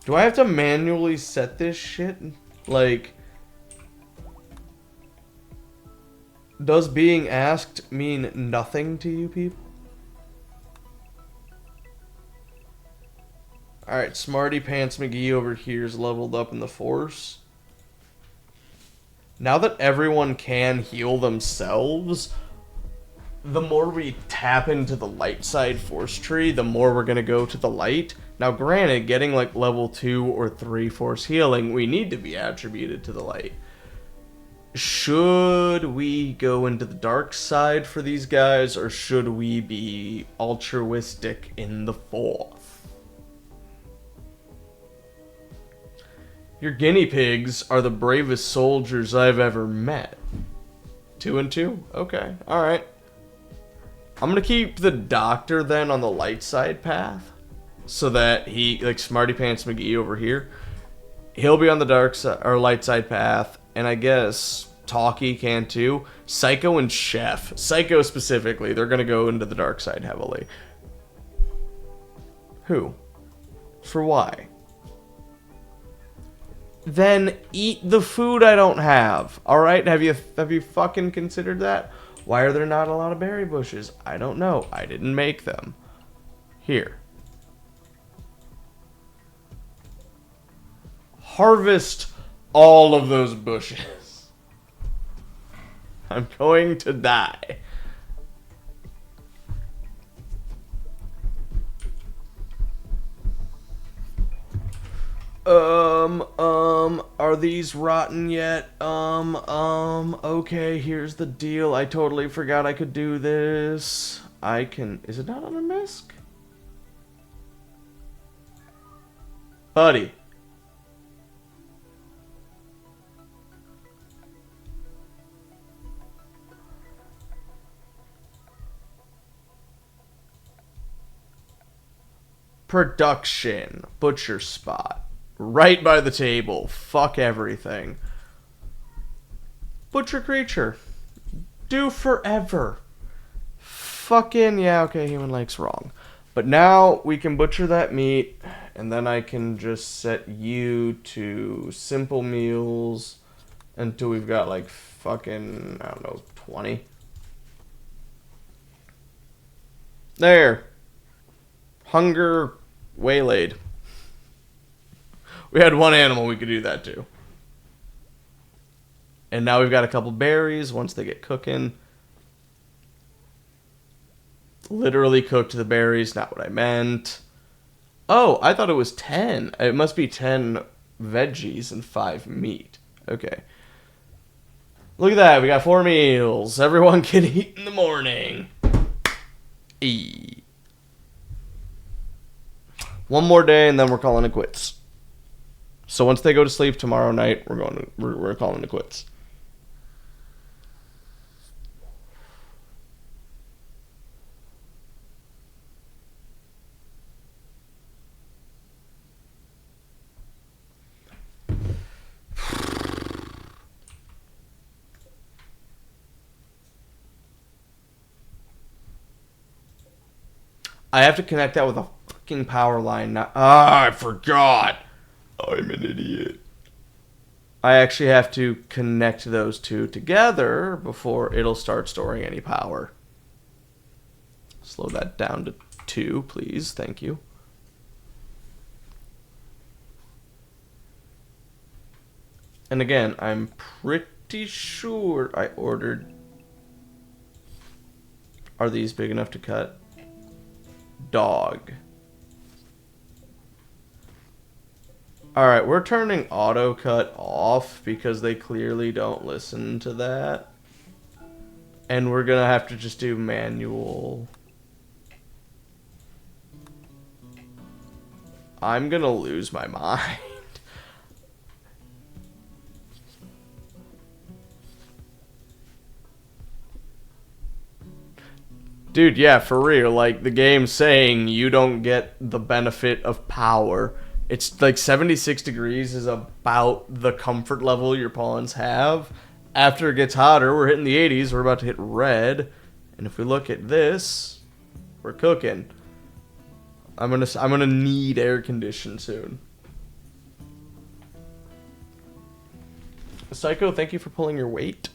S2: Do I have to manually set this shit? Like, does being asked mean nothing to you people? Alright, Smarty Pants McGee over here is leveled up in the Force. Now that everyone can heal themselves, the more we tap into the light side Force tree, the more we're going to go to the light. Now, granted, getting like level 2 or 3 Force healing, we need to be attributed to the light. Should we go into the dark side for these guys, or should we be altruistic in the Force? Your guinea pigs are the bravest soldiers I've ever met. 2 and 2? Okay, alright. I'm gonna keep the doctor then on the light side path. so that he, like Smarty Pants McGee over here, he'll be on the dark side or light side path, and I guess Talkie can too. Psycho and Chef. Psycho specifically, they're gonna go into the dark side heavily. Who? For why? Then eat the food I don't have. Alright, have you fucking considered that? Why are there not a lot of berry bushes? I don't know. I didn't make them. Here. Harvest all of those bushes. I'm going to die. Are these rotten yet? Okay, here's the deal. I totally forgot I could do this. I can... Is it not on a misc? Buddy. Production. Butcher spot. Right by the table. Fuck everything. Butcher creature. Do forever. Fucking, yeah, okay, human likes wrong. But now we can butcher that meat, and then I can just set you to simple meals until we've got like fucking, I don't know, 20. There. Hunger waylaid. We had one animal we could do that to. And now we've got a couple berries once they get cooking. Literally cooked the berries, not what I meant. Oh, I thought it was 10. It must be 10 veggies and 5 meat. Okay. Look at that, we got 4 meals. Everyone can eat in the morning. Eat. One more day and then we're calling it quits. So once they go to sleep tomorrow night, we're calling it quits. I have to connect that with a fucking power line now. Ah, I forgot. I'm an idiot. I actually have to connect those two together before it'll start storing any power. Slow that down to 2, please. Thank you. And again, I'm pretty sure I ordered... Are these big enough to cut? Dog. Alright, we're turning auto cut off because they clearly don't listen to that. And we're gonna have to just do manual. I'm gonna lose my mind. Dude, yeah, for real, like, the game's saying you don't get the benefit of power. It's like 76 degrees is about the comfort level your pawns have. After it gets hotter, we're hitting the 80s, we're about to hit red. And if we look at this, we're cooking. I'm gonna need air condition soon. Psycho, thank you for pulling your weight.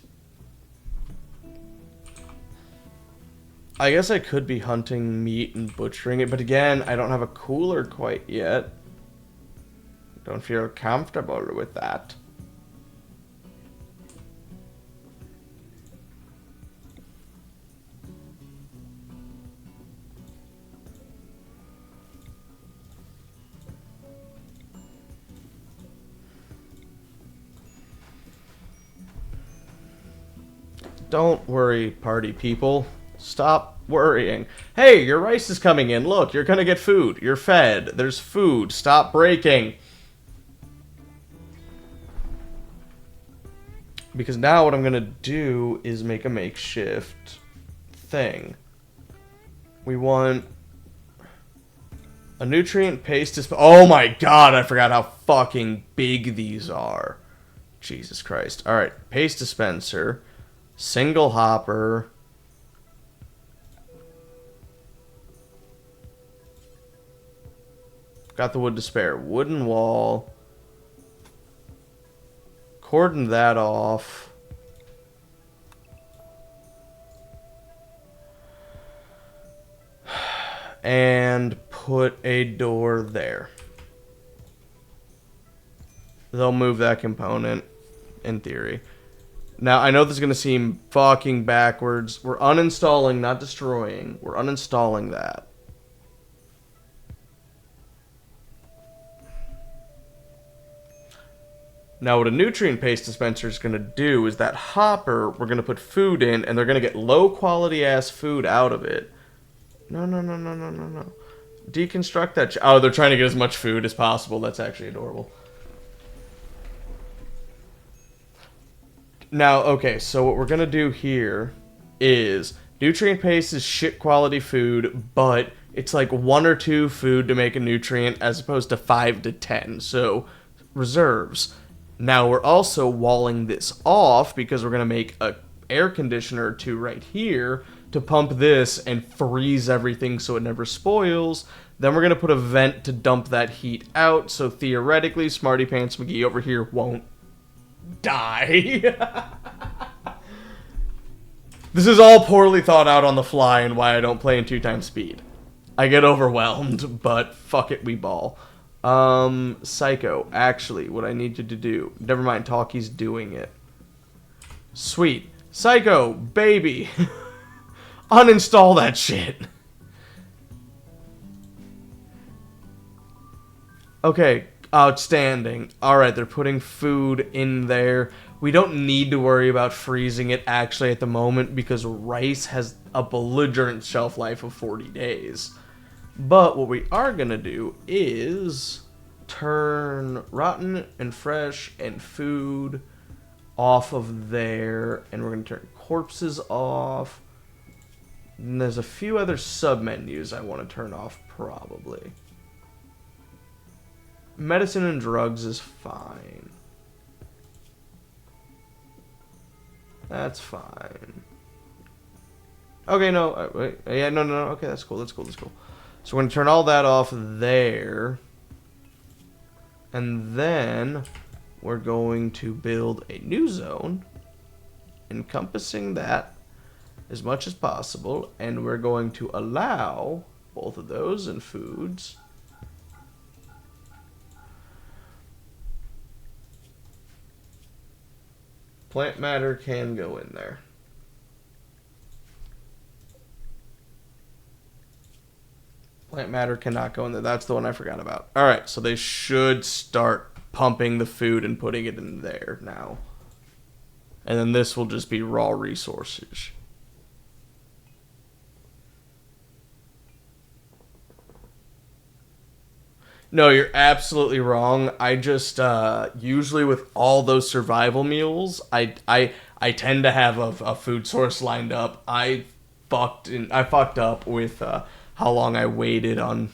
S2: I guess I could be hunting meat and butchering it, but again, I don't have a cooler quite yet. Don't feel comfortable with that. Don't worry, party people. Stop worrying. Hey, your rice is coming in. Look, you're gonna get food. You're fed. There's food. Stop breaking. Because now what I'm gonna do is make a makeshift thing. We want A nutrient paste is... Oh my god, I forgot how fucking big these are. Jesus Christ. Alright, paste dispenser. Single hopper. Got the wood to spare. Wooden wall. Cordon that off. And put a door there. They'll move that component, in theory. Now, I know this is going to seem fucking backwards. We're uninstalling, not destroying. We're uninstalling that. Now, what a nutrient paste dispenser is going to do is that hopper, we're going to put food in, and they're going to get low-quality ass food out of it. No. Deconstruct that. Oh, they're trying to get as much food as possible. That's actually adorable. Now, okay, so what we're going to do here is nutrient paste is shit quality food, but it's like 1 or 2 food to make a nutrient as opposed to 5 to 10. So, reserves. Now, we're also walling this off because we're going to make a air conditioner or 2 right here to pump this and freeze everything so it never spoils. Then we're going to put a vent to dump that heat out, so theoretically, Smarty Pants McGee over here won't die. This is all poorly thought out on the fly and why I don't play in 2 times speed. I get overwhelmed, but fuck it, we ball. Psycho, actually, what I need you to do... Never mind, Talkie's doing it. Sweet. Psycho, baby. Uninstall that shit. Okay, outstanding. Alright, they're putting food in there. We don't need to worry about freezing it actually at the moment because rice has a belligerent shelf life of 40 days. But what we are going to do is turn rotten and fresh and food off of there. And we're going to turn corpses off. And there's a few other sub-menus I want to turn off probably. Medicine and drugs is fine. That's fine. Okay, no. Wait, yeah, no. Okay, that's cool. So we're going to turn all that off there. And then we're going to build a new zone encompassing that as much as possible. And we're going to allow both of those in foods. Plant matter can go in there. Plant matter cannot go in there. That's the one I forgot about. Alright, so they should start pumping the food and putting it in there now. And then this will just be raw resources. No, you're absolutely wrong. I just, usually with all those survival meals, I tend to have a food source lined up. I fucked up with how long I waited on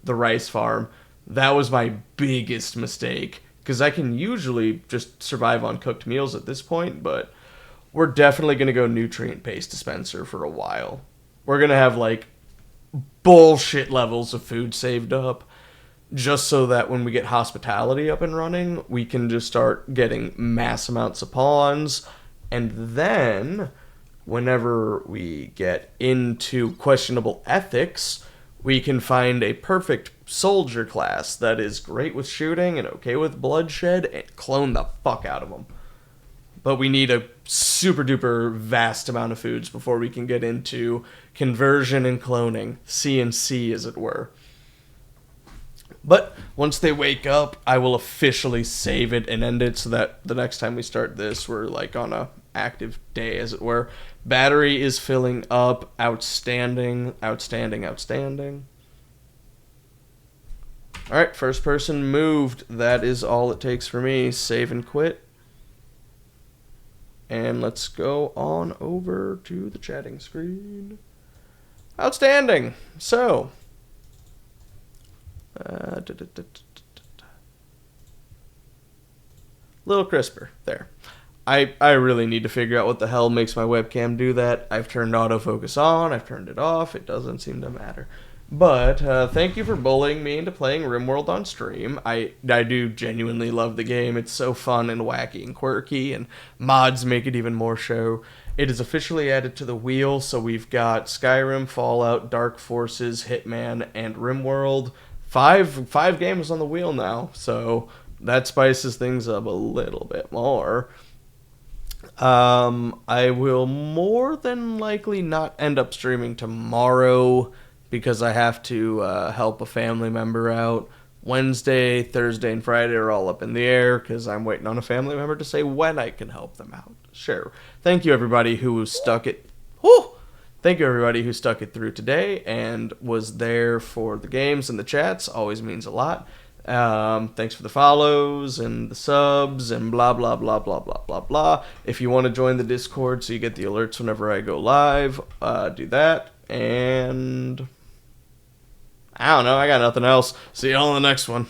S2: the rice farm. That was my biggest mistake, because I can usually just survive on cooked meals at this point, but we're definitely going to go nutrient paste dispenser for a while. We're going to have, like, bullshit levels of food saved up, just so that when we get hospitality up and running, we can just start getting mass amounts of pawns. And then, whenever we get into questionable ethics, we can find a perfect soldier class that is great with shooting and okay with bloodshed and clone the fuck out of them. But we need a super duper vast amount of foods before we can get into conversion and cloning, CNC as it were. But once they wake up, I will officially save it and end it so that the next time we start this, we're like on a active day, as it were. Battery is filling up. Outstanding. Alright, first person moved. That is all it takes for me. Save and quit. And let's go on over to the chatting screen. Outstanding. So... Little crisper. There. I really need to figure out what the hell makes my webcam do that. I've turned autofocus on. I've turned it off. It doesn't seem to matter. But thank you for bullying me into playing Rimworld on stream. I do genuinely love the game. It's so fun and wacky and quirky, and mods make it even more so. It is officially added to the wheel, so we've got Skyrim, Fallout, Dark Forces, Hitman, and Rimworld. Five games on the wheel now, so that spices things up a little bit more. I will more than likely not end up streaming tomorrow because I have to help a family member out. Wednesday, Thursday, and Friday are all up in the air because I'm waiting on a family member to say when I can help them out. Sure. Thank you, everybody who stuck it. Whew! Thank you, everybody who stuck it through today and was there for the games and the chats. Always means a lot. Thanks for the follows and the subs and blah, blah, blah, blah, blah, blah, blah. If you want to join the Discord so you get the alerts whenever I go live, do that. And I don't know. I got nothing else. See y'all in the next one.